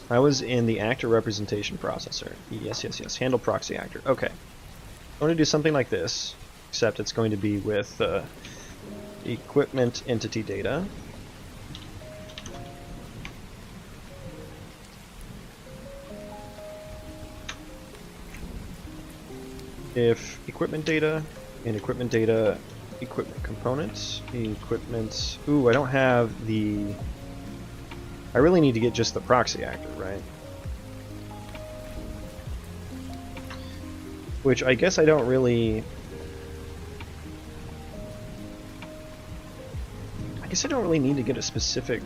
I was in the actor representation processor. Yes, yes, yes. Handle proxy actor. Okay. I want to do something like this. Except it's going to be with equipment entity data. If equipment data, and equipment data, equipment components, equipment... Ooh, I don't have the I really need to get just the proxy actor, right? Which I guess I don't really... I guess I don't really need to get a specific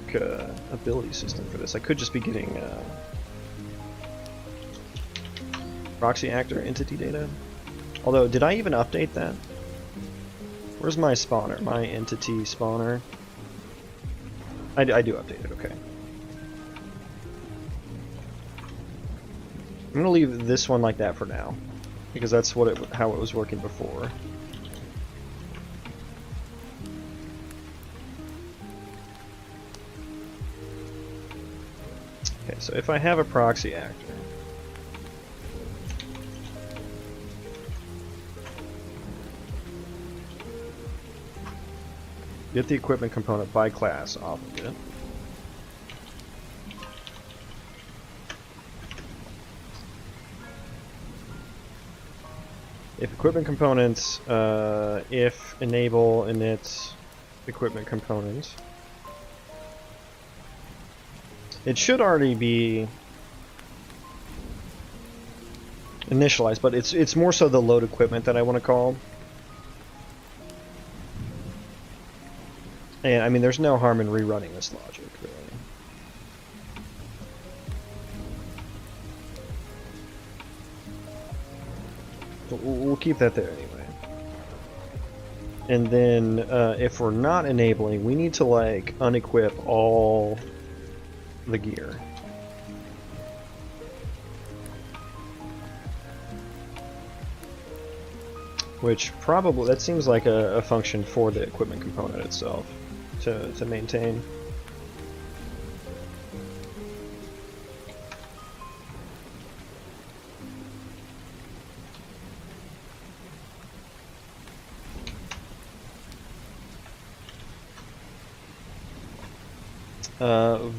ability system for this. I could just be getting proxy actor entity data. Although, did I even update that? Where's my spawner? My entity spawner? I do update it, okay. I'm gonna leave this one like that for now, because that's what how it was working before. Okay, so if I have a proxy actor, get the equipment component by class off of it. If equipment components, if enable init equipment component, it should already be initialized, but it's more so the load equipment that I want to call. And I mean, there's no harm in rerunning this logic, really. But we'll keep that there anyway. And then, if we're not enabling, we need to like unequip all the gear. Which probably, that seems like a function for the equipment component itself to maintain.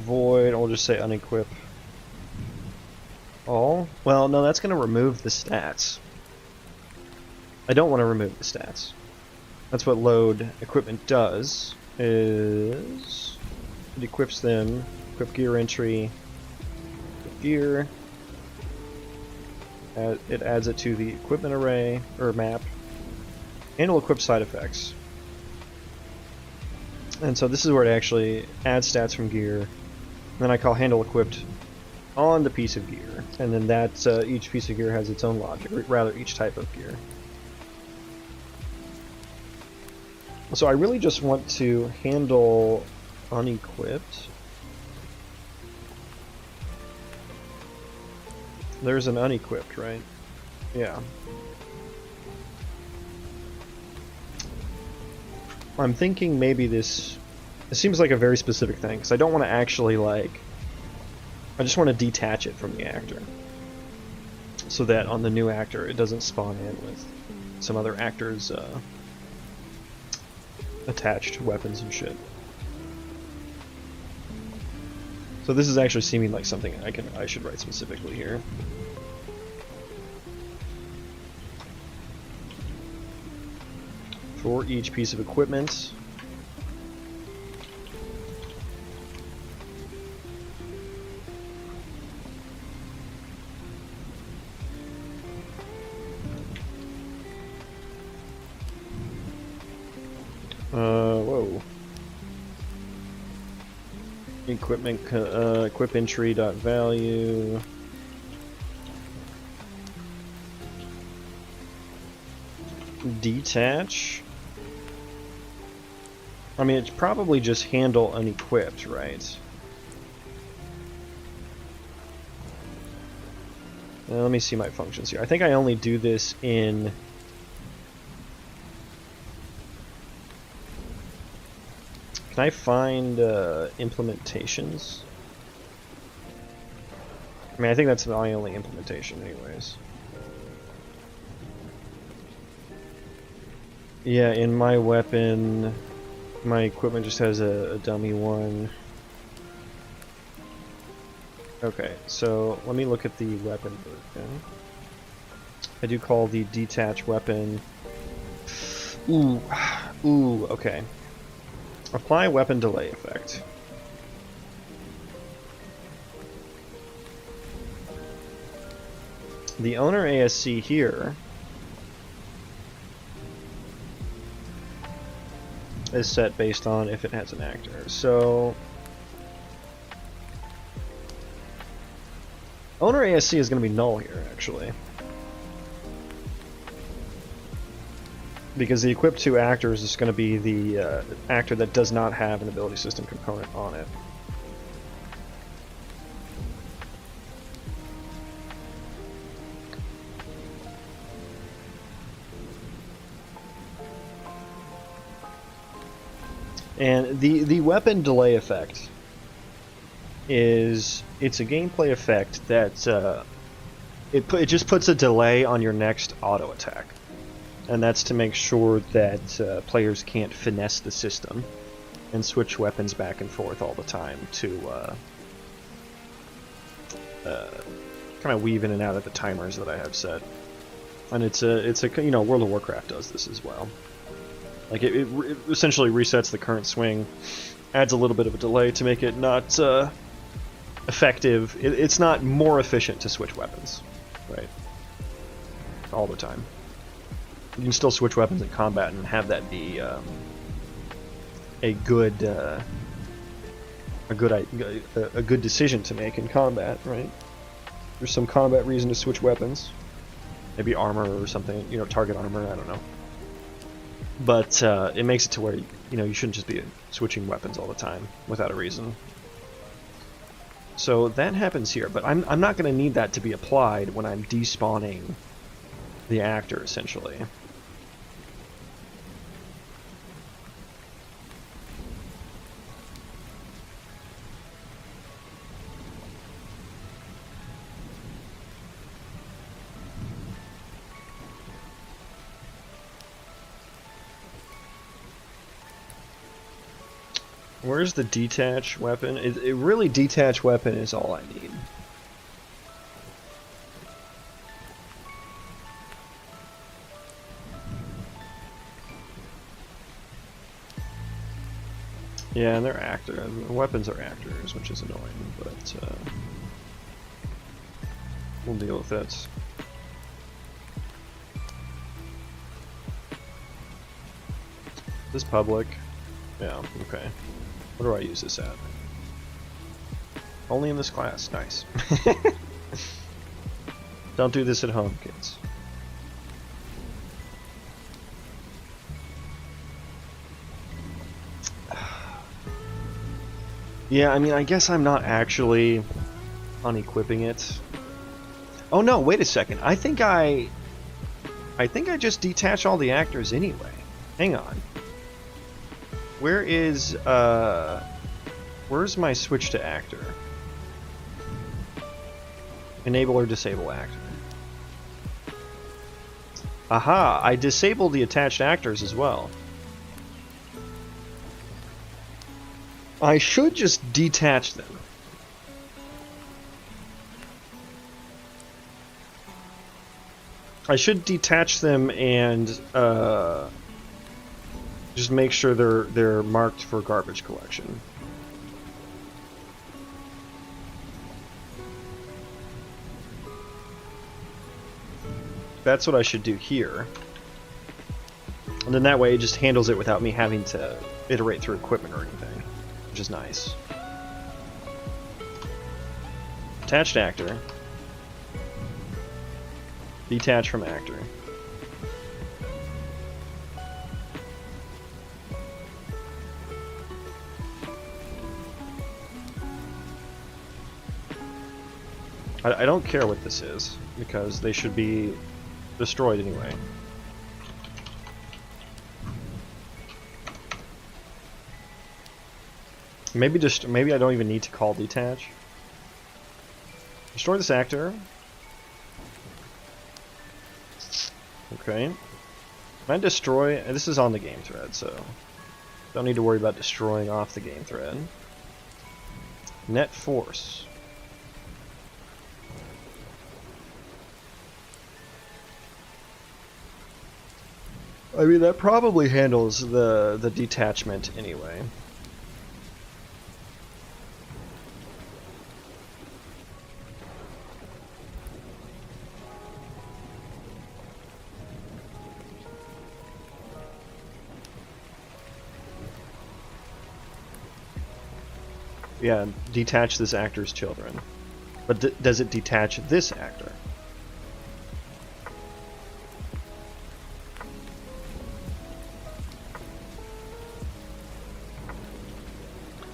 Void, I'll just say unequip all. Well, no, that's going to remove the stats. I don't want to remove the stats. That's what load equipment does, is it equips them, equip gear entry, equip gear, it adds it to the equipment array, or map, and it'll equip side effects. And so this is where it actually adds stats from gear, and then I call handle equipped on the piece of gear, and then that each piece of gear has its own logic, or rather each type of gear. So I really just want to handle unequipped. There's an unequipped, right? Yeah. I'm thinking maybe this seems like a very specific thing, because I don't want to actually, like, I just want to detach it from the actor, so that on the new actor it doesn't spawn in with some other actor's attached weapons and shit. So this is actually seeming like something I should write specifically here. For each piece of equipment, whoa. Equipment, equip entry dot value. Detach. I mean, it's probably just handle unequipped, right? Let me see my functions here. I think I only do this in... Can I find implementations? I mean, I think that's my only implementation anyways. Yeah, in my weapon, my equipment just has a dummy one. Okay, so let me look at the weapon version. I do call the detach weapon. Ooh, okay. Apply weapon delay effect. The owner ASC here is set based on if it has an actor. So owner ASC is going to be null here, actually. Because the equip 2 actors is going to be the actor that does not have an ability system component on it. And the weapon delay effect it's a gameplay effect that it just puts a delay on your next auto attack. And that's to make sure that players can't finesse the system and switch weapons back and forth all the time to kind of weave in and out of the timers that I have set. And it's a World of Warcraft does this as well. Like it essentially resets the current swing, adds a little bit of a delay to make it not effective. It's not more efficient to switch weapons, right? All the time. You can still switch weapons in combat and have that be a good decision to make in combat, right? There's some combat reason to switch weapons, maybe armor or something, target armor. I don't know. But it makes it to where you shouldn't just be switching weapons all the time without a reason. So that happens here, but I'm not going to need that to be applied when I'm despawning the actor, essentially. Where's the detach weapon? It really, detach weapon is all I need. Yeah, and they're actors. Weapons are actors, which is annoying, but we'll deal with it. This public? Yeah, okay. What do I use this at? Only in this class. Nice. Don't do this at home, kids. Yeah, I mean, I guess I'm not actually unequipping it. Oh no, wait a second. I think I just detach all the actors anyway. Hang on. Where's my switch to actor? Enable or disable actor. Aha, I disable the attached actors as well. I should just detach them. I should detach them and just make sure they're marked for garbage collection. That's what I should do here. And then that way it just handles it without me having to iterate through equipment or anything, which is nice. Attached actor. Detach from actor. I don't care what this is, because they should be destroyed anyway. Maybe I don't even need to call detach. Destroy this actor. Okay. Can I destroy? This is on the game thread, so don't need to worry about destroying off the game thread. Net force. I mean, that probably handles the detachment anyway. Yeah, detach this actor's children. But does it detach this actor?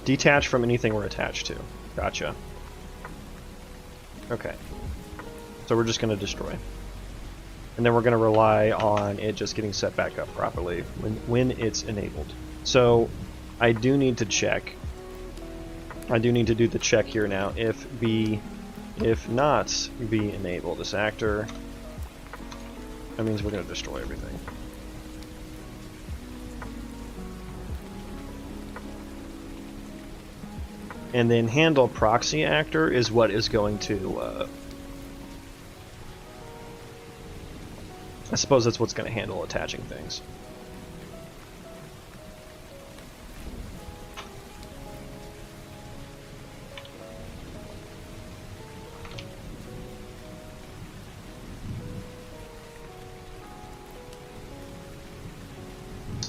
Detach from anything we're attached to. Gotcha. Okay. So we're just going to destroy. And then we're going to rely on it just getting set back up properly when it's enabled. So I do need to check. I do need to do the check here now. If not be enable this actor, that means we're going to destroy everything. And then handle proxy actor is what is going to, I suppose that's what's going to handle attaching things.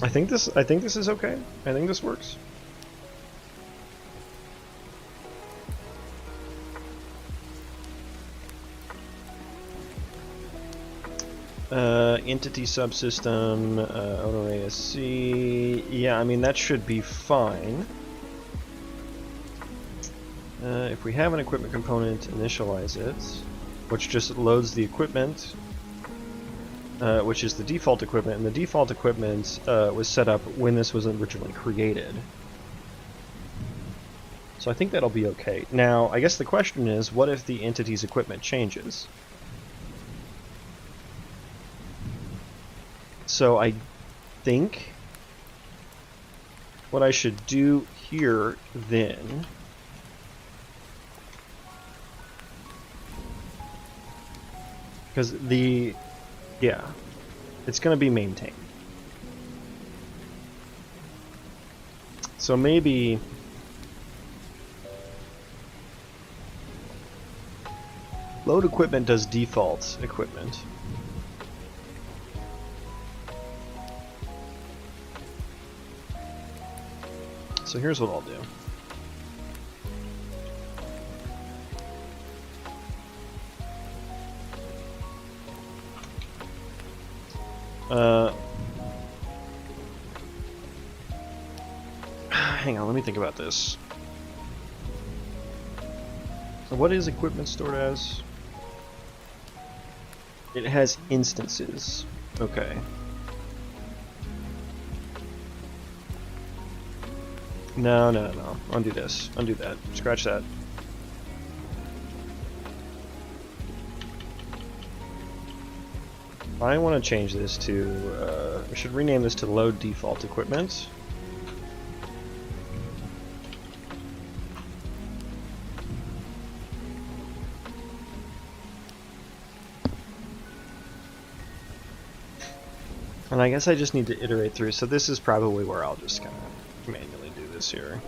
I think this is okay. I think this works. Entity subsystem, owner ASC. Yeah, I mean that should be fine. If we have an equipment component, initialize it, which just loads the equipment, which is the default equipment, and the default equipment was set up when this was originally created. So I think that'll be okay. Now, I guess the question is, what if the entity's equipment changes? So I think what I should do here then because it's going to be maintained. So maybe load equipment does default equipment. So here's what I'll do. Hang on, let me think about this. So what is equipment stored as? It has instances. Okay. No. Undo this. Undo that. Scratch that. I want to change this to, we should rename this to load default equipment. And I guess I just need to iterate through, so this is probably where I'll just kind of manually do this here.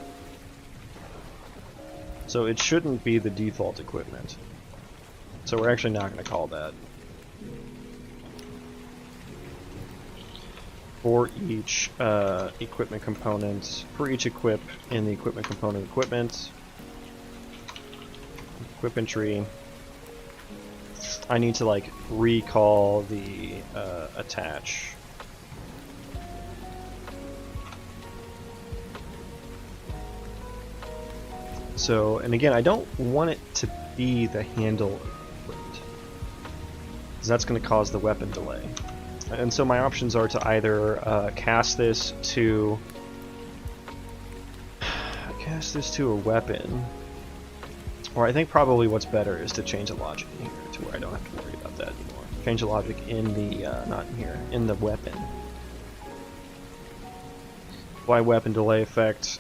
So it shouldn't be the default equipment. So we're actually not going to call that. For each equipment component, for each equip in the equipment component equipment, equipmentry, I need to like recall the attach. So, and again, I don't want it to be the handle equipped, because that's going to cause the weapon delay. And so my options are to either cast this to a weapon, or I think probably what's better is to change the logic in here to where I don't have to worry about that anymore. Change the logic in the not in here, in the weapon. Why weapon delay effect?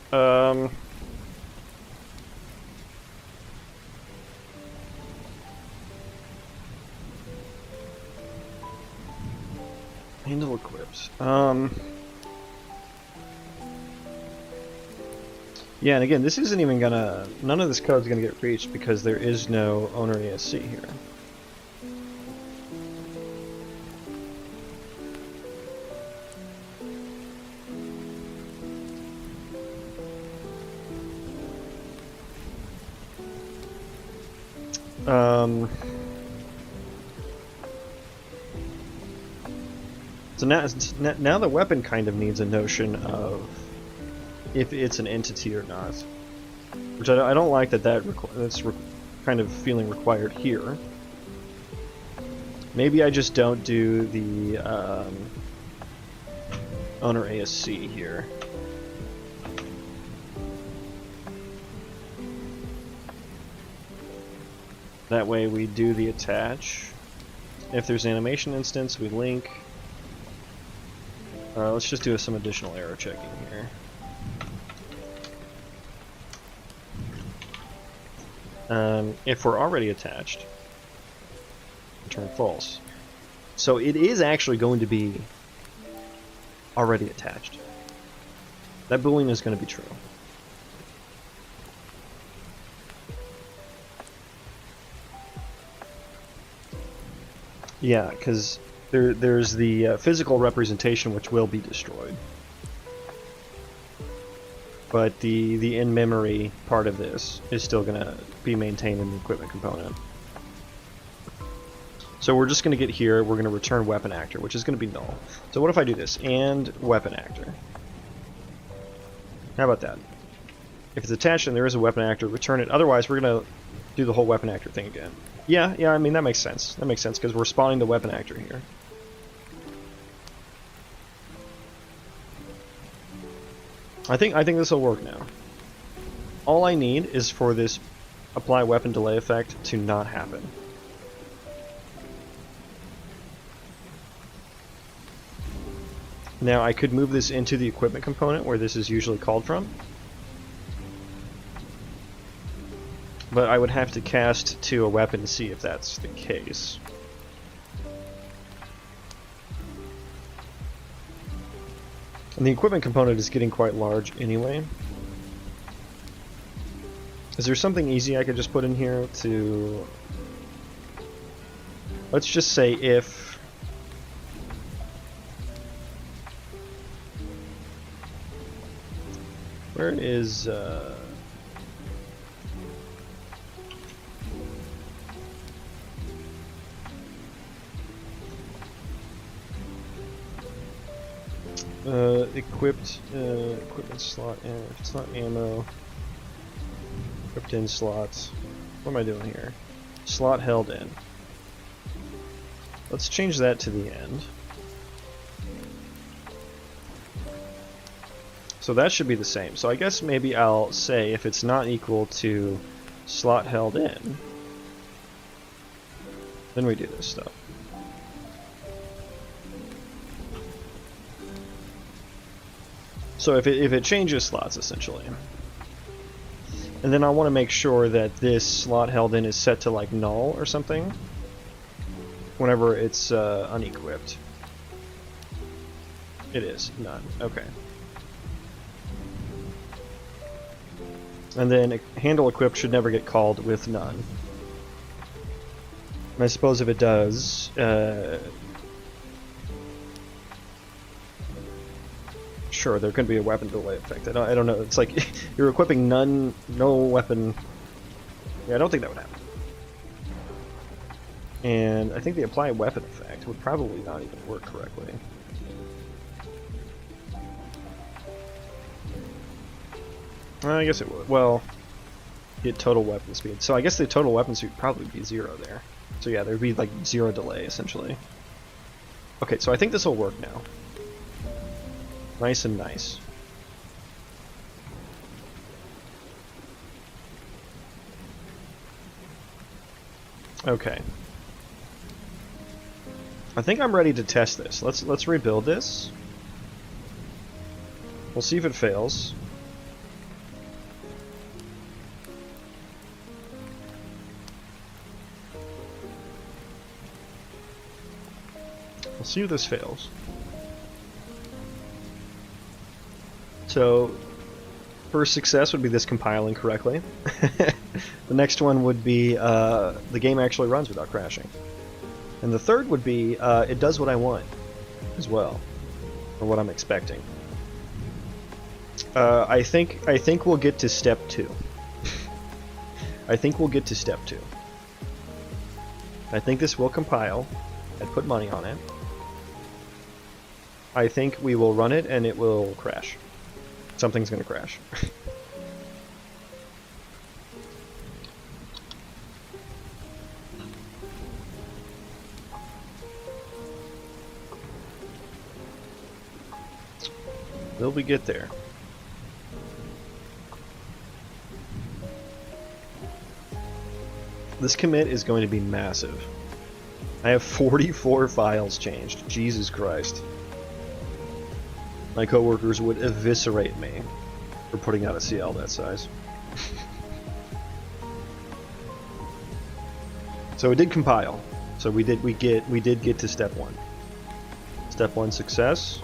Handle equipped. Yeah, and again, this isn't even gonna... None of this code's gonna get reached because there is no owner ESC here. So now the weapon kind of needs a notion of if it's an entity or not, which I don't like that's kind of feeling required here. Maybe I just don't do the owner ASC here. That way we do the attach. If there's an animation instance, we link. Let's just do some additional error checking here. If we're already attached, return false. So it is actually going to be already attached. That boolean is going to be true. Yeah, because there's the physical representation which will be destroyed. But the in-memory part of this is still going to be maintained in the equipment component. So we're just going to get here, we're going to return weapon actor, which is going to be null. So what if I do this, and weapon actor? How about that? If it's attached and there is a weapon actor, return it. Otherwise, we're going to do the whole weapon actor thing again. Yeah, I mean, that makes sense. That makes sense, because we're spawning the weapon actor here. I think this will work now. All I need is for this apply weapon delay effect to not happen. Now I could move this into the equipment component where this is usually called from. But I would have to cast to a weapon to see if that's the case. And the equipment component is getting quite large anyway. Is there something easy I could just put in here to... Let's just say if... Where is... equipment slot, if it's not ammo, equipped in slots. What am I doing here? Slot held in. Let's change that to the end. So that should be the same. So I guess maybe I'll say if it's not equal to slot held in, then we do this stuff. So if it changes slots, essentially. And then I want to make sure that this slot held in is set to like null or something whenever it's unequipped. It is, none. Okay. And then handle equipped should never get called with none. And I suppose if it does, sure, there could be a weapon delay effect. I don't know. It's like you're equipping no weapon. Yeah, I don't think that would happen. And I think the apply weapon effect would probably not even work correctly. I guess it would. Well, get total weapon speed. So I guess the total weapon speed would probably be 0 there. So yeah, there'd be like 0 delay essentially. Okay, so I think this will work now. Nice and nice. Okay. I think I'm ready to test this. Let's rebuild this. We'll see if it fails. We'll see if this fails. So, first success would be this compiling correctly. The next one would be the game actually runs without crashing. And the third would be it does what I want as well, or what I'm expecting. I think we'll get to step 2. I think we'll get to step 2. I think this will compile. I'd put money on it. I think we will run it and it will crash. Something's gonna crash. Will we get there? This commit is going to be massive. I have 44 files changed. Jesus Christ. My coworkers would eviscerate me for putting out a CL that size. So it did compile. So we did get to step 1. Step 1 success.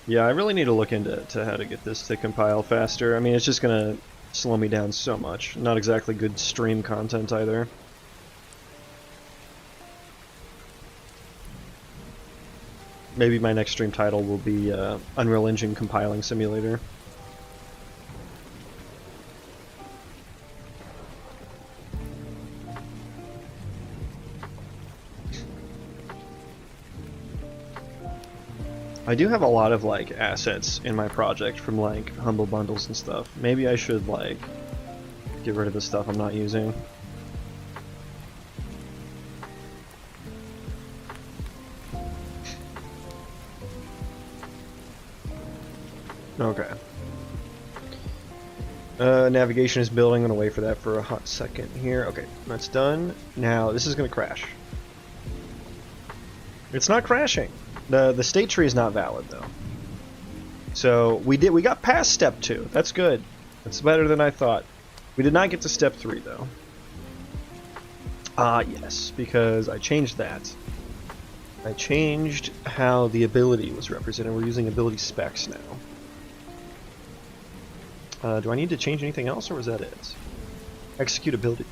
Yeah, I really need to look into how to get this to compile faster. I mean, it's just gonna slow me down so much. Not exactly good stream content either. Maybe my next stream title will be Unreal Engine Compiling Simulator. I do have a lot of like assets in my project from like Humble Bundles and stuff. Maybe I should like get rid of the stuff I'm not using. Okay. Navigation is building. I'm gonna wait for that for a hot second here. Okay, that's done. Now this is gonna crash. It's not crashing. The state tree is not valid though. So we got past step 2. That's good. That's better than I thought. We did not get to step 3 though. Yes, because I changed that. I changed how the ability was represented. We're using ability specs now. Do I need to change anything else, or was that it? Executability.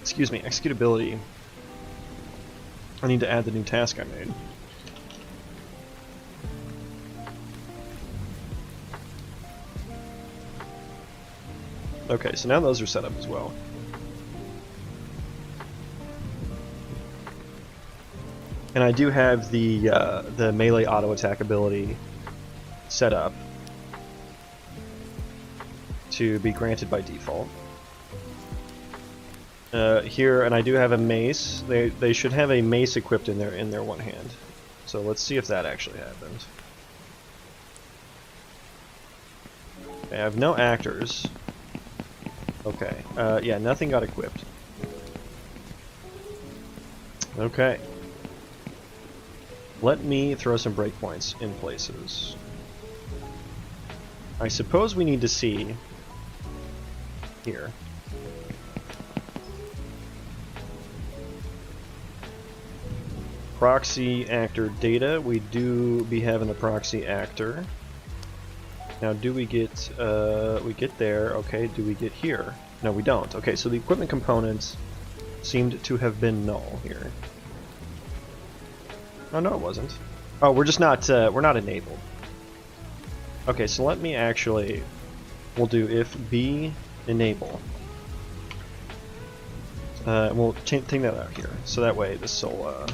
Excuse me, executability. I need to add the new task I made. Okay, so now those are set up as well. And I do have the melee auto attack ability set up to be granted by default. Here, and I do have a mace. They should have a mace equipped in their one hand. So let's see if that actually happened. I have no actors. Okay, yeah, nothing got equipped. Okay. Let me throw some breakpoints in places. I suppose we need to see here. Proxy actor data. We do be having a proxy actor. Now, do we get there? Okay, do we get here? No, we don't. Okay, so the equipment components seemed to have been null here. Oh, no, it wasn't. Oh, we're just not, we're not enabled. Okay, so let me actually, we'll do if b enable. We'll take that out here, so that way this will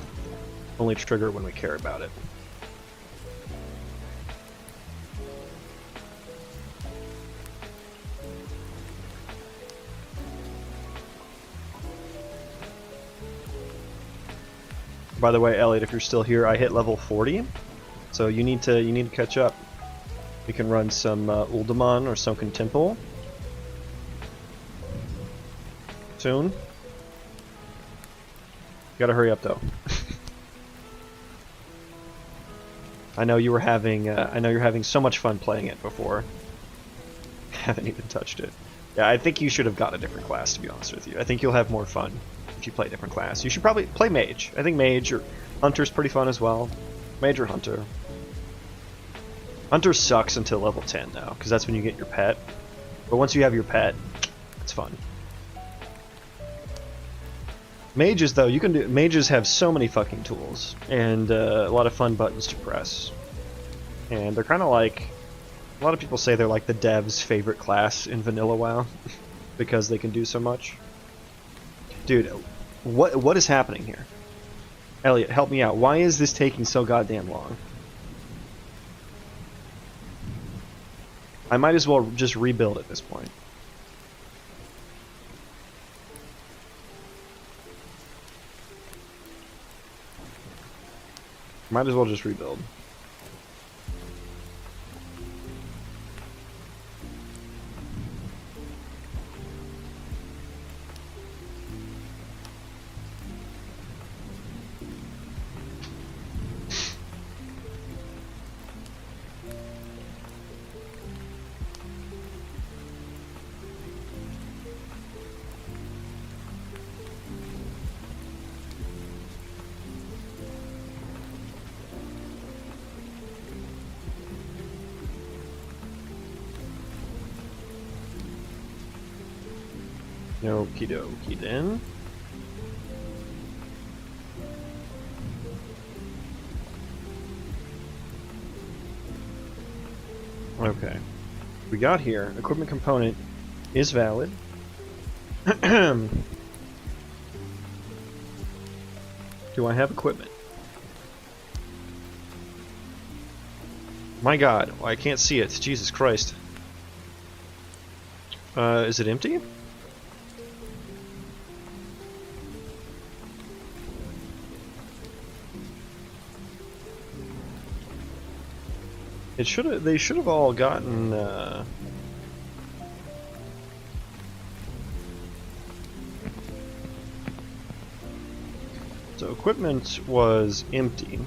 only trigger when we care about it. By the way, Elliot, if you're still here, I hit level 40, so you need to catch up. We can run some Uldaman or Sunken Temple soon. Gotta hurry up though. I know you're having so much fun playing it before. Haven't even touched it. Yeah, I think you should have got a different class, to be honest with you. I think you'll have more fun if you play a different class. You should probably play Mage. I think Mage or Hunter's pretty fun as well. Mage or Hunter. Hunter sucks until level 10 though, because that's when you get your pet. But once you have your pet, it's fun. Mages though, mages have so many fucking tools and a lot of fun buttons to press. And they're kind of like, a lot of people say they're like the dev's favorite class in vanilla WoW because they can do so much. Dude, what is happening here? Elliot, help me out. Why is this taking so goddamn long? I might as well just rebuild at this point. Might as well just rebuild. Okie dokie then. Okay. We got here. Equipment component is valid. Do I have equipment? My god, I can't see it. Jesus Christ. Is it empty? It should have. They should have all gotten. So equipment was empty.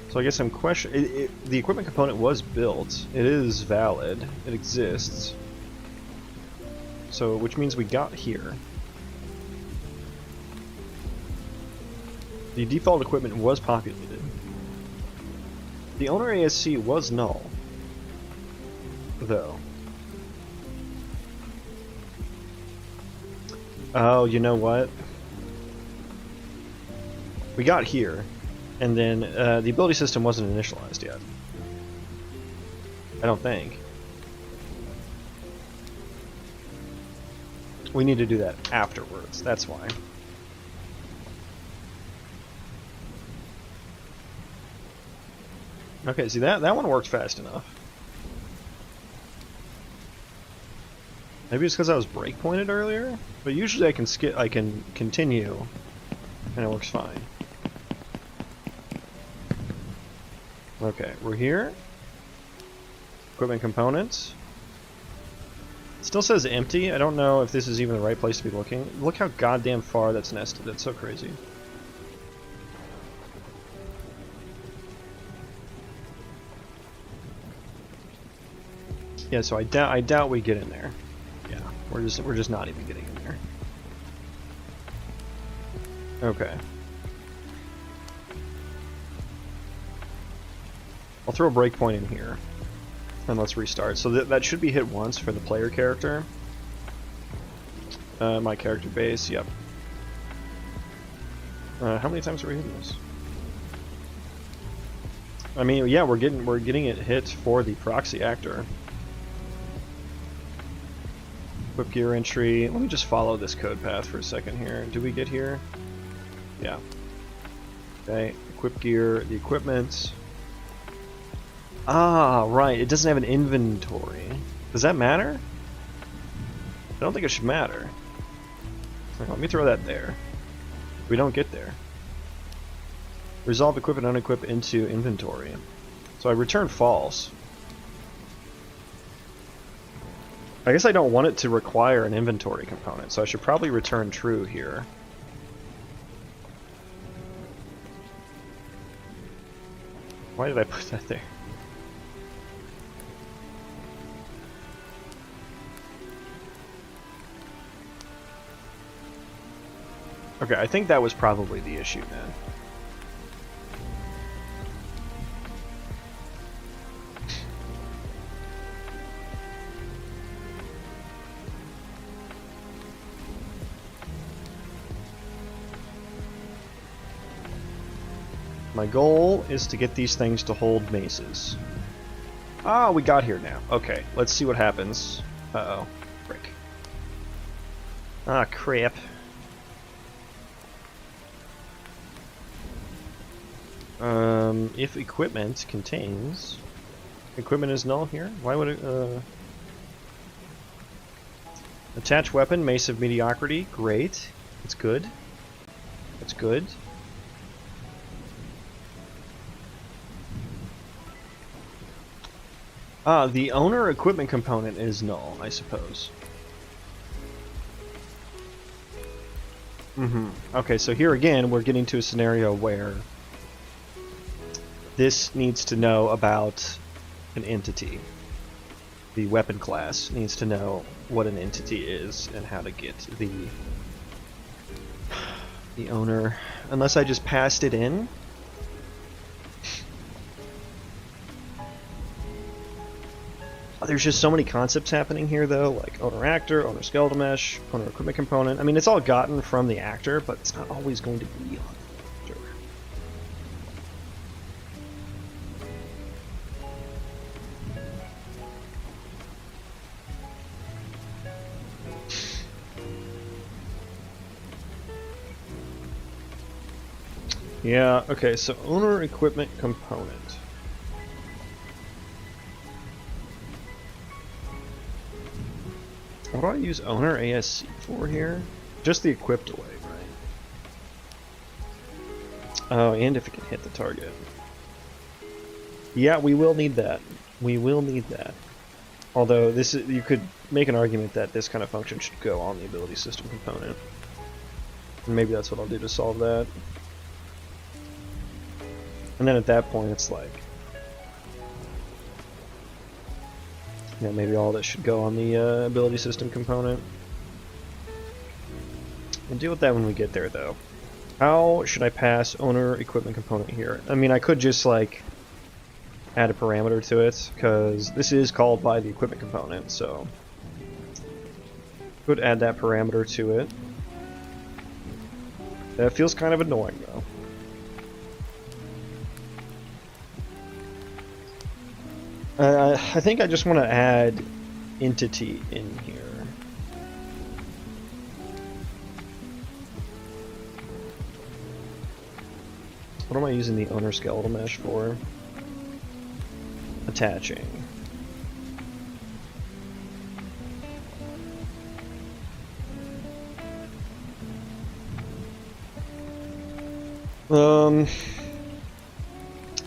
So I guess I'm questioning. The equipment component was built. It is valid. It exists. So which means we got here. The default equipment was populated. The owner ASC was null, though. Oh, you know what? We got here, and then the ability system wasn't initialized yet. I don't think. We need to do that afterwards, that's why. Okay, see that one worked fast enough. Maybe it's because I was breakpointed earlier, but usually I can continue, and it works fine. Okay, we're here. Equipment components. It still says empty. I don't know if this is even the right place to be looking. Look how goddamn far that's nested. That's so crazy. Yeah, so I doubt we get in there. Yeah, we're just not even getting in there. Okay. I'll throw a breakpoint in here, and let's restart. So that should be hit once for the player character. My character base, yep. How many times are we hitting this? I mean, yeah, we're getting it hit for the proxy actor. Equip gear entry. Let me just follow this code path for a second here. Do we get here? Yeah. Okay. Equip gear. The equipment. Ah, right. It doesn't have an inventory. Does that matter? I don't think it should matter. Okay, let me throw that there. We don't get there. Resolve equip and unequip into inventory. So I return false. I guess I don't want it to require an inventory component, so I should probably return true here. Why did I put that there? Okay, I think that was probably the issue then. My goal is to get these things to hold maces. Ah, we got here now. Okay, let's see what happens. Uh-oh. Frick. Ah, crap. If equipment contains... Equipment is null here? Why would it, Attach weapon, Mace of Mediocrity. Great. That's good. That's good. Ah, the owner equipment component is null, I suppose. Okay, so here again, we're getting to a scenario where this needs to know about an entity. The weapon class needs to know what an entity is and how to get the owner. Unless I just passed it in. Oh, there's just so many concepts happening here, though, like owner actor, owner skeletal mesh, owner equipment component. I mean, it's all gotten from the actor, but it's not always going to be on the actor. Yeah, okay, so owner equipment component. What do I use owner ASC for here? Just the equipped away, right? Oh, and if it can hit the target. Yeah, we will need that. We will need that. Although this is, you could make an argument that this kind of function should go on the ability system component. And maybe that's what I'll do to solve that. And then at that point it's like, yeah, maybe all that should go on the ability system component. We'll deal with that when we get there, though. How should I pass owner equipment component here? I mean, I could just, like, add a parameter to it, because this is called by the equipment component, so... Could add that parameter to it. That feels kind of annoying, though. I think I just want to add entity in here. What am I using the owner skeletal mesh for? Attaching.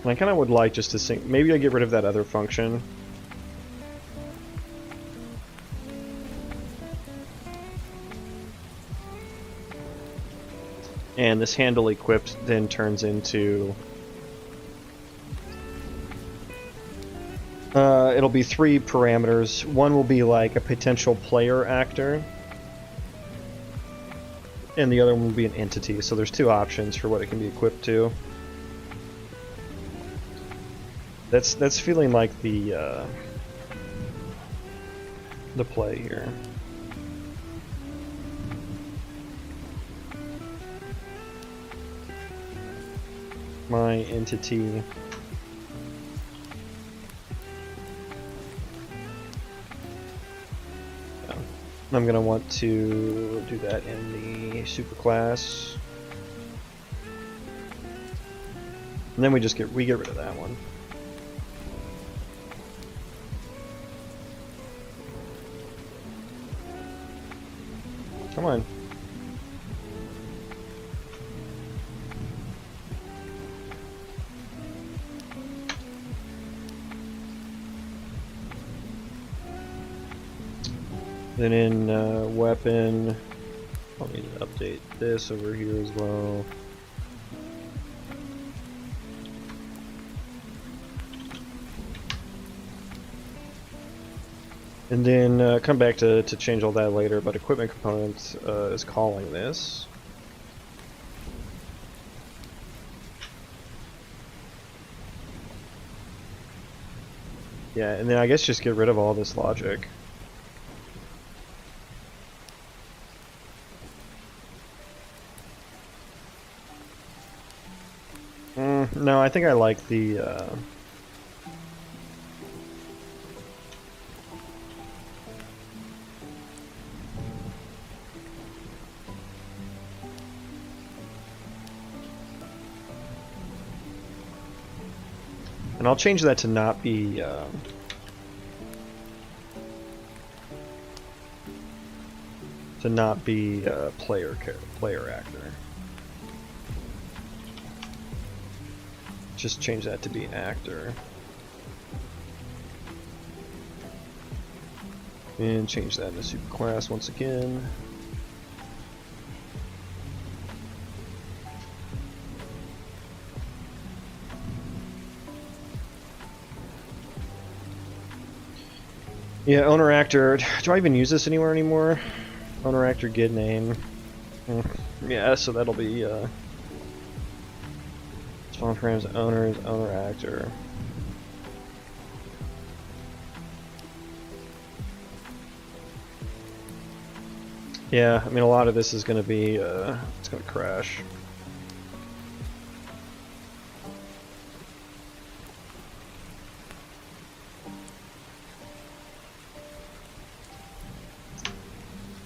I kind of would like just to sync. Maybe I get rid of that other function. And this handle equipped then turns into... it'll be 3 parameters. One will be like a potential player actor. And the other one will be an entity. So there's 2 options for what it can be equipped to. That's feeling like the play here. My entity. I'm gonna want to do that in the superclass. And then we get rid of that one. Come on. Then in weapon, I'll need to update this over here as well. And then come back to change all that later, but equipment component is calling this. Yeah, and then I guess just get rid of all this logic. No, I think I like the and I'll change that to not be player actor. Just change that to be actor. And change that to superclass once again. Yeah, owner actor. Do I even use this anywhere anymore? Owner actor gid name. Yeah, so that'll be spawn frames owners, owner actor. Yeah, I mean a lot of this is gonna be it's gonna crash.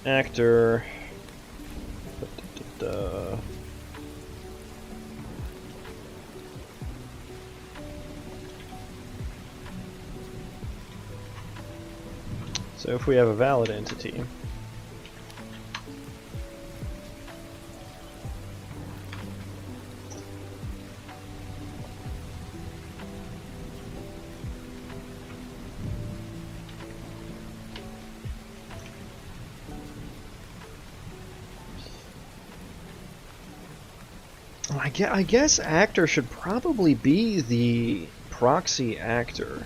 Actor. So if we have a valid entity, I guess actor should probably be the proxy actor.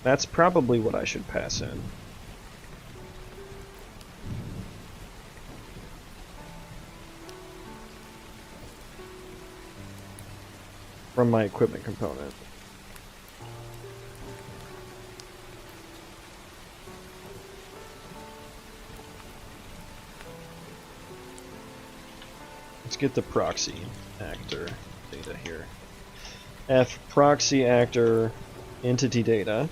That's probably what I should pass in. From my equipment component. Let's get the proxy actor data here. F proxy actor entity data.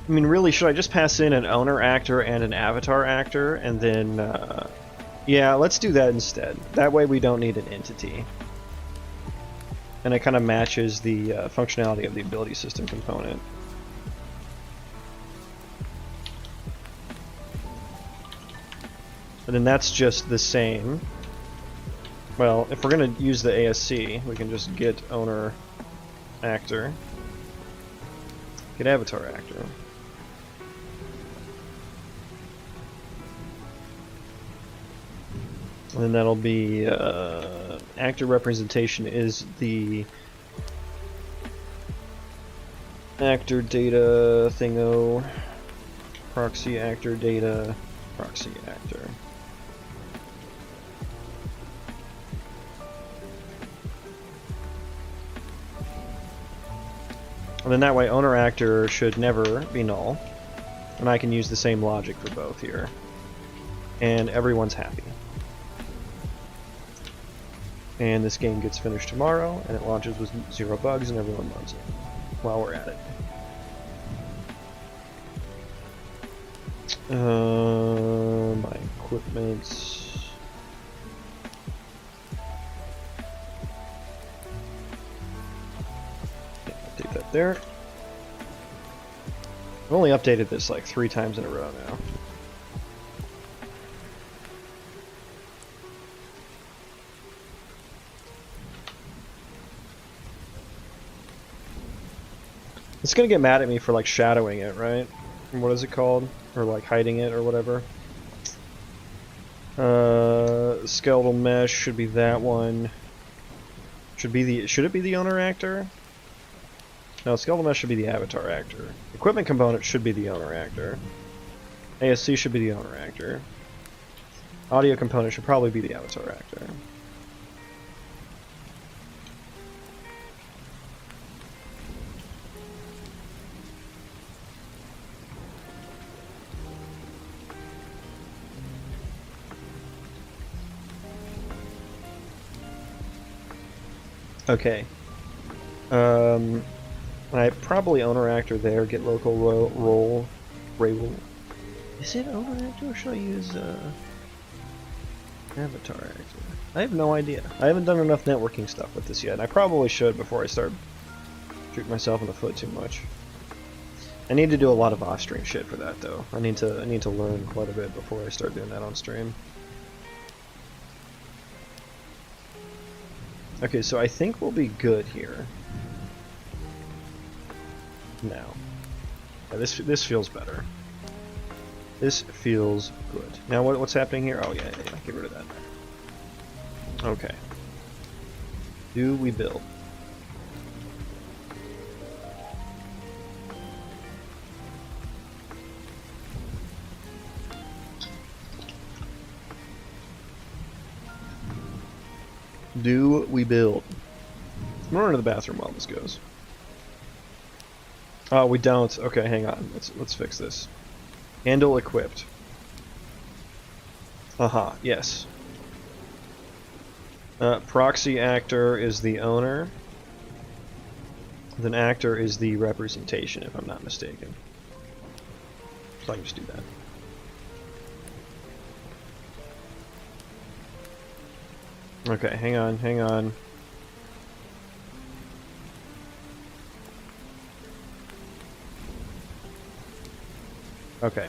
I mean, really, should I just pass in an owner actor and an avatar actor, and then, yeah, let's do that instead. That way we don't need an entity. And it kind of matches the functionality of the ability system component. And then that's just the same. Well, if we're going to use the ASC, we can just get owner actor, get avatar actor. And then that'll be actor representation is the actor data thingo, proxy actor data, proxy actor. And then that way owner actor should never be null. And I can use the same logic for both here. And everyone's happy. And this game gets finished tomorrow, and it launches with 0 bugs, and everyone loves it. While we're at it. My equipment. Yeah, update that there. I've only updated this like 3 times in a row now. It's gonna get mad at me for like shadowing it, right? What is it called? Or like hiding it or whatever. Skeletal mesh should be that one. Should it be the owner actor? No, skeletal mesh should be the avatar actor. Equipment component should be the owner actor. ASC should be the owner actor. Audio component should probably be the avatar actor. Okay. I probably owner actor there, get local roll. Is it owner actor or should I use avatar actor? I have no idea. I haven't done enough networking stuff with this yet, and I probably should before I start shooting myself in the foot too much. I need to do a lot of off-stream shit for that though. I need to learn quite a bit before I start doing that on stream. Okay, so I think we'll be good here. Now. Yeah, this feels better. This feels good. Now what's happening here? Oh yeah, get rid of that. Okay. Do we build? Do we build? I'm going to the bathroom while this goes. Oh, we don't. Okay, hang on. Let's fix this. Handle equipped. Aha, yes. Proxy actor is the owner. Then actor is the representation, if I'm not mistaken. So I can just do that. Okay, hang on. Okay.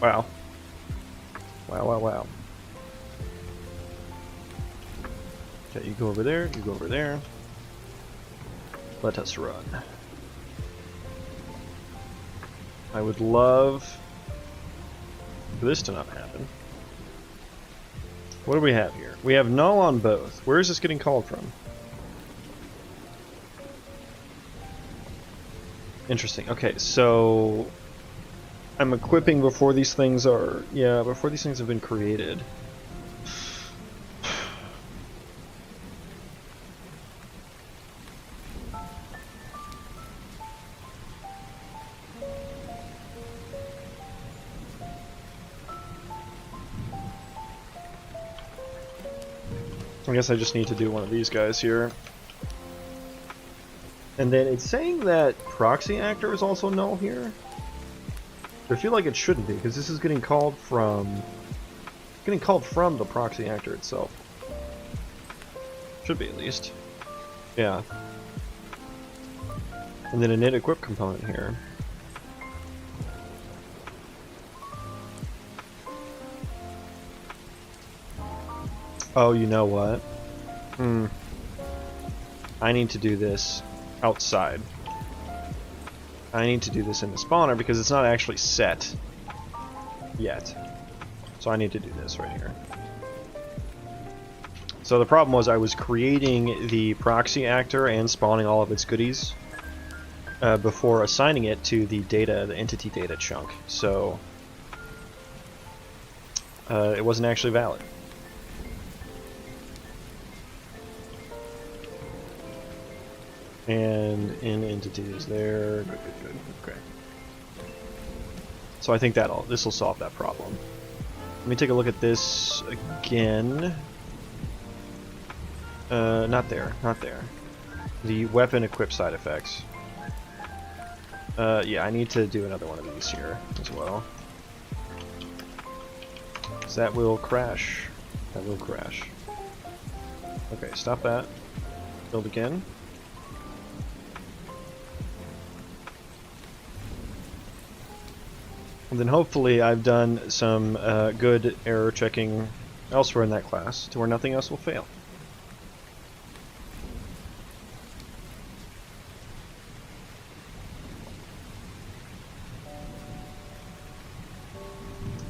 Wow. Wow. Okay, you go over there, you go over there. Let us run. I would love for this to not happen. What do we have here? We have null on both. Where is this getting called from? Interesting. Okay, so I'm equipping before these things are... yeah, before these things have been created. I guess I just need to do one of these guys here. And then it's saying that proxy actor is also null here. I feel like it shouldn't be, because this is getting called from the proxy actor itself. Should be, at least. Yeah. And then a init equip component here. Oh, you know what? I need to do this outside. I need to do this in the spawner because it's not actually set yet. So I need to do this right here. So the problem was I was creating the proxy actor and spawning all of its goodies before assigning it to the data, the entity data chunk. So it wasn't actually valid. And in entities there. Good. Okay. So I think this will solve that problem. Let me take a look at this again. Not there. The weapon equip side effects. Yeah, I need to do another one of these here as well. So that will crash. Okay, stop that. Build again. And then hopefully I've done some good error checking elsewhere in that class to where nothing else will fail.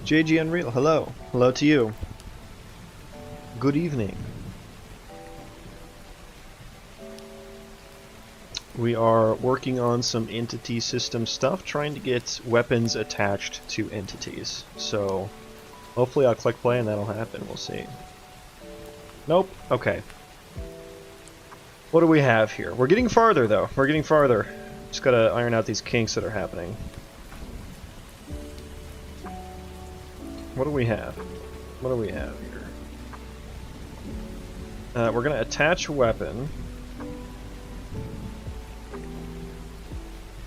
JG Unreal, hello. Hello to you. Good evening. We are working on some entity system stuff, trying to get weapons attached to entities. So, hopefully I'll click play and that'll happen, we'll see. Nope, okay. What do we have here? We're getting farther though, we're getting farther. Just gotta iron out these kinks that are happening. What do we have? What do we have here? We're gonna attach a weapon.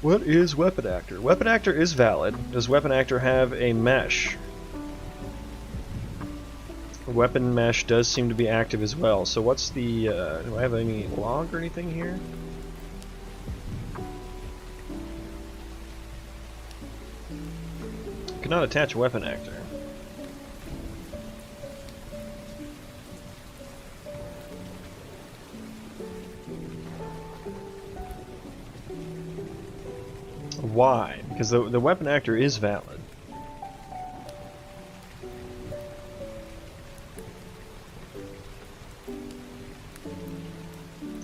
What is Weapon Actor? Weapon Actor is valid. Does Weapon Actor have a mesh? Weapon mesh does seem to be active as well. So what's the, do I have any log or anything here? Cannot attach Weapon Actor. Why? Because the weapon actor is valid.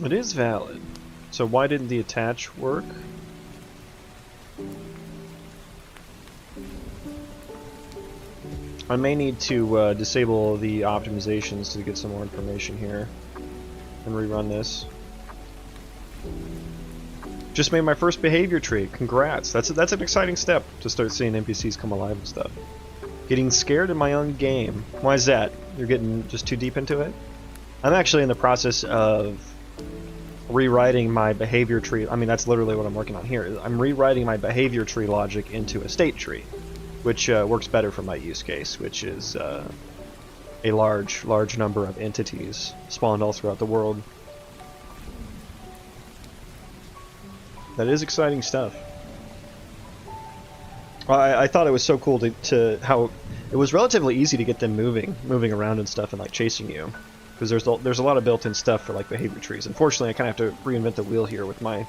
It is valid. So why didn't the attach work? I may need to disable the optimizations to get some more information here and rerun this. Just made my first behavior tree. Congrats. That's an exciting step to start seeing NPCs come alive and stuff. Getting scared in my own game. Why is that? You're getting just too deep into it? I'm actually in the process of rewriting my behavior tree. I mean, that's literally what I'm working on here. I'm rewriting my behavior tree logic into a state tree, which works better for my use case, which is a large number of entities spawned all throughout the world. That is exciting stuff. I thought it was so cool to how it was relatively easy to get them moving around and stuff and like chasing you, because there's a lot of built-in stuff for like behavior trees. Unfortunately, I kind of have to reinvent the wheel here with my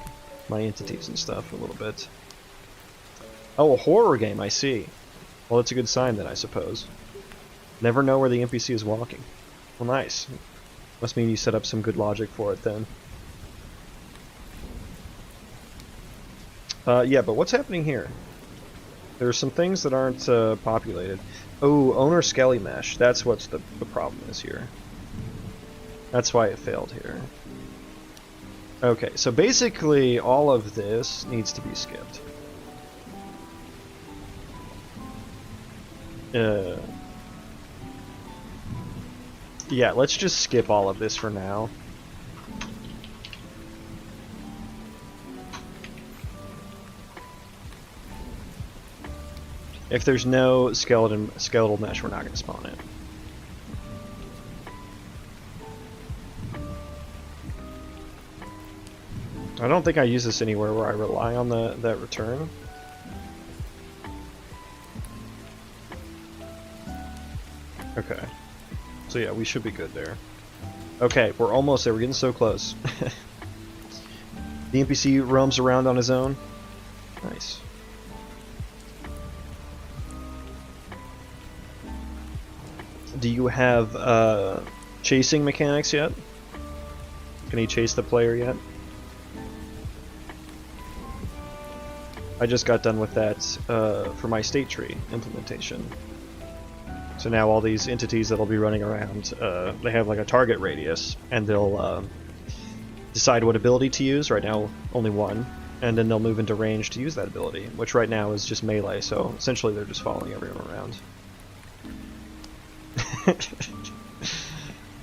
entities and stuff a little bit. Oh, a horror game, I see. Well, that's a good sign then, I suppose. Never know where the NPC is walking. Well, nice. Must mean you set up some good logic for it then. Yeah, but what's happening here? There are some things that aren't populated. Oh, owner skelly mesh. That's what's the problem is here. That's why it failed here. Okay, so basically all of this needs to be skipped. Yeah, let's just skip all of this for now. If there's no skeletal mesh, we're not going to spawn it. I don't think I use this anywhere where I rely on that return. Okay. So yeah, we should be good there. Okay, we're almost there. We're getting so close. The NPC roams around on his own. Nice. Do you have chasing mechanics yet? Can he chase the player yet? I just got done with that for my state tree implementation. So now all these entities that'll be running around, they have like a target radius, and they'll decide what ability to use. Right now, only one, and then they'll move into range to use that ability, which right now is just melee, so essentially they're just following everyone around.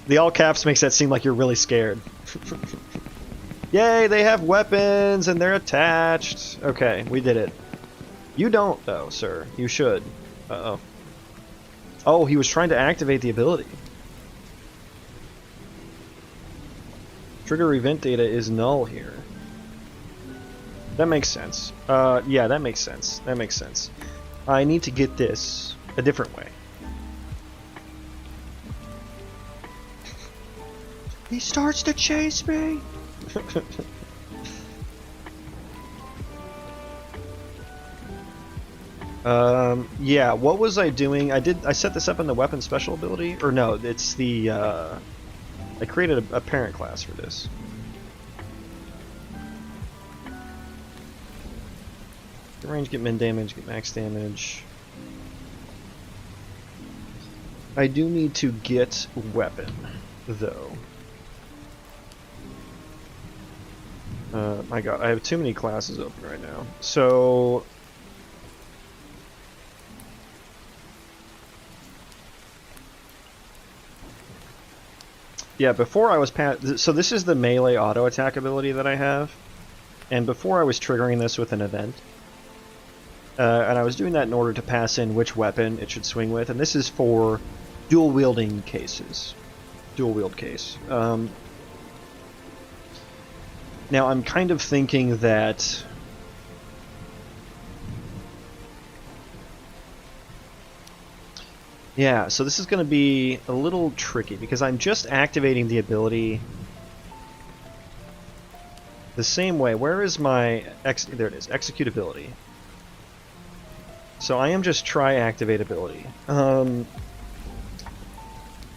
The all caps makes that seem like you're really scared. Yay, they have weapons and they're attached. Okay, we did it. You don't though, sir. You should. Uh-oh. Oh, he was trying to activate the ability. Trigger event data is null here. That makes sense. Yeah, that makes sense. That makes sense. I need to get this a different way. He starts to chase me! Yeah, what was I doing? I set this up in the weapon special ability? Or no, it's the, I created a parent class for this. Get range, get min damage, get max damage. I do need to get weapon, though. My god, I have too many classes open right now. So... yeah, before I was so this is the melee auto attack ability that I have, and before I was triggering this with an event, and I was doing that in order to pass in which weapon it should swing with, and this is for dual wielding cases, dual wield case. Now I'm kind of thinking that yeah, so this is going to be a little tricky because I'm just activating the ability the same way. Where is my there it is, executability. So I am just activate ability.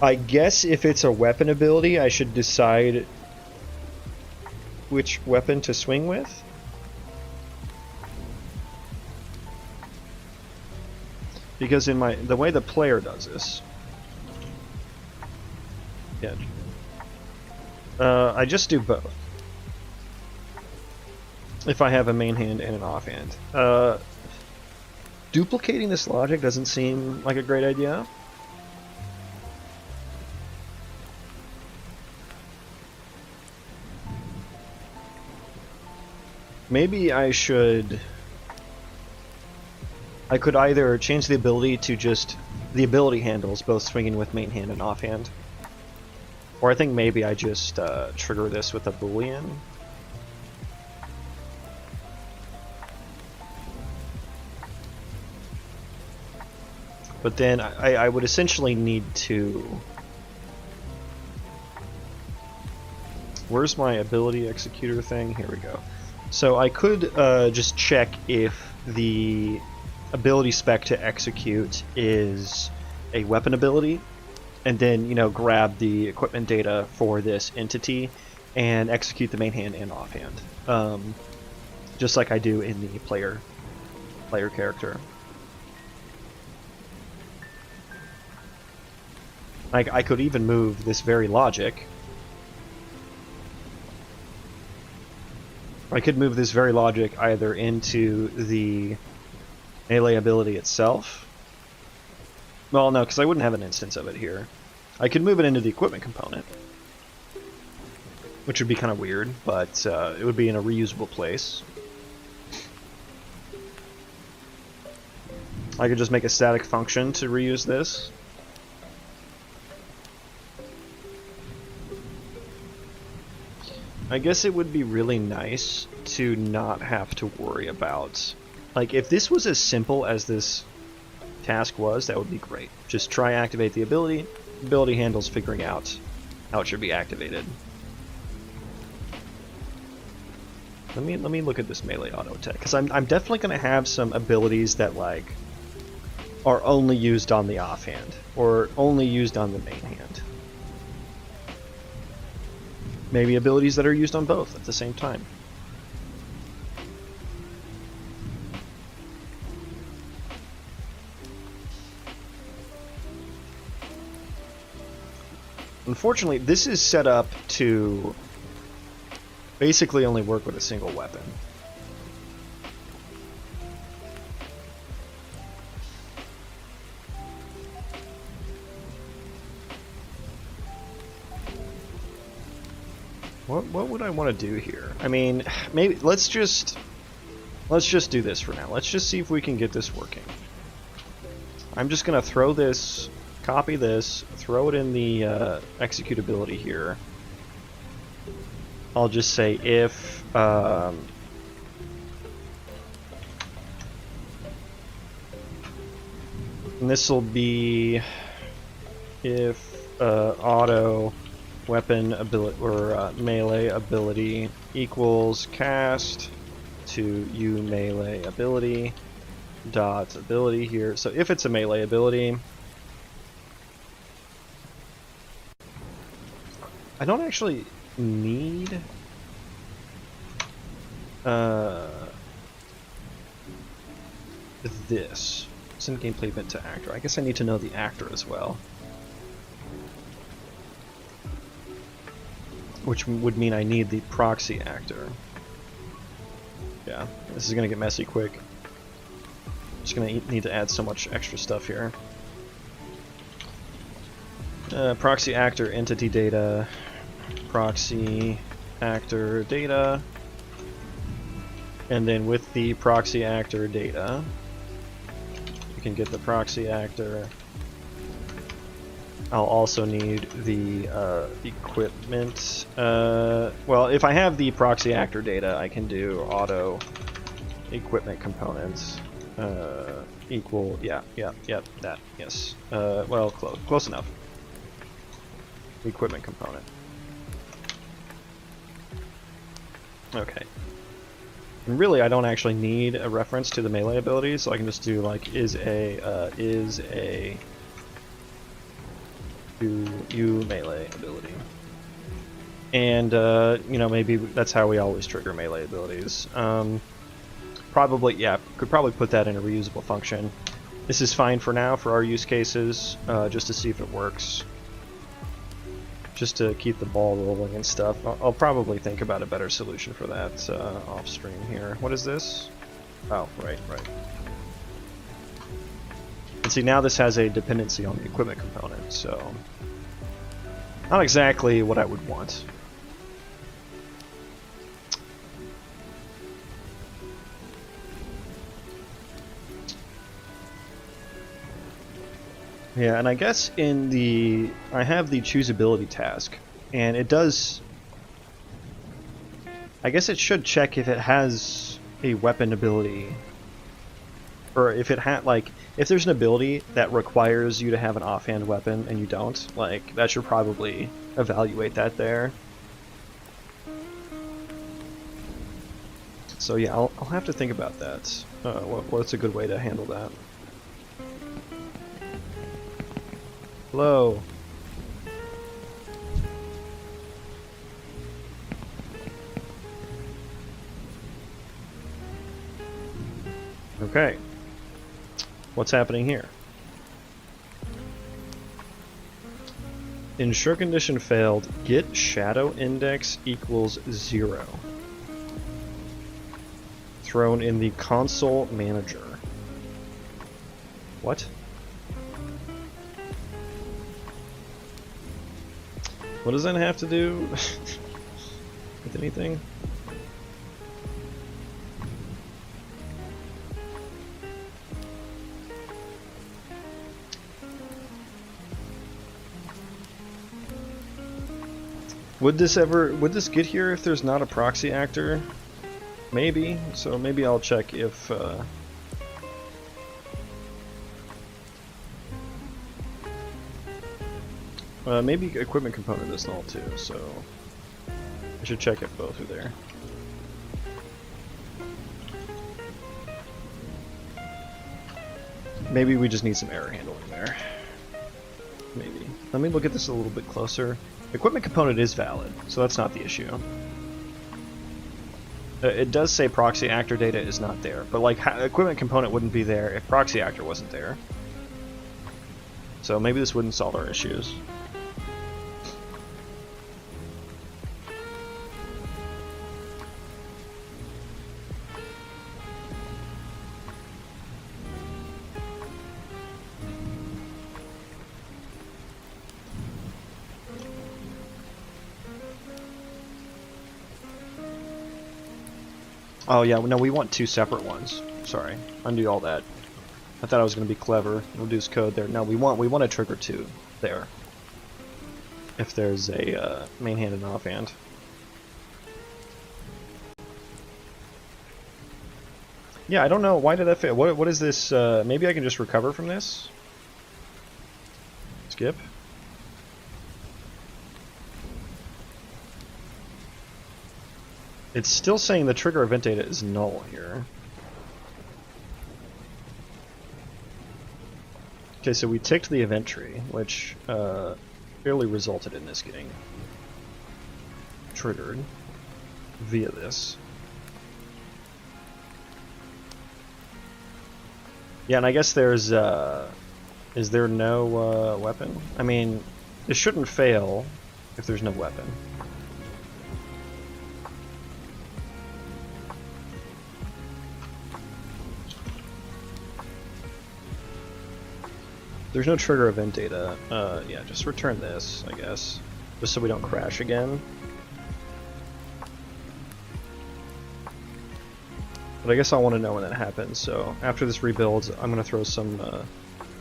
I guess if it's a weapon ability, I should decide which weapon to swing with. Because in the way the player does this, yeah, I just do both. If I have a main hand and an offhand, duplicating this logic doesn't seem like a great idea. Maybe I should. I could either change the ability to just the ability handles, both swinging with main hand and offhand, or I think maybe I just trigger this with a boolean. But then I would essentially need to. Where's my ability executor thing? Here we go. So I could just check if the ability spec to execute is a weapon ability, and then, you know, grab the equipment data for this entity and execute the main hand and offhand, just like I do in the player character. I could even move this very logic. I could move this very logic either into the melee ability itself. Well, no, because I wouldn't have an instance of it here. I could move it into the equipment component, which would be kind of weird, but it would be in a reusable place. I could just make a static function to reuse this. I guess it would be really nice to not have to worry about... Like, if this was as simple as this task was, that would be great. Just try activate the ability. Ability handles figuring out how it should be activated. Let me look at this melee auto attack, because I'm definitely going to have some abilities that, like, are only used on the offhand, or only used on the main hand. Maybe abilities that are used on both at the same time. Unfortunately, this is set up to basically only work with a single weapon. What would I want to do here? I mean, maybe let's just do this for now. Let's just see if we can get this working. I'm just gonna throw this, copy this, throw it in the executability here. I'll just say if and this will be if auto weapon ability or melee ability equals cast to U melee ability dot ability here. So if it's a melee ability, I don't actually need this. Send gameplay event to actor. I guess I need to know the actor as well. Which would mean I need the proxy actor. Yeah, this is gonna get messy quick. Just gonna need to add so much extra stuff here. Proxy actor entity data. Proxy actor data. And then with the proxy actor data, you can get the proxy actor. I'll also need the equipment. Well, if I have the proxy actor data, I can do auto equipment components equal. Yeah, that. Yes. Well, close enough. Equipment component. Okay. And really, I don't actually need a reference to the melee abilities, so I can just do like is a U melee ability. And you know, maybe that's how we always trigger melee abilities. Probably, yeah, could probably put that in a reusable function. This is fine for now for our use cases, just to see if it works. Just to keep the ball rolling and stuff. I'll probably think about a better solution for that off stream here. What is this? Oh, right. And see, now this has a dependency on the equipment component, so not exactly what I would want. Yeah, and I guess in the I have the choosability task, and it does. I guess it should check if it has a weapon ability, or if it had if there's an ability that requires you to have an offhand weapon and you don't, like that should probably evaluate that there. So yeah, I'll have to think about that. What's a good way to handle that? Hello. Okay. What's happening here? Ensure condition failed. Get shadow index equals 0. Thrown in the console manager. What? What does that have to do with anything? Would this get here if there's not a proxy actor? Maybe. So maybe I'll check if maybe equipment component is null too, so I should check if both are there. Maybe we just need some error handling there. Maybe. Let me look at this a little bit closer. Equipment component is valid, so that's not the issue. It does say proxy actor data is not there, but like equipment component wouldn't be there if proxy actor wasn't there. So maybe this wouldn't solve our issues. Oh yeah, no, we want two separate ones. Sorry, undo all that. I thought I was going to be clever. Reduce code there. No, we want a trigger 2 there. If there's a main hand and offhand. Yeah, I don't know. Why did that fail? What is this? Maybe I can just recover from this? Skip. It's still saying the trigger event data is null here. Okay, so we ticked the event tree, which clearly resulted in this getting triggered via this. Yeah, and I guess there's, is there no weapon? I mean, it shouldn't fail if there's no weapon. There's no trigger event data. Yeah, just return this, I guess. Just so we don't crash again. But I guess I want to know when that happens, so after this rebuilds, I'm going to throw some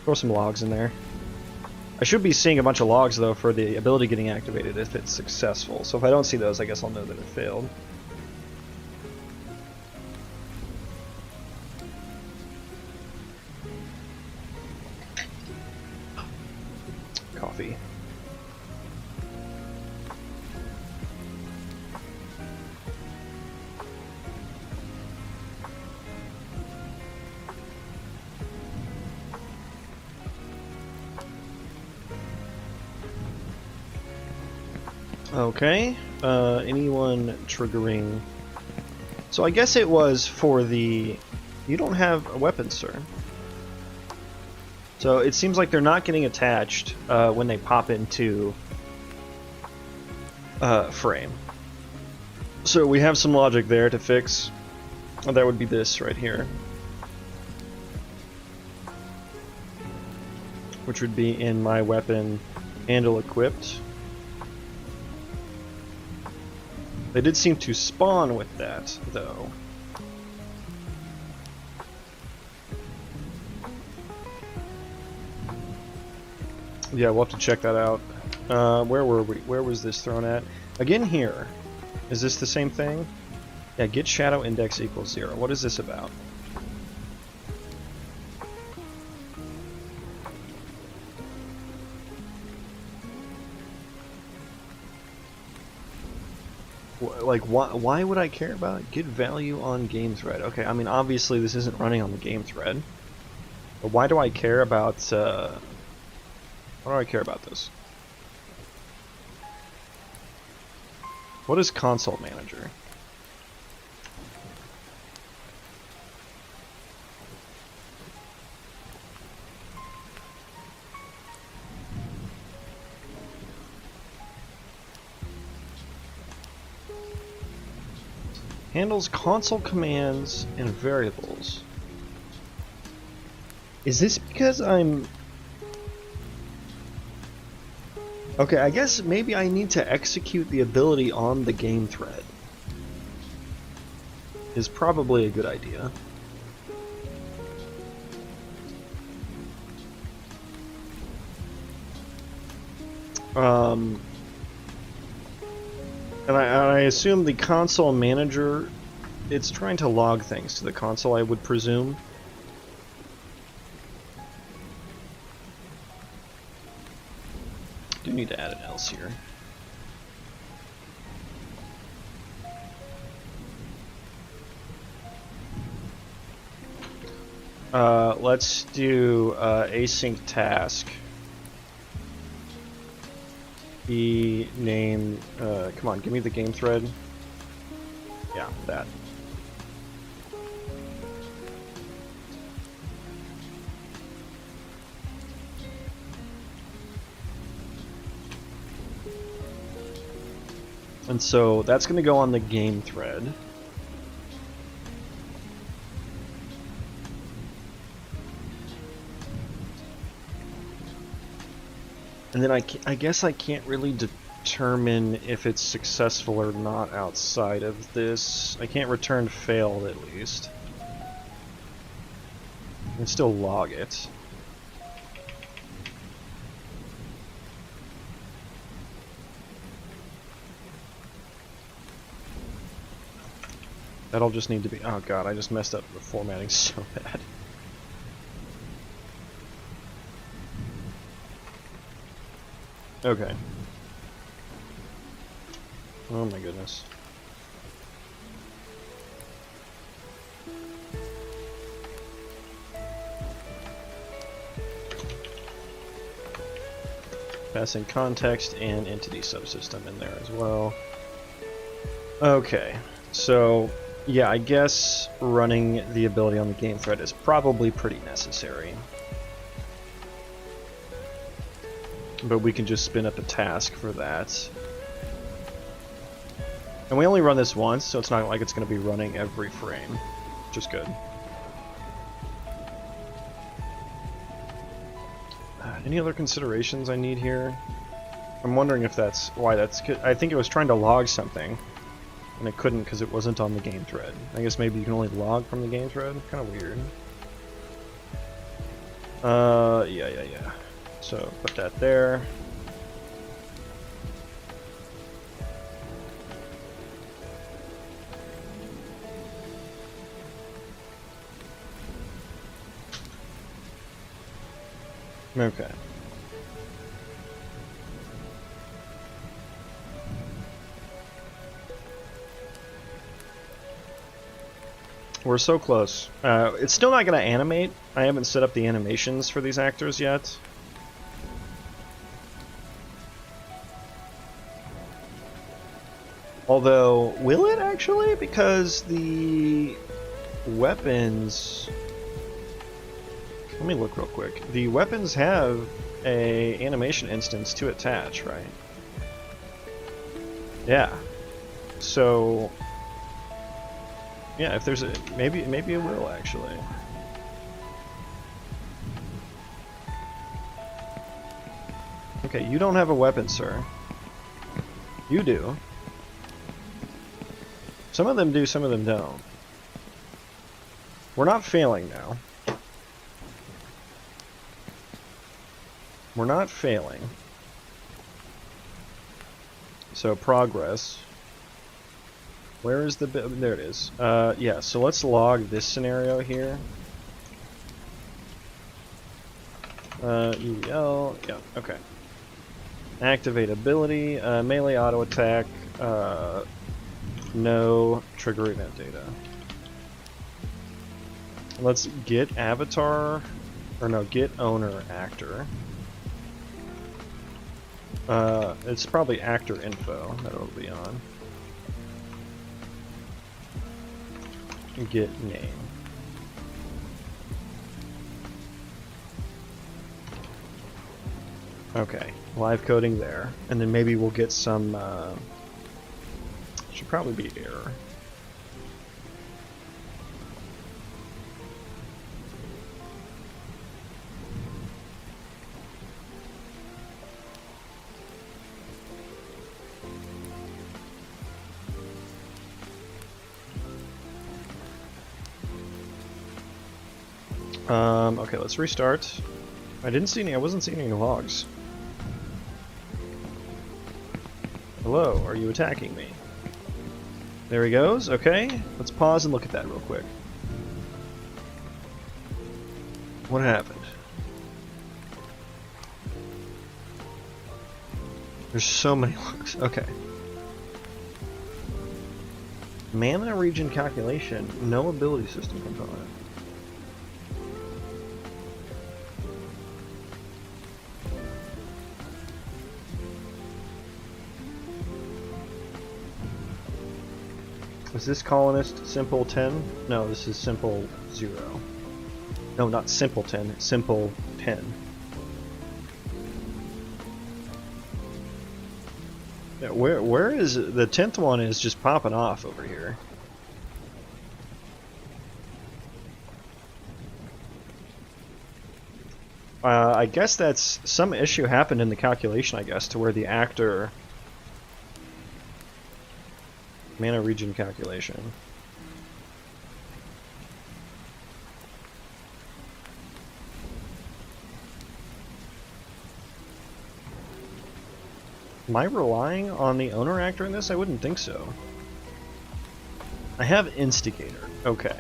logs in there. I should be seeing a bunch of logs, though, for the ability getting activated if it's successful. So if I don't see those, I guess I'll know that it failed. Coffee. Okay, anyone triggering... So I guess it was for the... You don't have a weapon, sir. So it seems like they're not getting attached when they pop into frame. So we have some logic there to fix. That would be this right here. Which would be in my weapon handle equipped. They did seem to spawn with that, though. Yeah, we'll have to check that out. Where were we? Where was this thrown at? Again here. Is this the same thing? Yeah, get shadow index equals 0. What is this about? Like, why would I care about it? Get value on game thread. Okay, I mean, obviously this isn't running on the game thread. But why do I care about, why do I care about this? What is console manager? Handles console commands and variables. Is this because I'm... Okay, I guess maybe I need to execute the ability on the game thread. Is probably a good idea. And I assume the console manager, it's trying to log things to the console, I would presume. Do need to add an else here. Let's do async task. Name, come on, give me the game thread. Yeah, that. And so that's going to go on the game thread. And then I guess I can't really determine if it's successful or not outside of this. I can't return failed, at least. I can still log it. That'll just need to be... Oh god, I just messed up the formatting so bad. Okay. Oh my goodness. Passing context and entity subsystem in there as well. Okay, so yeah, I guess running the ability on the game thread is probably pretty necessary. But we can just spin up a task for that. And we only run this once, so it's not like it's going to be running every frame, which is good. Any other considerations I need here? I'm wondering if that's why that's... I think it was trying to log something, and it couldn't because it wasn't on the game thread. I guess maybe you can only log from the game thread? Kind of weird. Yeah. So, put that there. Okay. We're so close. It's still not going to animate. I haven't set up the animations for these actors yet. Although, will it actually? Because the weapons... Let me look real quick. The weapons have a animation instance to attach, right? Yeah. So... Yeah, if there's a... Maybe it will, actually. Okay, you don't have a weapon, sir. You do. Some of them do, some of them don't. We're not failing now. We're not failing. So, progress. Where is the bit? There it is. Yeah, so let's log this scenario here. UL, yeah, okay. Activate ability, melee auto attack, no trigger event data. Let's get avatar, or no, get owner actor. It's probably actor info that it'll be on. Get name. Okay, live coding there, and then maybe we'll get some. Should probably be error. Okay, let's restart. I wasn't seeing any logs. Hello, are you attacking me? There he goes, okay. Let's pause and look at that real quick. What happened? There's so many logs, okay. Mana region calculation, no ability system component. Is this colonist simple 10? No, this is simple 0. No, not simple 10, simple 10. Yeah, where is the 10th one is just popping off over here. I guess that's some issue happened in the calculation, I guess, to where the actor mana region calculation. Am I relying on the owner actor in this? I wouldn't think so. I have Instigator. Okay.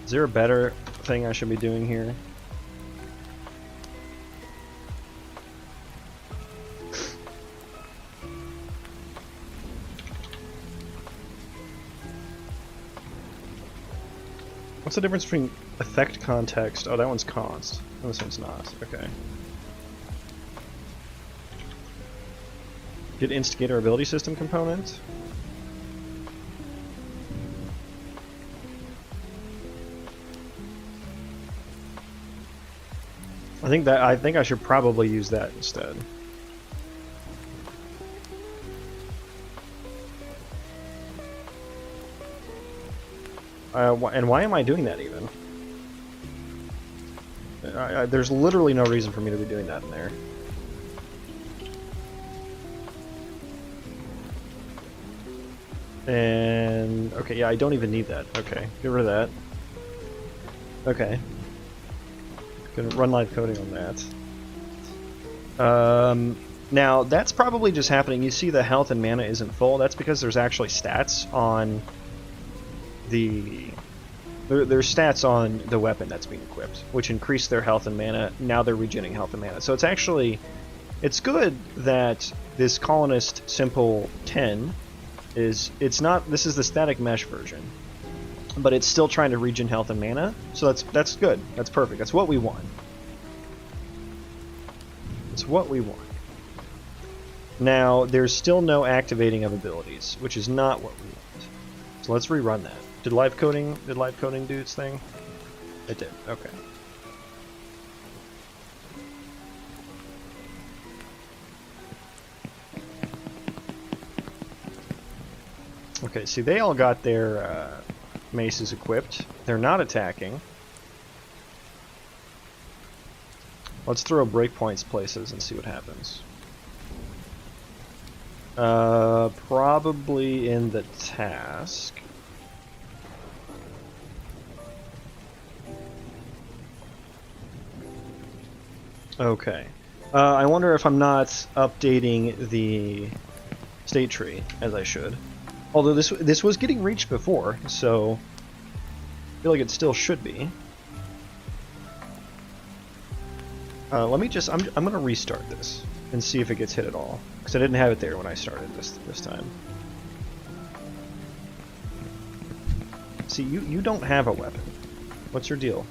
Is there a better thing I should be doing here? What's the difference between effect context? Oh, that one's const. Oh, this one's not. Okay. Get Instigator ability system component. I think I should probably use that instead. And why am I doing that even? There's literally no reason for me to be doing that in there. And okay, yeah, I don't even need that. Okay, get rid of that. Okay. Gonna run live coding on that. Now that's probably just happening. You see the health and mana isn't full. That's because there's actually stats on the there's stats on the weapon that's being equipped, which increase their health and mana. Now they're regenerating health and mana. So it's actually, it's good that this Colonist Simple 10 it's not, this is the static mesh version, but it's still trying to regen health and mana. So that's good. That's perfect. That's what we want. It's what we want. Now there's still no activating of abilities, which is not what we want. So let's rerun that. Did live coding do its thing? It did. Okay. Okay, see, they all got their maces equipped. They're not attacking. Let's throw breakpoints places and see what happens. Probably in the task. Okay. I wonder if I'm not updating the state tree as I should. Although this was getting reached before, so I feel like it still should be. Let me just, I'm gonna restart this and see if it gets hit at all, because I didn't have it there when I started this time. See, you don't have a weapon. What's your deal?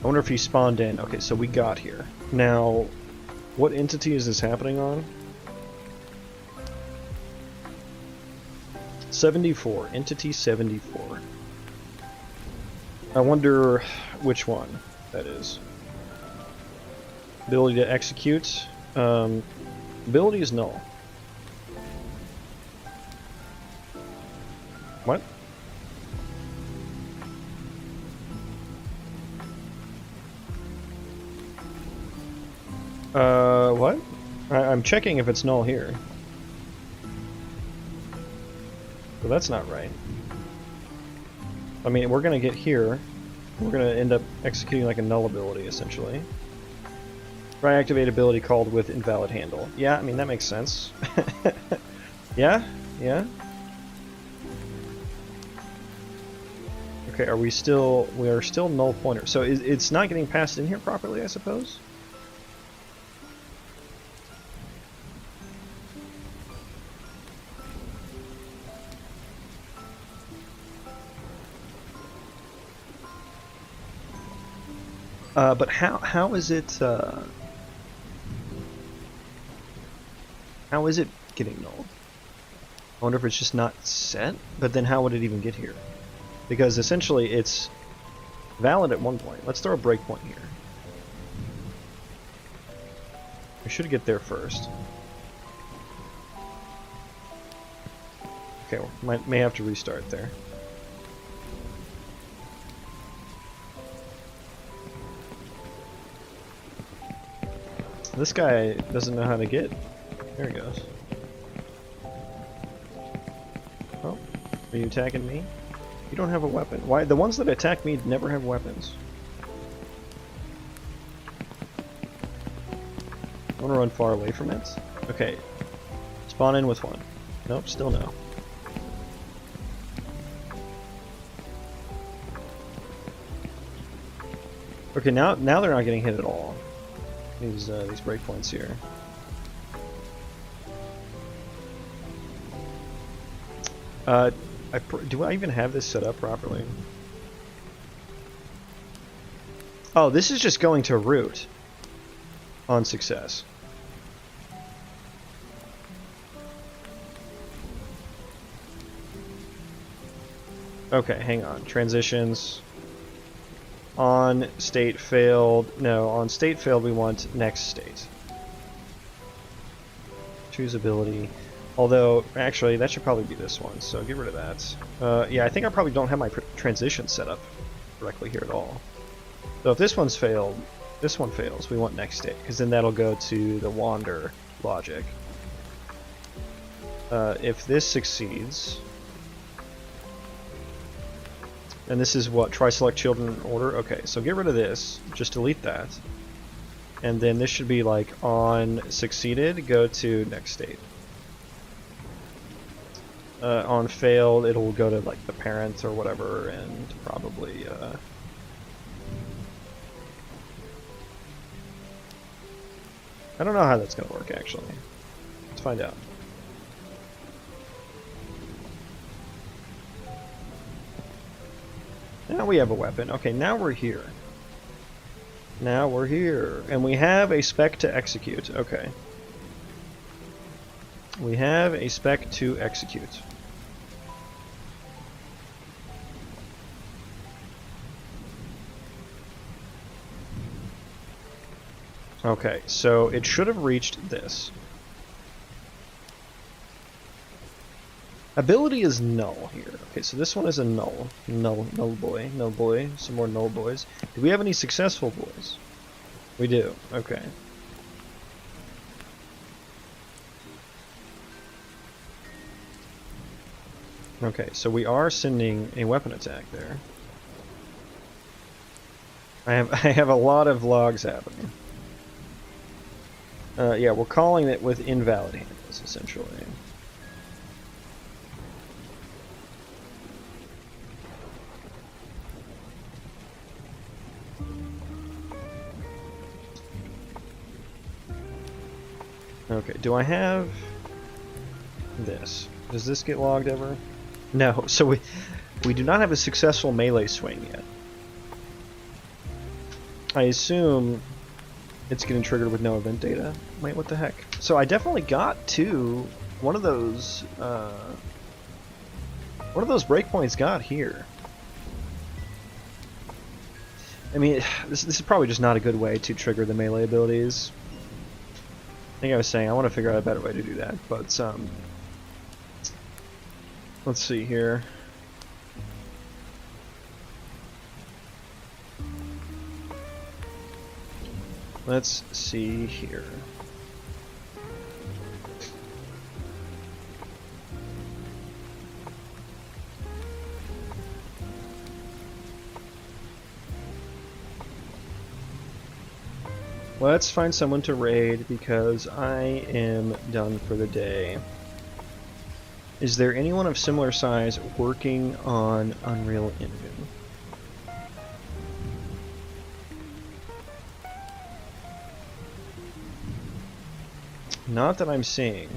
I wonder if he spawned in. Okay, so we got here. Now, what entity is this happening on? 74. Entity 74. I wonder which one that is. Ability to execute. Ability is null. What? What? I'm checking if it's null here. Well, that's not right. I mean, we're gonna get here. We're gonna end up executing like a null ability, essentially. Try activate ability called with invalid handle. Yeah, I mean, that makes sense. Yeah? Yeah? Okay, we are still null pointer. So it's not getting passed in here properly, I suppose? But how is it getting null? I wonder if it's just not set, but then how would it even get here? Because essentially it's valid at one point. Let's throw a breakpoint here. We should get there first. Okay, well, may have to restart there. This guy doesn't know how to get. There he goes. Oh, are you attacking me? You don't have a weapon. Why? The ones that attack me never have weapons. I want to run far away from it. Okay. Spawn in with one. Nope, still no. Okay, now they're not getting hit at all. These breakpoints here. Do I even have this set up properly? Oh, this is just going to root on success. Okay, hang on. Transitions. On state failed. No, on state failed we want next state. Choose ability. Although, actually, that should probably be this one, so get rid of that. Yeah, I think I probably don't have my transition set up correctly here at all. So if this one's failed, this one fails, we want next state, because then that'll go to the wander logic. If this succeeds, and this is what, try select children in order? Okay, so get rid of this, just delete that. And then this should be like on succeeded, go to next state. On failed, it'll go to like the parent or whatever, and probably I don't know how that's gonna work actually. Let's find out. Now we have a weapon. Okay, now we're here. Now we're here, and we have a spec to execute. Okay. We have a spec to execute. Okay, so it should have reached this. Ability is null here. Okay, so this one is a null. Null boy, null boy, some more null boys. Do we have any successful boys? We do, okay. Okay, so we are sending a weapon attack there. I have a lot of logs happening. Yeah, we're calling it with invalid handles, essentially. Okay, do I have this? Does this get logged ever? No, so we do not have a successful melee swing yet. I assume it's getting triggered with no event data. Wait, what the heck? So I definitely got to one of those breakpoints got here. I mean, this is probably just not a good way to trigger the melee abilities. I think I was saying I want to figure out a better way to do that, but let's see here. Let's see here. Let's find someone to raid because I am done for the day. Is there anyone of similar size working on Unreal Engine? Not that I'm seeing.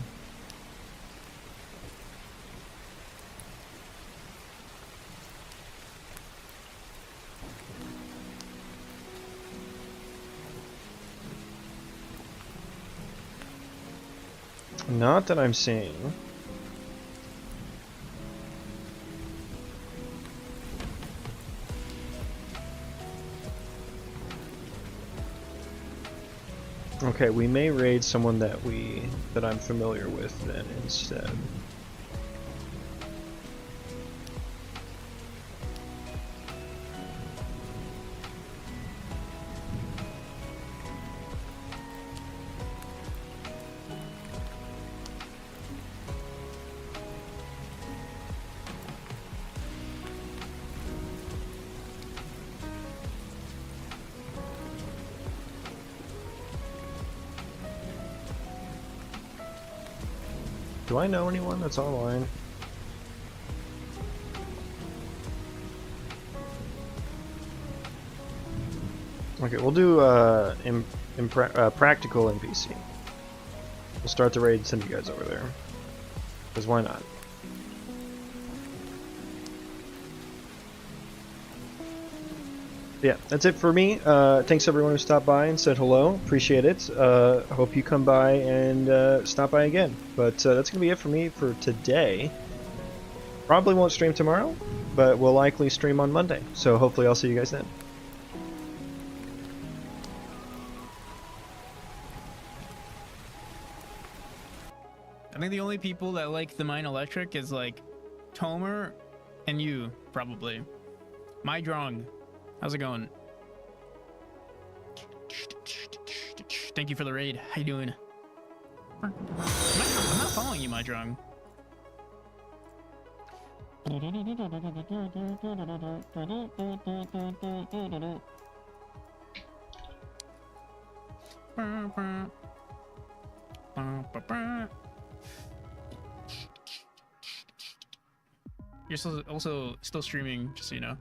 Not that I'm seeing. Okay, we may raid someone that I'm familiar with then instead. Do I know anyone that's online? Okay, we'll do practical NPC. We'll start the raid and send you guys over there. Because why not? Yeah, that's it for me. Thanks everyone who stopped by and said hello. Appreciate it. Hope you come by and stop by again. But that's going to be it for me for today. Probably won't stream tomorrow, but we'll likely stream on Monday. So hopefully I'll see you guys then. I think the only people that like the Mine Electric is like Tomer and you, probably. My Drong, how's it going? Thank you for the raid. How you doing? I'm not following you, My Drong. You're also still streaming, just so you know.